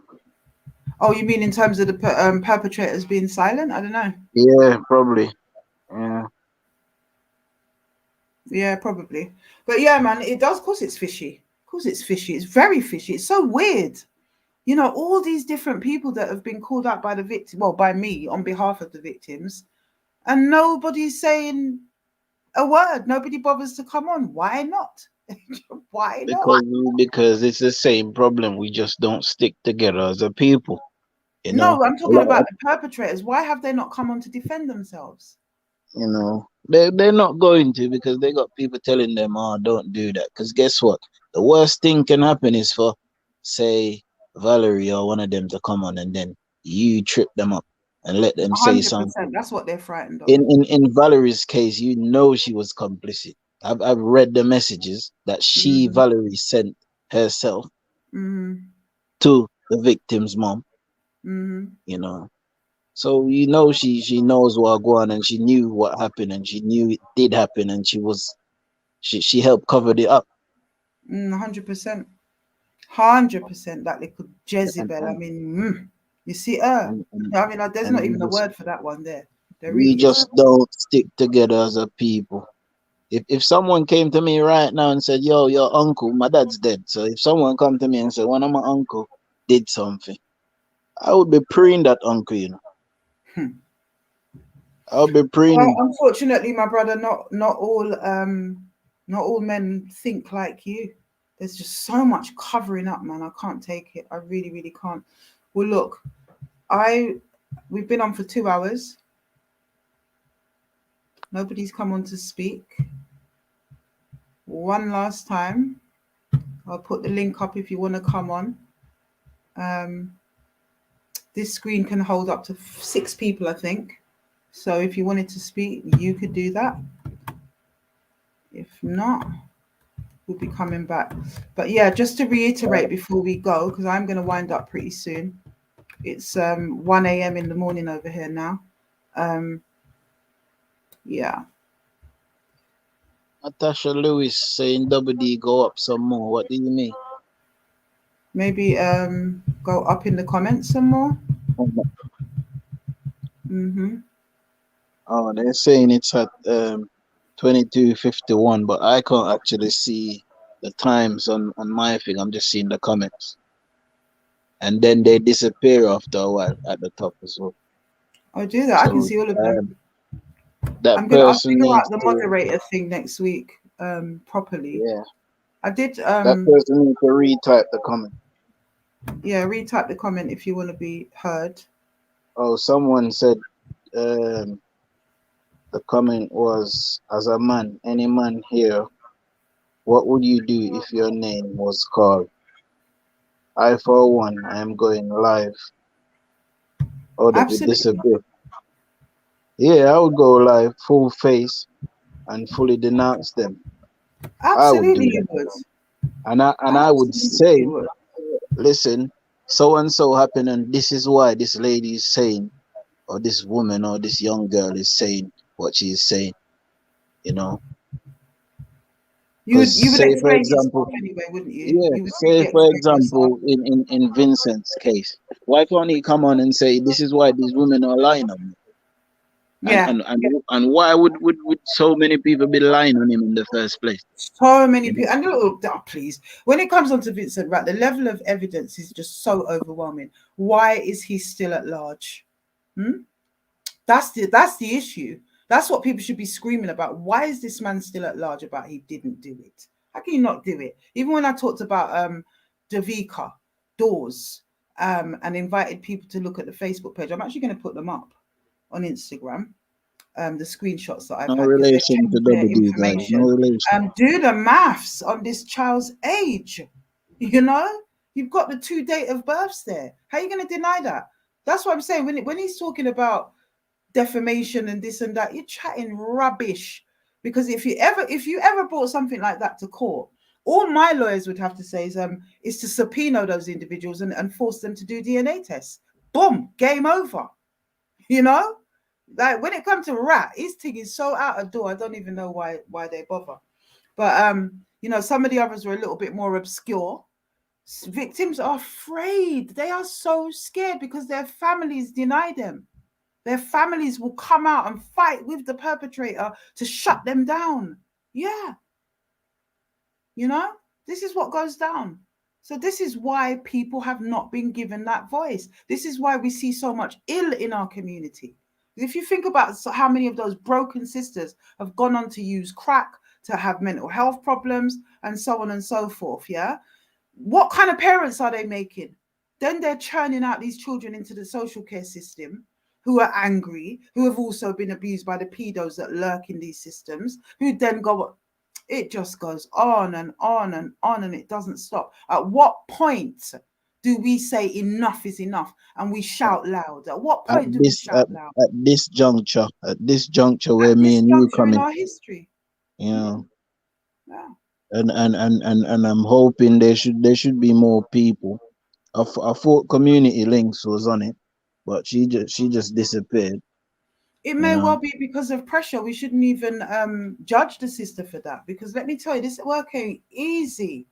Oh, you mean in terms of the perpetrators being silent? I don't know. yeah, probably. Yeah, Yeah, probably. But yeah, man, it does. Of course, it's fishy. Of course, it's fishy. It's very fishy. It's so weird. You know, all these different people that have been called out by the victim, well, by me on behalf of the victims, and nobody's saying a word. Nobody bothers to come on. Why not? Why not? because it's the same problem. We just don't stick together as a people. You know, No, I'm a talking lot of about the perpetrators. Why have they not come on to defend themselves? they're not going to because they got people telling them, "Oh, don't do that." Because guess what? The worst thing can happen is for, say, Valerie or one of them to come on and then you trip them up and let them say something. 100%. That's what they're frightened of. In Valerie's case, you know she was complicit. I've read the messages that Mm-hmm. Valerie sent herself Mm-hmm. to the victim's mom. Mm-hmm. You know, so she knows what going and she knew what happened and she knew it did happen and she helped cover it up. 100%. 100%. That little And Jezebel. I and, mean, you see her. and, I mean, there's and not even a word for that one there. There we really isn't. just don't stick together as a people. If someone came to me right now and said, "Yo, your uncle, my dad's dead," so if someone come to me and said one of my uncle did something, I would be praying that uncle. Hmm. I would be praying Well, him. unfortunately, my brother, not all men think like you. There's just so much covering up, man. I can't take it. I really, really can't. Well, look, I we've been on for 2 hours. Nobody's come on to speak. One last time, I'll put the link up if you want to come on. Um, this screen can hold up to 6 people, I think. So if you wanted to speak, you could do that. If not, we'll be coming back. But yeah, just to reiterate before we go, because I'm going to wind up pretty soon. It's 1 a.m. in the morning over here now. Um, yeah. Natasha Lewis saying double D go up some more. What do you mean? Maybe go up in the comments some more. Oh, Mm-hmm. they're saying it's at 22:51, but I can't actually see the times on my thing. I'm just seeing the comments, and then they disappear after a while at the top as well. I'll do that. I can So see all of them. that I'll person figure out needs the to, moderator thing next week properly. yeah, I did that person needs to retype the comment. yeah, retype the comment if you want to be heard. Oh, someone said um, the comment was, as a man, any man here, what would you do if your name was called? I, for one, I am going live. Oh, they did Absolutely. disappear. Yeah, I would go live, full face, and fully denounce them. I would Absolutely do you that. would. And I would Absolutely say, you would. listen, so and so happened, and this is why this lady is saying, or this woman, or this young girl is saying what she is saying, you know. Because, You would say, for explain example, yourself anyway, wouldn't you? yeah, You would say, really for explain yourself. example, in Vincent's case, why can't he come on and say, this is why these women are lying on me? And, Yeah. and, and, and why would so many people be lying on him in the first place? So many You know? people, and please, when it comes on to Vincent, right, the level of evidence is just so overwhelming. Why is he still at large? Hmm? That's the issue. That's what people should be screaming about. Why is this man still at large about he didn't do it? How can you not do it? Even when I talked about Davika doors and invited people to look at the Facebook page, I'm actually going to put them up on Instagram. The screenshots that I've No had because they've relation to changed their Double D, guys. No information. relation. Do the maths on this child's age. You know, you've got the 2 date of births there. How are you going to deny that? That's what I'm saying. When he's talking about defamation and this and that. You're chatting rubbish. Because if you ever brought something like that to court, all my lawyers would have to say is to subpoena those individuals and force them to do DNA tests. Boom, game over. You know, like when it comes to rat, his thing is so out of door. I don't even know why they bother. But some of the others were a little bit more obscure. Victims are afraid. They are so scared because their families deny them. Their families will come out and fight with the perpetrator to shut them down. Yeah. This is what goes down. So this is why people have not been given that voice. This is why we see so much ill in our community. If you think about how many of those broken sisters have gone on to use crack, to have mental health problems, and so on and so forth, yeah? What kind of parents are they making? Then they're churning out these children into the social care system who are angry, who have also been abused by the pedos that lurk in these systems, who then go, it just goes on and on and on, and it doesn't stop. At what point do we say enough is enough and we shout loud? At what At point do we this shout loud? at this juncture where At me this and you juncture come in in, our history. you know, Yeah. and I'm hoping there should be more people. I thought Community Links was on it, but she just disappeared. It You may know, well be because of pressure. We shouldn't even judge the sister for that, because let me tell you, this work ain't easy.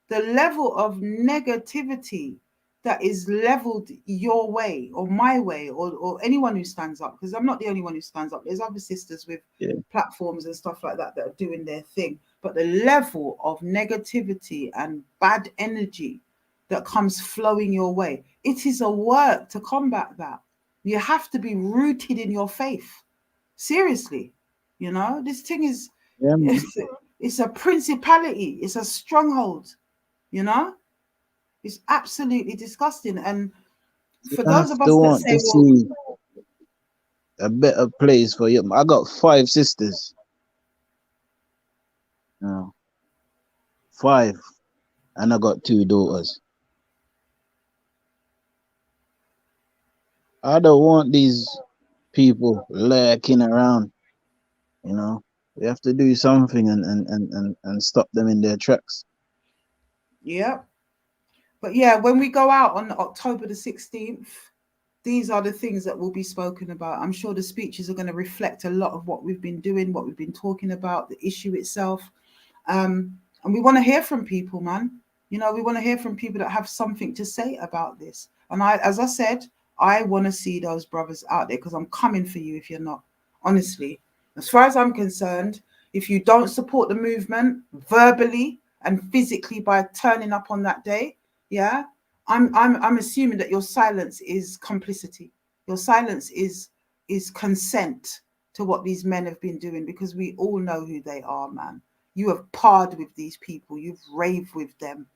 The level of negativity that is leveled your way or my way, or anyone who stands up, because I'm not the only one who stands up. There's other sisters with yeah, platforms and stuff like that are doing their thing. But the level of negativity and bad energy that comes flowing your way, it is a work to combat that. You have to be rooted in your faith. Seriously, this thing is yeah, man. it's a principality, it's a stronghold, you know it's absolutely disgusting. And You for have those of to us that want say, to well, see a better place for you. I got 5 sisters. You know, 5, and I got 2 daughters. I don't want these people lurking around. You know, we have to do something and stop them in their tracks. yeah, but yeah, when we go out on October the 16th, these are the things that will be spoken about. I'm sure the speeches are going to reflect a lot of what we've been doing, what we've been talking about, the issue itself. And we want to hear from people, man. We want to hear from people that have something to say about this. And as I said, I want to see those brothers out there, because I'm coming for you if you're not. Honestly, as far as I'm concerned, if you don't support the movement verbally and physically by turning up on that day, yeah, I'm assuming that your silence is complicity. Your silence is consent to what these men have been doing, because we all know who they are, man. You have parred with these people. You've raved with them.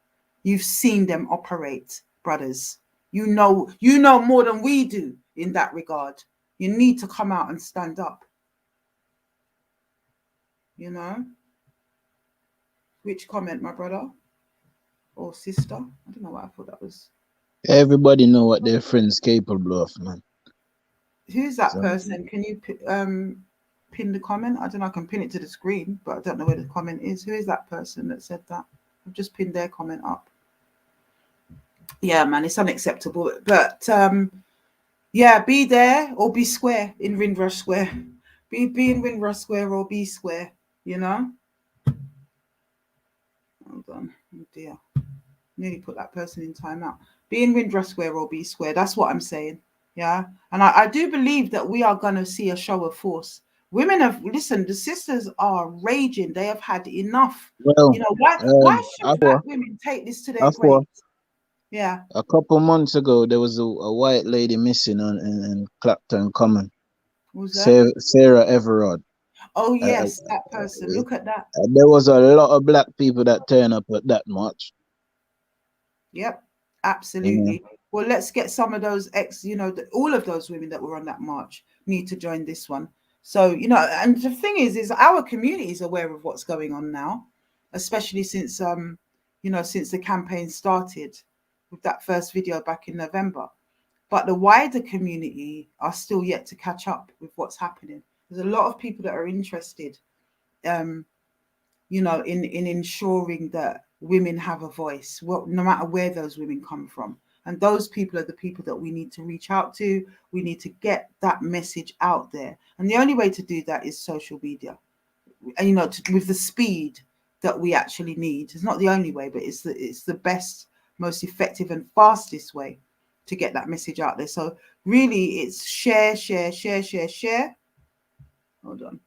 You've seen them operate, brothers. You know more than we do in that regard. You need to come out and stand up. You know? Which comment, my brother or sister? I don't know what I thought that was. Everybody know what their friends capable of, man. Who's that So person? Can you pin the comment? I don't know. I can pin it to the screen, but I don't know where the comment is. Who is that person that said that? I've just pinned their comment up. Yeah, man, it's unacceptable. But yeah, be there or be square in Windrush Square. Be in Windrush Square or be square. You know. Hold on. Oh dear. Nearly put that person in timeout. Be in Windrush Square or be square. That's what I'm saying. Yeah. And I do believe that we are gonna see a show of force. Women have listened, the sisters are raging. They have had enough. well, Why should black Afua, women take this to their Afua, graves? Yeah. a couple months ago there was a white lady missing in Clapton Common. What was that? Sarah Everard. Oh Uh, uh, yes, that person. Look at that. there was a lot of black people that turn up at that march. Yep, You know, absolutely. Well, let's get some of those all of those women that were on that march need to join this one. So, and the thing is our community is aware of what's going on now, especially since the campaign started with that first video back in November. but the wider community are still yet to catch up with what's happening. There's a lot of people that are interested, um, in ensuring that women have a voice, no matter where those women come from. And those people are the people that we need to reach out to. We need to get that message out there. And the only way to do that is social media. And with the speed that we actually need. It's not the only way, but it's the best, most effective and fastest way to get that message out there. So really it's share, share, share, share, share. Hold on.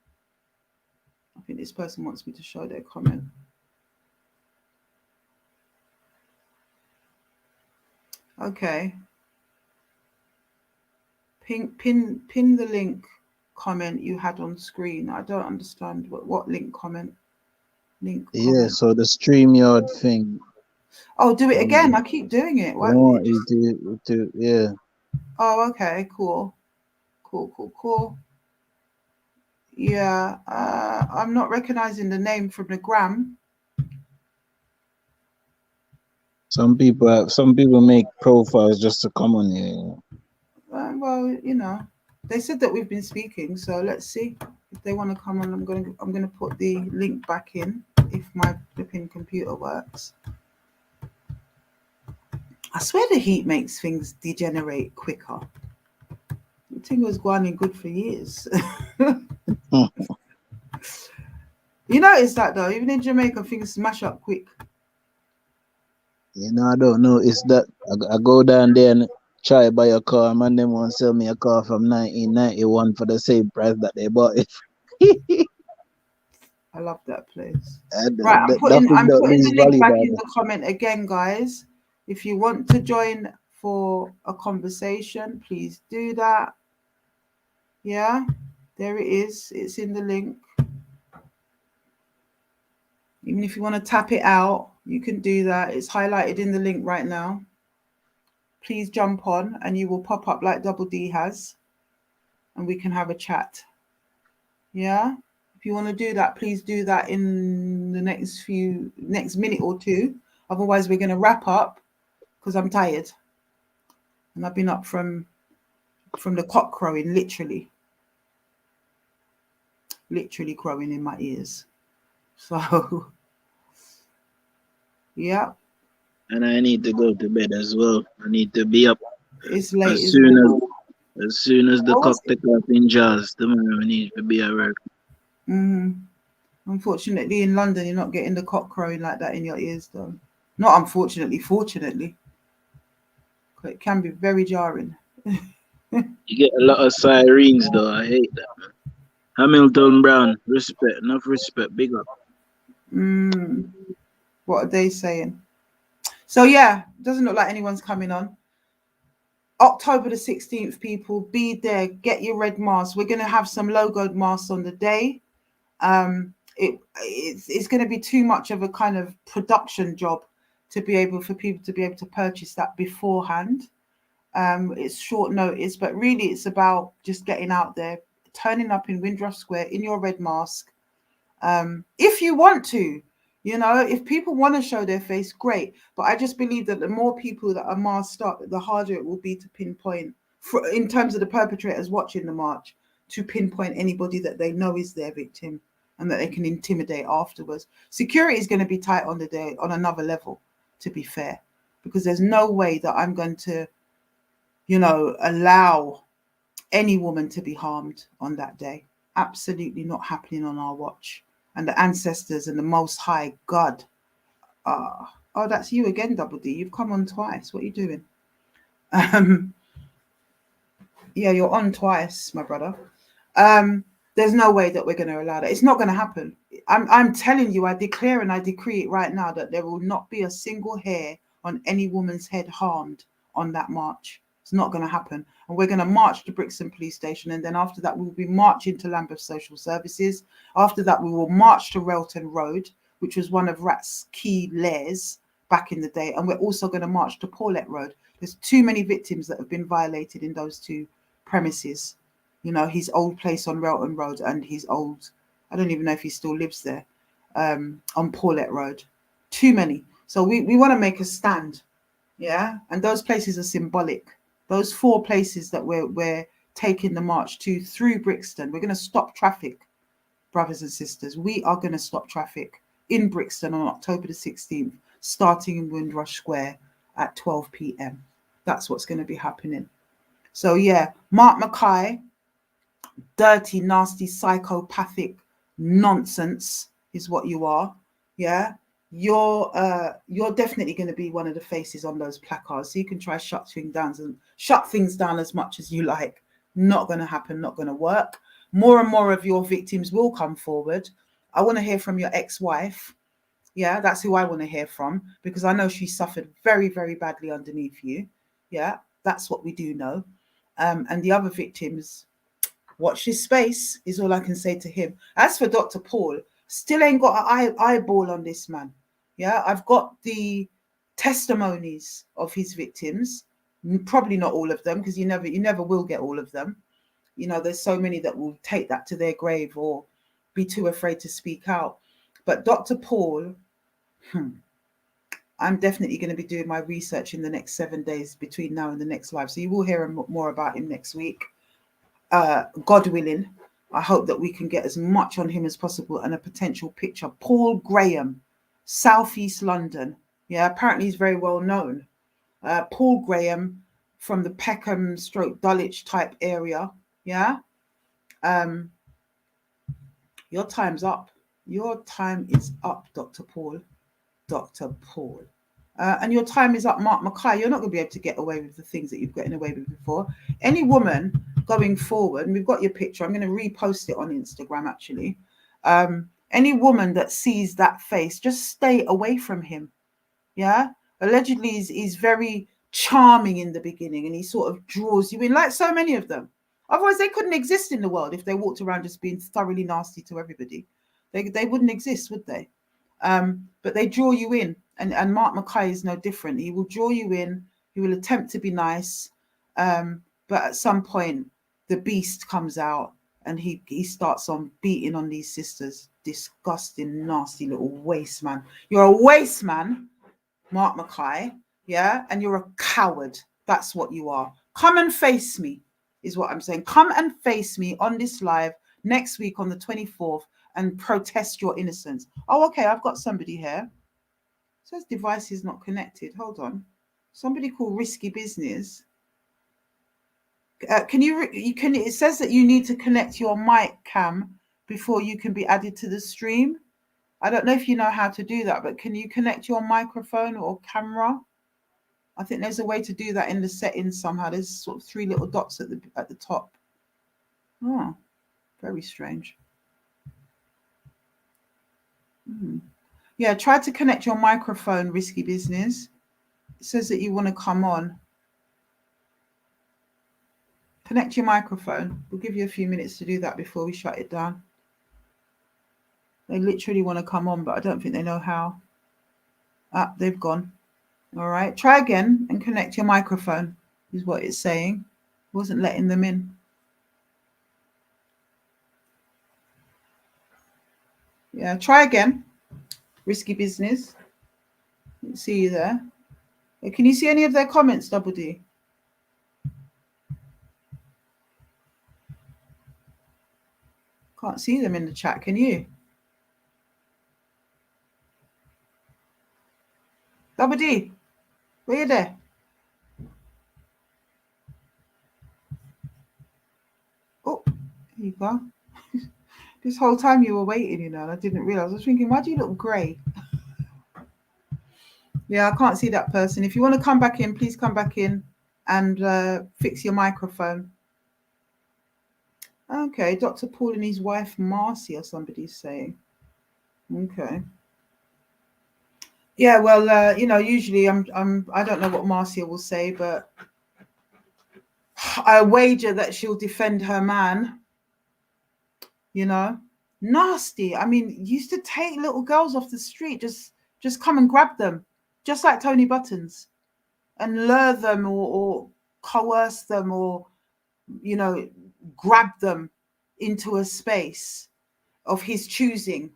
I think this person wants me to show their comment. Okay. Pin the link comment you had on screen. I don't understand what link comment. Link Yeah, comment. so the StreamYard thing. Oh, do it again. I keep doing it. I What? want you to yeah. Oh, okay, cool. Cool. Yeah, I'm not recognizing the name from the gram. Some people make profiles just to come on here. Well, they said that we've been speaking, so let's see if they want to come on. I'm gonna put the link back in if my flipping computer works. I swear the heat makes things degenerate quicker. The thing was going good for years. You notice that though, even in Jamaica, things smash up quick. I don't know. It's that I go down there and try buy a car, man. Them want to sell me a car from 1991 for the same price that they bought it. I love that place. And Right, I'm nothing don't putting lose the link value back down in the comment again, guys. If you want to join for a conversation, please do that. Yeah, there it is. It's in the link. Even if you want to tap it out, you can do that. It's highlighted in the link right now. Please jump on and you will pop up like Double D has, and we can have a chat. Yeah, if you want to do that, please do that in the next minute or two. Otherwise, we're going to wrap up because I'm tired and I've been up from the cock crowing, literally crowing in my ears. So yeah, and I need to go to bed as well. I need to be up it's late, as isn't soon it? as the What cock was it? take off in jazz. Tomorrow I need to be at work. Mm-hmm. Unfortunately, in London, you're not getting the cock crowing like that in your ears, though. Not unfortunately, fortunately. It can be very jarring. You get a lot of sirens though. I hate that. Hamilton Brown, respect, enough respect, big up. Mm, what are they saying? So yeah, doesn't look like anyone's coming on. October the 16th, people, be there. Get your red masks. We're going to have some logoed masks on the day. It's going to be too much of a kind of production job for people to be able to purchase that beforehand. It's short notice, but really it's about just getting out there, turning up in Windrush Square in your red mask. If you want to, if people want to show their face, great. But I just believe that the more people that are masked up, the harder it will be to pinpoint, in terms of the perpetrators watching the march, to pinpoint anybody that they know is their victim and that they can intimidate afterwards. Security is going to be tight on the day on another level, to be fair, because there's no way that I'm going to allow any woman to be harmed on that day. Absolutely not happening on our watch. And the ancestors and the Most High God. Oh, that's you again, Double D. You've come on twice. What are you doing? Yeah, you're on twice, my brother. There's no way that we're going to allow that. It's not going to happen. I'm telling you, I declare and I decree it right now that there will not be a single hair on any woman's head harmed on that march. It's not going to happen. And we're going to march to Brixton Police Station. And then after that, we'll be marching to Lambeth Social Services. After that, we will march to Railton Road, which was one of Rat's key lairs back in the day. And we're also going to march to Paulette Road. There's too many victims that have been violated in those two premises. His old place on Railton Road and his old, I don't even know if he still lives there, on Paulette Road. Too many. So we want to make a stand. Yeah. And those places are symbolic. Those 4 places that we're taking the march to through Brixton. We're going to stop traffic, brothers and sisters. We are going to stop traffic in Brixton on October the 16th, starting in Windrush Square at 12 p.m. That's what's going to be happening. So yeah, Mark Mackay, dirty, nasty, psychopathic nonsense is what you are. Yeah, you're definitely going to be one of the faces on those placards. So you can try shut things down as much as you like. Not going to happen. Not going to work. More and more of your victims will come forward. I want to hear from your ex-wife. Yeah, that's who I want to hear from, because I know she suffered very, very badly underneath you. Yeah, that's what we do know. And the other victims, watch this space is all I can say to him. As for Dr. Paul, still ain't got an eyeball on this man. Yeah, I've got the testimonies of his victims. Probably not all of them, because you never will get all of them. You know, there's so many that will take that to their grave or be too afraid to speak out. But Dr. Paul, I'm definitely going to be doing my research in the next 7 days between now and the next live. So you will hear more about him next week. God willing, I hope that we can get as much on him as possible and a potential picture. Paul Graham, Southeast London. Yeah, apparently he's very well known. Paul Graham from the Peckham / Dulwich type area. Yeah. Your time's up. Your time is up, Dr. Paul. Dr. Paul. And your time is up, Mark Mackay. You're not going to be able to get away with the things that you've gotten away with before. Any woman going forward, and we've got your picture, I'm going to repost it on Instagram actually. Any woman that sees that face, just stay away from him. Yeah. Allegedly, he's very charming in the beginning, and he sort of draws you in, like so many of them. Otherwise, they couldn't exist in the world if they walked around just being thoroughly nasty to everybody. They wouldn't exist, would they? But they draw you in, and Mark Mackay is no different. He will draw you in. He will attempt to be nice, but at some point, the beast comes out, and he starts on beating on these sisters. Disgusting, nasty little waste man. You're a waste man, Mark Mackay. Yeah, and you're a coward. That's what you are. Come and face me, is what I'm saying. Come and face me on this live next week on the 24th. And protest your innocence. Oh, okay, I've got somebody here. It says device is not connected. Hold on. Somebody called Risky Business. It says that you need to connect your mic cam before you can be added to the stream. I don't know if you know how to do that, but can you connect your microphone or camera? I think there's a way to do that in the settings somehow. There's sort of 3 little dots at the top. Oh, very strange. Yeah, try to connect your microphone, Risky Business. It says that you want to come on. Connect your microphone. We'll give you a few minutes to do that before we shut it down. They literally want to come on, but I don't think they know how. Ah, they've gone. All right, try again and connect your microphone, is what it's saying. It wasn't letting them in. Yeah, try again. Risky Business. Let's see you there. Can you see any of their comments, Double D? Can't see them in the chat, can you? Double D, where you there? Oh, here you go. This whole time you were waiting, and I didn't realize. I was thinking, why do you look grey? Yeah, I can't see that person. If you want to come back in, please come back in and fix your microphone. Okay, Dr. Paul and his wife Marcy, or somebody's saying. Okay. Yeah, well, usually I don't know what Marcia will say, but I wager that she'll defend her man. Nasty. I mean, used to take little girls off the street, just come and grab them, just like Tony Buttons, and lure them or coerce them or grab them into a space of his choosing.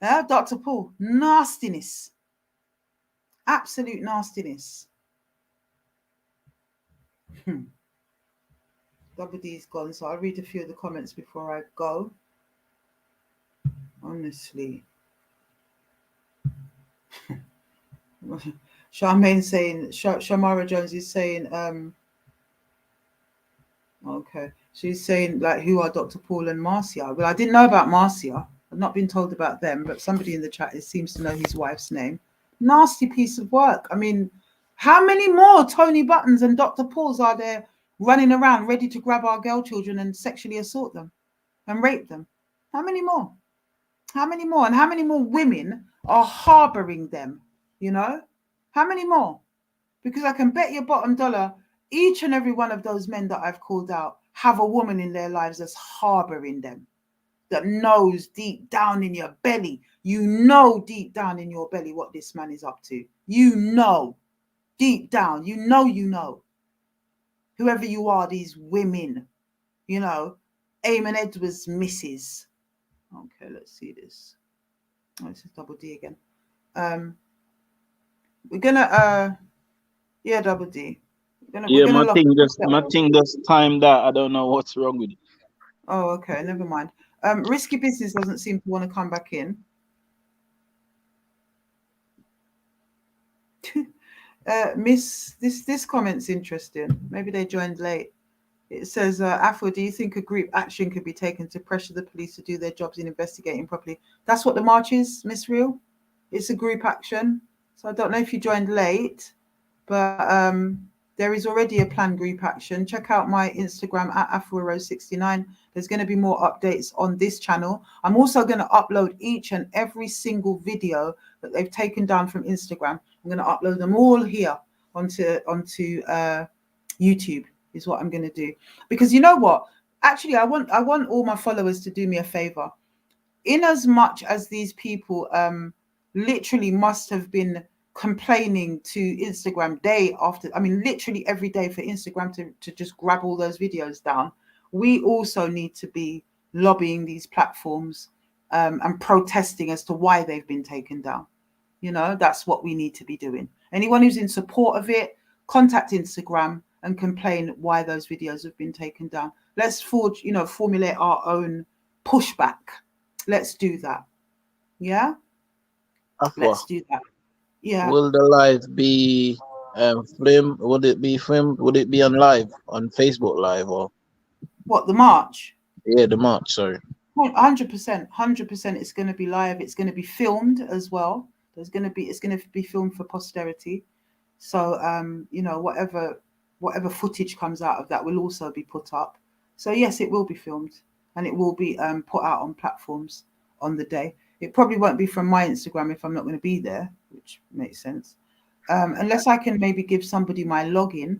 Yeah, Dr. Paul, nastiness, absolute nastiness. Double D's gone, so I'll read a few of the comments before I go. Honestly. Charmaine saying, Shamara Jones is saying, okay, she's saying, like, who are Dr. Paul and Marcia? Well, I didn't know about Marcia. I've not been told about them, but somebody in the chat seems to know his wife's name. Nasty piece of work. I mean, how many more Tony Buttons and Dr. Pauls are there running around ready to grab our girl children and sexually assault them and rape them? How many more? How many more? And how many more women are harboring them? You know? How many more? Because I can bet your bottom dollar, each and every one of those men that I've called out have a woman in their lives that's harboring them, that knows deep down in your belly, you know deep down in your belly what this man is up to. You know deep down, you know. Whoever you are, these women, you know, Eamon Edwards misses. Okay, let's see this. Oh, this is Double D again. We're gonna yeah, Double D. We're gonna lock my thing just timed out. I don't know what's wrong with it. Oh, okay, never mind. Risky Business doesn't seem to want to come back in. Miss, this comment's interesting. Maybe they joined late. It says, Afua, do you think a group action could be taken to pressure the police to do their jobs in investigating properly? That's what the march is, Miss Real. It's a group action. So I don't know if you joined late, but there is already a planned group action. Check out my Instagram at AfuaRose69. There's going to be more updates on this channel. I'm also going to upload each and every single video that they've taken down from Instagram. I'm going to upload them all here onto YouTube is what I'm going to do. Because you know what? Actually, I want all my followers to do me a favor. In as much as these people literally must have been complaining to Instagram day after, I mean, literally every day for Instagram to just grab all those videos down, we also need to be lobbying these platforms and protesting as to why they've been taken down. You know, that's what we need to be doing. Anyone who's in support of it, contact Instagram and complain why those videos have been taken down. Let's formulate our own pushback. Let's do that. Yeah? Afua, Let's do that. Yeah. will the live be filmed? Would it be filmed? Would it be on live on Facebook Live or? What, the march? Yeah, the march. Sorry. 100%. It's going to be live. It's going to be filmed as well. It's going to be filmed for posterity. So whatever footage comes out of that will also be put up. So yes, it will be filmed and it will be put out on platforms on the day. It probably won't be from my Instagram if I'm not going to be there, which makes sense. Unless I can maybe give somebody my login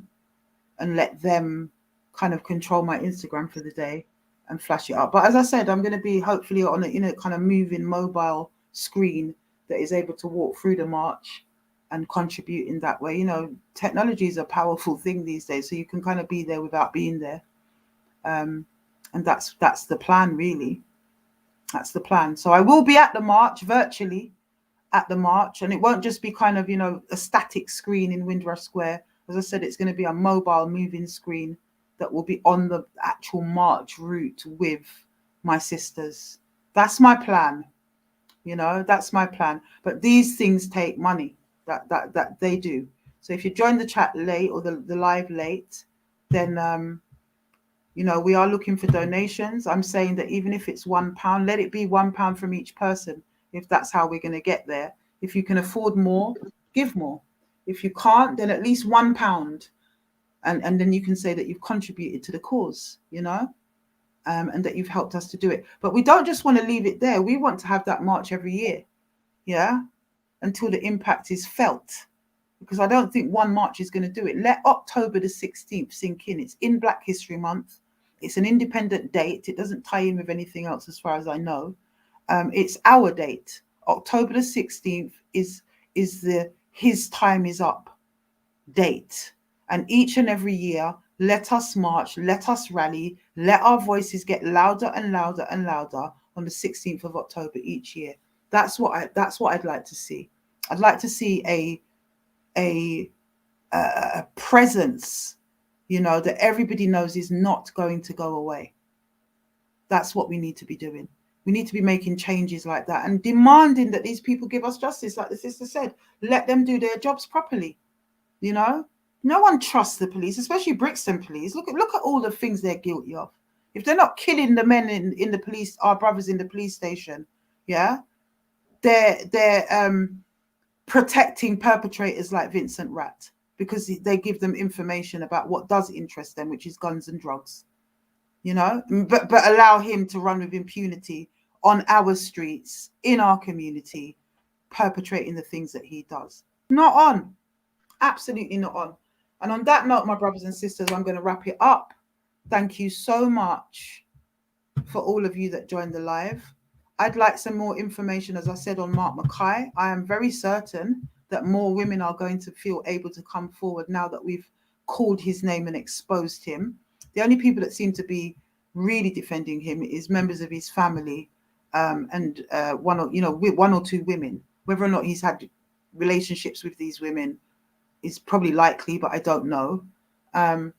and let them kind of control my Instagram for the day and flash it up. But as I said, I'm going to be hopefully on a kind of moving mobile screen that is able to walk through the march and contribute in that way. You know, technology is a powerful thing these days, so you can kind of be there without being there. And that's the plan, really. That's the plan. So I will be at the march, virtually at the march, and it won't just be kind of, a static screen in Windrush Square. As I said, it's going to be a mobile moving screen that will be on the actual march route with my sisters. That's my plan. That's my plan. But these things take money. That they do. So if you join the chat late or the live late, then we are looking for donations. I'm saying that even if it's £1, let it be £1 from each person, if that's how we're going to get there. If you can afford more, give more. If you can't, then at least £1. And then you can say that you've contributed to the cause, and that you've helped us to do it. But we don't just want to leave it there. We want to have that march every year, yeah, until the impact is felt. Because I don't think one march is going to do it. Let October the 16th sink in. It's in Black History Month. It's an independent date. It doesn't tie in with anything else as far as I know. It's our date. October the 16th is the his time is up date. And each and every year, let us march, let us rally, let our voices get louder and louder and louder on the 16th of October each year. That's what I'd like to see. I'd like to see a presence that everybody knows is not going to go away. That's what we need to be doing. We need to be making changes like that and demanding that these people give us justice, like the sister said. Let them do their jobs properly. No one trusts the police, especially Brixton police. Look at all the things they're guilty of. If they're not killing the men in the police, our brothers in the police station, yeah, they're protecting perpetrators like Vincent Rat, because they give them information about what does interest them, which is guns and drugs. But allow him to run with impunity on our streets, in our community, perpetrating the things that he does. Not on. Absolutely not on. And on that note, my brothers and sisters, I'm going to wrap it up. Thank you so much for all of you that joined the live. I'd like some more information, as I said, on Mark Mackay. I am very certain that more women are going to feel able to come forward now that we've called his name and exposed him. The only people that seem to be really defending him is members of his family, and one or two women. Whether or not he's had relationships with these women is probably likely, but I don't know. There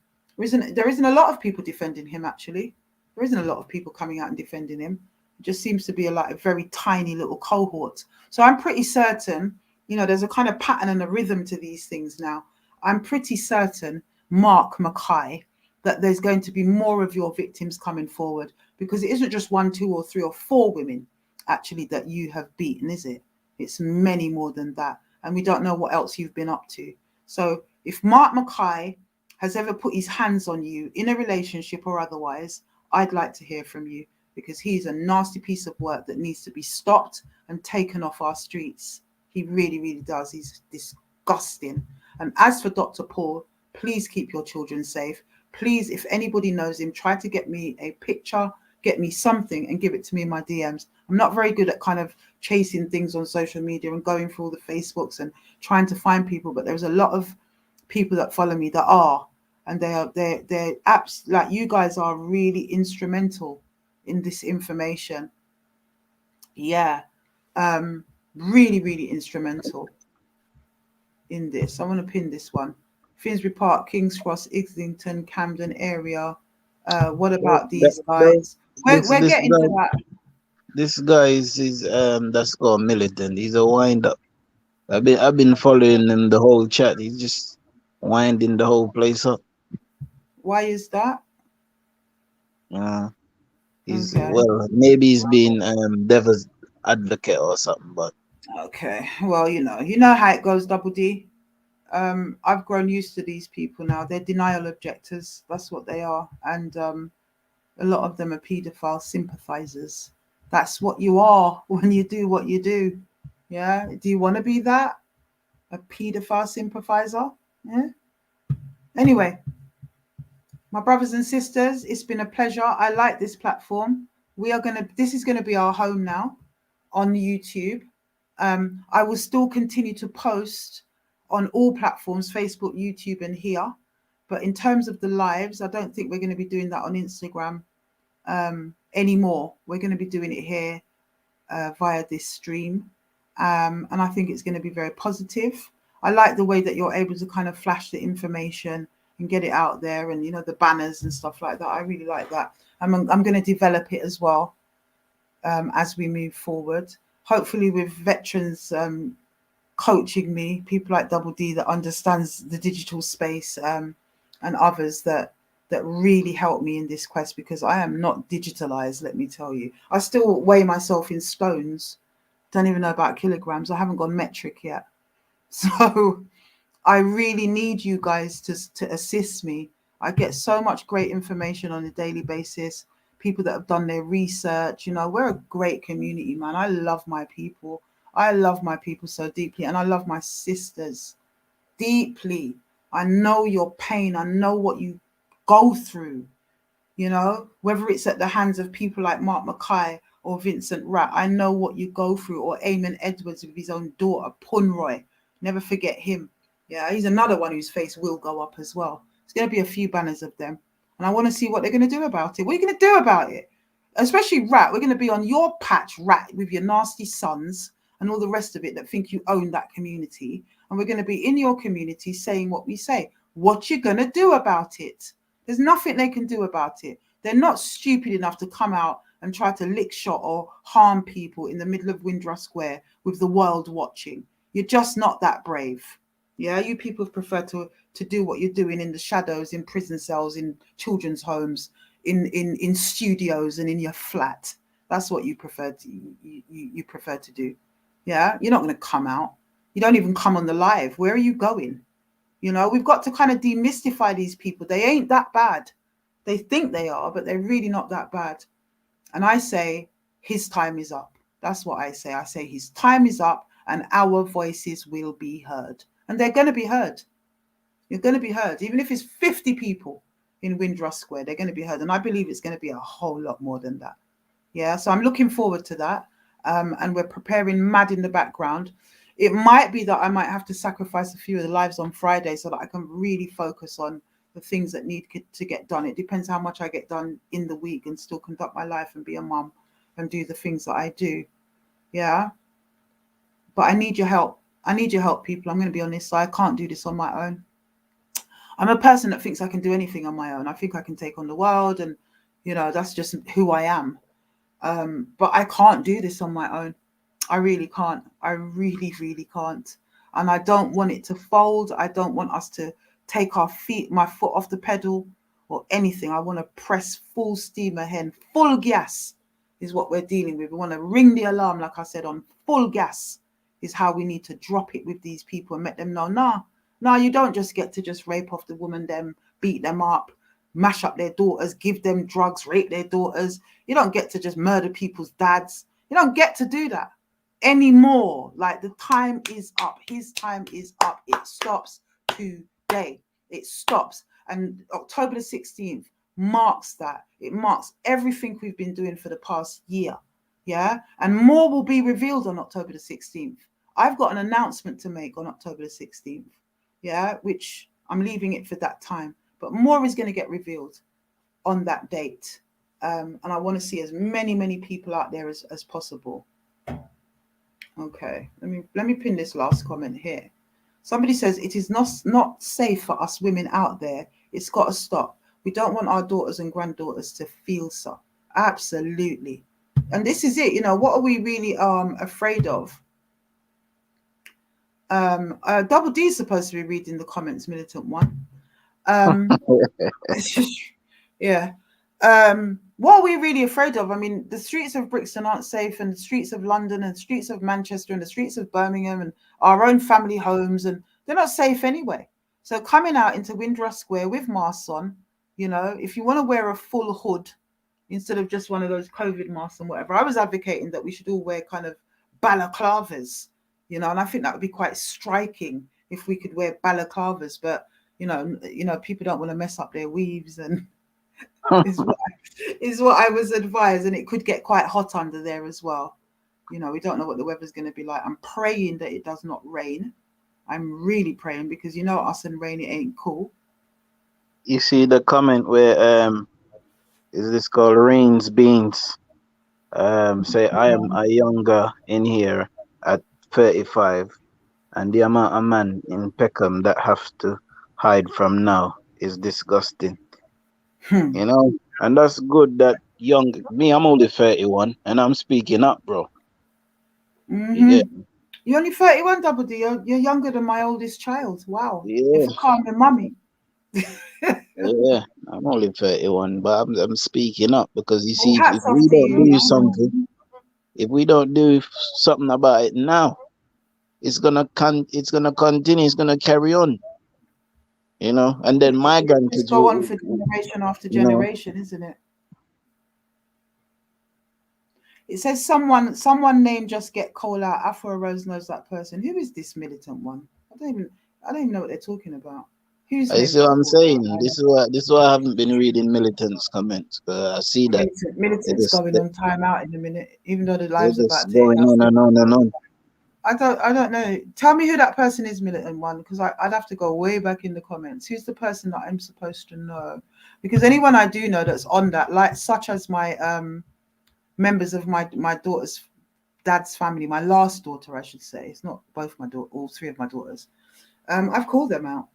isn't a lot of people defending him, actually. There isn't a lot of people coming out and defending him. It just seems to be a very tiny little cohort. So I'm pretty certain, there's a kind of pattern and a rhythm to these things now. I'm pretty certain, Mark Mackay, that there's going to be more of your victims coming forward, because it isn't just 1, 2, or 3 or 4 women actually that you have beaten, is it? It's many more than that. And we don't know what else you've been up to. So if Mark Mackay has ever put his hands on you in a relationship or otherwise, I'd like to hear from you, because he's a nasty piece of work that needs to be stopped and taken off our streets. He really, really does. He's disgusting. And as for Dr. Paul, please keep your children safe. Please, if anybody knows him, try to get me a picture, get me something and give it to me in my DMs. I'm not very good at kind of chasing things on social media and going through all the Facebooks and trying to find people, but there's a lot of people that follow me that are, and they're apps like you guys are really instrumental in this information. Yeah. Really, really instrumental in this. I want to pin this one. Finsbury Park, King's Cross, Islington, Camden area. What about these guys? We're getting to that. This guy is that's called militant. He's a wind up. I've been following him the whole chat. He's just winding the whole place up. Why is that? He's Okay. well, maybe he's been devil's advocate or something, but okay. Well, you know how it goes, Double D. I've grown used to these people now. They're denial objectors. That's what they are. And a lot of them are paedophile sympathizers. That's what you are when you do what you do. Yeah. Do you want to be that? A paedophile sympathizer? Yeah. Anyway, my brothers and sisters, it's been a pleasure. I like this platform. This is going to be our home now on YouTube. I will still continue to post on all platforms, Facebook, YouTube, and here. But in terms of the lives, I don't think we're going to be doing that on Instagram anymore. We're going to be doing it here via this stream. And I think it's going to be very positive. I like the way that you're able to kind of flash the information and get it out there, and the banners and stuff like that. I really like that. I'm going to develop it as well as we move forward. Hopefully with veterans coaching me, people like Double D that understands the digital space, and others that really help me in this quest, because I am not digitalized, let me tell you. I still weigh myself in stones. Don't even know about kilograms. I haven't gone metric yet. So I really need you guys to assist me. I get so much great information on a daily basis. People that have done their research, we're a great community, man. I love my people. I love my people so deeply, and I love my sisters deeply. I know your pain. I know what you go through, whether it's at the hands of people like Mark Mackay or Vincent Rat. I know what you go through, or Eamon Edwards with his own daughter, Punroy. Never forget him. Yeah, he's another one whose face will go up as well. There's going to be a few banners of them. And I want to see what they're going to do about it. What are you going to do about it? Especially Rat. We're going to be on your patch, Rat, with your nasty sons and all the rest of it that think you own that community. And we're going to be in your community saying what we say. What you gonna do about it? There's nothing they can do about it. They're not stupid enough to come out and try to lick shot or harm people in the middle of Windrush Square with the world watching. You're just not that brave. Yeah, you people prefer to do what you're doing in the shadows, in prison cells, in children's homes, in studios, and in your flat. That's what you prefer to you prefer to do. Yeah, you're not going to come out. You don't even come on the live. Where are you going? You know, we've got to kind of demystify these people. They ain't that bad. They think they are, but they're really not that bad. And I say his time is up. That's what I say. I say his time is up and our voices will be heard. And they're going to be heard. You're going to be heard. Even if it's 50 people in Windrush Square, they're going to be heard. And I believe it's going to be a whole lot more than that. Yeah, so I'm looking forward to that. And we're preparing mad in the background. It might be that I might have to sacrifice a few of the lives on Friday so that I can really focus on the things that need to get done. It depends how much I get done in the week and still conduct my life and be a mum and do the things that I do. Yeah. But I need your help. I need your help, people. I'm going to be honest. So I can't do this on my own. I'm a person that thinks I can do anything on my own. I think I can take on the world and, you know, that's just who I am. But I can't do this on my own. I really can't. I really, really can't. And I don't want it to fold. I don't want us to take my foot off the pedal or anything. I want to press full steam ahead. Full gas is what we're dealing with. We want to ring the alarm, like I said, on full gas is how we need to drop it with these people and make them know, nah, you don't just get to just rape off the woman, them, beat them up, mash up their daughters, give them drugs, rape their daughters. You don't get to just murder people's dads. You don't get to do that anymore. Like, the time is up. His time is up. It stops today. It stops. And October the 16th marks that. It marks everything we've been doing for the past year. Yeah. And more will be revealed on October the 16th. I've got an announcement to make on October the 16th. Yeah. Which I'm leaving it for that time. But more is going to get revealed on that date. And I want to see as many people out there as possible. Okay, let me pin this last comment here. Somebody says it is not safe for us women out there. It's got to stop. We don't want our daughters and granddaughters to feel so. Absolutely. And this is it. You know, what are we really afraid of? Double D is supposed to be reading the comments, Militant One. Yeah. What are we really afraid of? I mean, the streets of Brixton aren't safe, and the streets of London and the streets of Manchester and the streets of Birmingham and our own family homes, and they're not safe anyway. So coming out into Windrush Square with masks on, you know, if you want to wear a full hood instead of just one of those COVID masks and whatever, I was advocating that we should all wear kind of balaclavas, you know, and I think that would be quite striking if we could wear balaclavas, but you know, people don't want to mess up their weaves and is what I was advised, and it could get quite hot under there as well. You know, we don't know what the weather's going to be like. I'm praying that it does not rain. I'm really praying, because you know us and rain, it ain't cool. You see the comment where is this called Rains Beans? Say I am a younger in here at 35, and the amount of man in Peckham that have to hide from now is disgusting. You know, and that's good that young me. I'm only 31, and I'm speaking up, bro. Yeah, You're only 31, Double D. You're younger than my oldest child. Wow. yeah, If I call me mummy. yeah. I'm only 31, but I'm speaking up because you Well, see, hats off to you. if we don't do something about it now, it's gonna continue. It's gonna carry on. You know, and then my Just grandkids go on will, for generation after you know, generation, isn't it? It says someone named Just Get Coal Out. Afua Rose knows that person. Who is this Militant One? I don't even know what they're talking about. Whose I name see what got I'm called saying. out? This is why I haven't been reading militants' comments. I see that Militant's going on time out in a minute, even though the they're live's just about to end. going on and on and on. I don't know. Tell me who that person is, Militant One, because I'd have to go way back in the comments. Who's the person that I'm supposed to know? Because anyone I do know that's on that, like such as my members of my daughter's dad's family, my last daughter, I should say. It's not both my daughter, all three of my daughters. I've called them out.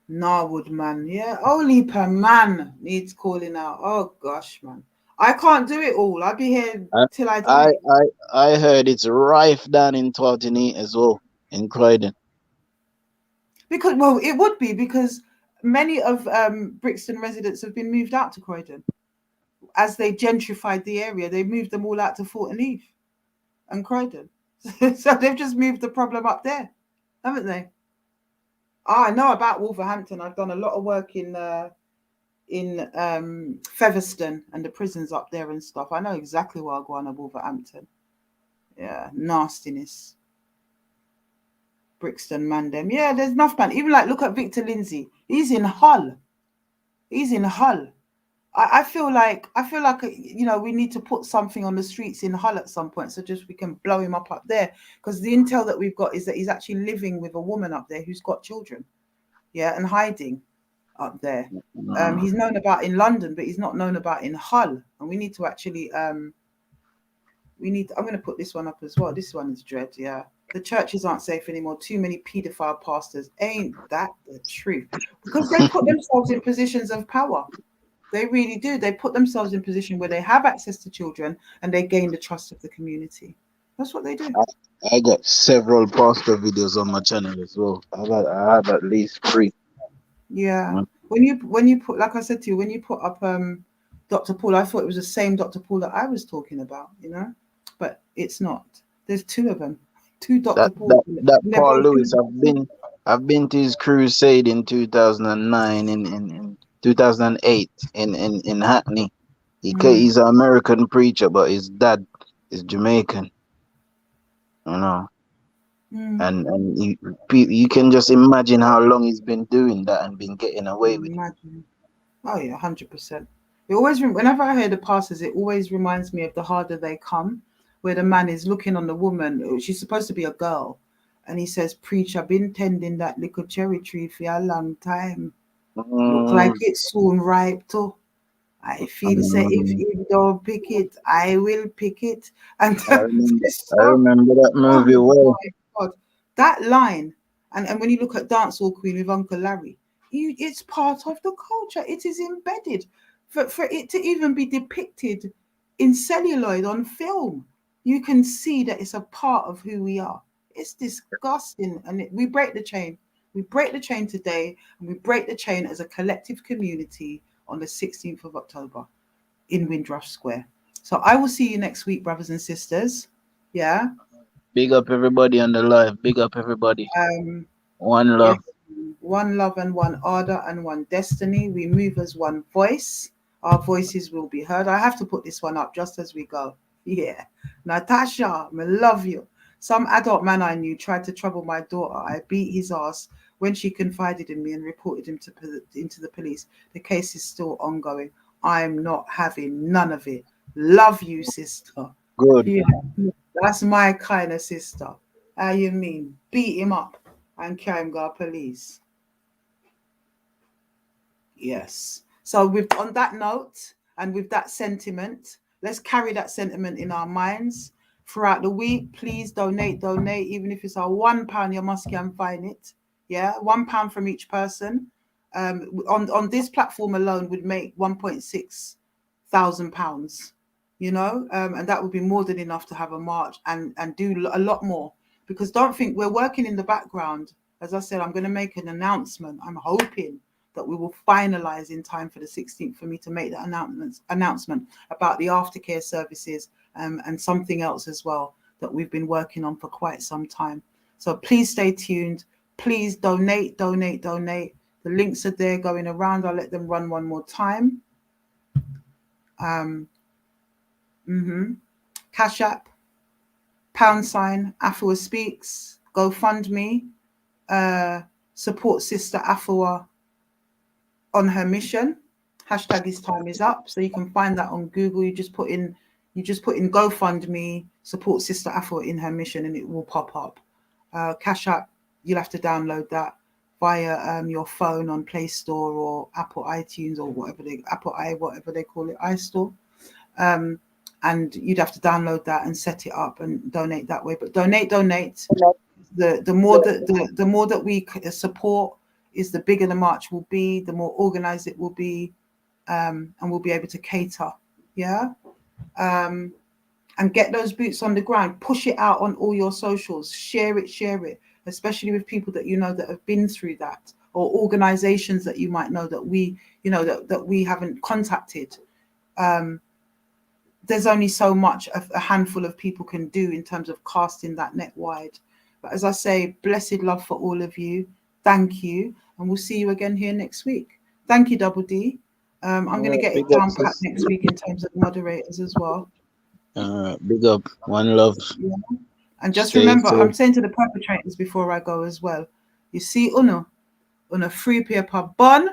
Narwood, man. Yeah, only per man needs calling out. Oh gosh, man. I can't do it all. I'll be here I till I I die. I, I heard it's rife down in Tortony as well, in Croydon. Because, well, it would be because many of Brixton residents have been moved out to Croydon. As they gentrified the area, they moved them all out to Fulton Heath and Croydon. So they've just moved the problem up there, haven't they? I know about Wolverhampton. I've done a lot of work in Featherstone and the prisons up there and stuff. I know exactly where I go on at Wolverhampton. Yeah, nastiness. Brixton, Mandem. Yeah, there's enough, man. Even like look at Victor Lindsay. He's in Hull. He's in Hull. I feel like we need to put something on the streets in Hull at some point, so just we can blow him up there. Because the intel that we've got is that he's actually living with a woman up there who's got children, yeah, and hiding up there. Mm. He's known about in London, but he's not known about in Hull. And we need to actually I'm going to put this one up as well. This one is dread. Yeah, the churches aren't safe anymore. Too many paedophile pastors. Ain't that the truth? Because they put themselves in positions of power. They really do. They put themselves in position where they have access to children and they gain the trust of the community. That's what they do. I got several pastor videos on my channel as well. I have at least three. Yeah. Mm. When you put, like I said to you, when you put up Dr. Paul, I thought it was the same Dr. Paul that I was talking about, but it's not. There's two of them, two Dr. That Pauls, that and that they're Paul both Lewis. in. I've been to his crusade in 2009 in 2008 in Hackney. Mm, He's an American preacher, but his dad is Jamaican. You know, mm, and you can just imagine how long he's been doing that and been getting away with it. imagine. Oh yeah, 100%. It always, whenever I hear the pastors, it always reminds me of The Harder They Come, where the man is looking on the woman. She's supposed to be a girl, and he says, "Preach, I've been tending that little cherry tree for a long time. Look like Mm, it's soon ripe too. I feel say if mm, you don't pick it, I will pick it." And I remember. this I song, remember that movie oh well. my God, that line, and when you look at Dancehall Queen with Uncle Larry, it's part of the culture. It is embedded. For it to even be depicted in celluloid on film, you can see that it's a part of who we are. It's disgusting, and we break the chain. We break the chain today, and we break the chain as a collective community on the 16th of October in Windrush Square. So I will see you next week, brothers and sisters. Yeah. Big up everybody on the live. Big up everybody. Um, One yes. love. One love and one ardor and one destiny. We move as one voice. Our voices will be heard. I have to put this one up just as we go. Yeah. Natasha, I love you. Some adult man I knew tried to trouble my daughter. I beat his ass when she confided in me and reported him into the police. The case is still ongoing. I'm not having none of it. Love you, sister. Good. Yeah. That's my kind of sister. How you mean? Beat him up and carry him go police. Yes. So with on that note and with that sentiment, let's carry that sentiment in our minds throughout the week. Please donate, even if it's a £1, you must can find it. Yeah, £1 from each person. On this platform alone would make 1.6 thousand pounds, and that would be more than enough to have a march and do a lot more. Because don't think we're working in the background. As I said, I'm going to make an announcement. I'm hoping that we will finalize in time for the 16th for me to make that announcement about the aftercare services, and something else as well that we've been working on for quite some time. So please stay tuned. Please donate. The links are there going around. I'll let them run one more time. Um, Cash App, # Afua Speaks, GoFundMe, support Sister Afua on her mission. Hashtag his time is up. So you can find that on Google. You just put in GoFundMe, support Sister Afua in her mission, and it will pop up. Cash App, you'll have to download that via your phone on Play Store or Apple iTunes or whatever they call it, iStore. And you'd have to download that and set it up and donate that way. But donate. The more that we support, is the bigger the march will be, the more organized it will be, and we'll be able to cater. Yeah. And get those boots on the ground, push it out on all your socials, share it, especially with people that you know that have been through that, or organizations that you might know that that we haven't contacted. There's only so much a handful of people can do in terms of casting that net wide. But as I say, blessed love for all of you. Thank you. And we'll see you again here next week. Thank you, Double D. I'm going to get Big it up, down pat sis. next week in terms of moderators as well. Big up. One love. Yeah. And just Stay remember, safe. I'm saying to the perpetrators before I go as well, you see, Uno free paper bun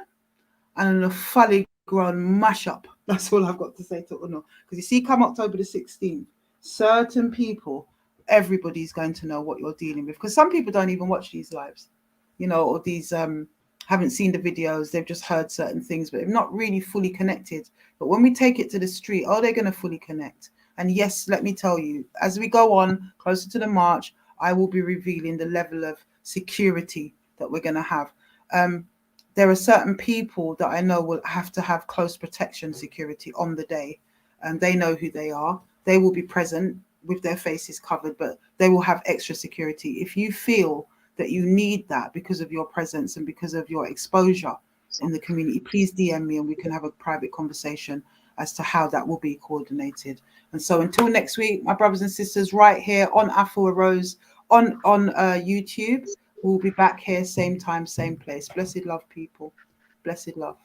and a fully grown mashup. That's all I've got to say to Uno. Because you see, come October the 16th, certain people, everybody's going to know what you're dealing with. Because some people don't even watch these lives, or these haven't seen the videos, they've just heard certain things, but they've not really fully connected. But when we take it to the street, they're going to fully connect. And yes, let me tell you, as we go on closer to the march, I will be revealing the level of security that we're going to have. There are certain people that I know will have to have close protection security on the day, and they know who they are. They will be present with their faces covered, but they will have extra security. If you feel that you need that because of your presence and because of your exposure in the community, please DM me and we can have a private conversation as to how that will be coordinated. And so until next week, my brothers and sisters, right here on Afua Rose on YouTube. We'll be back here, same time, same place. Blessed love, people. Blessed love.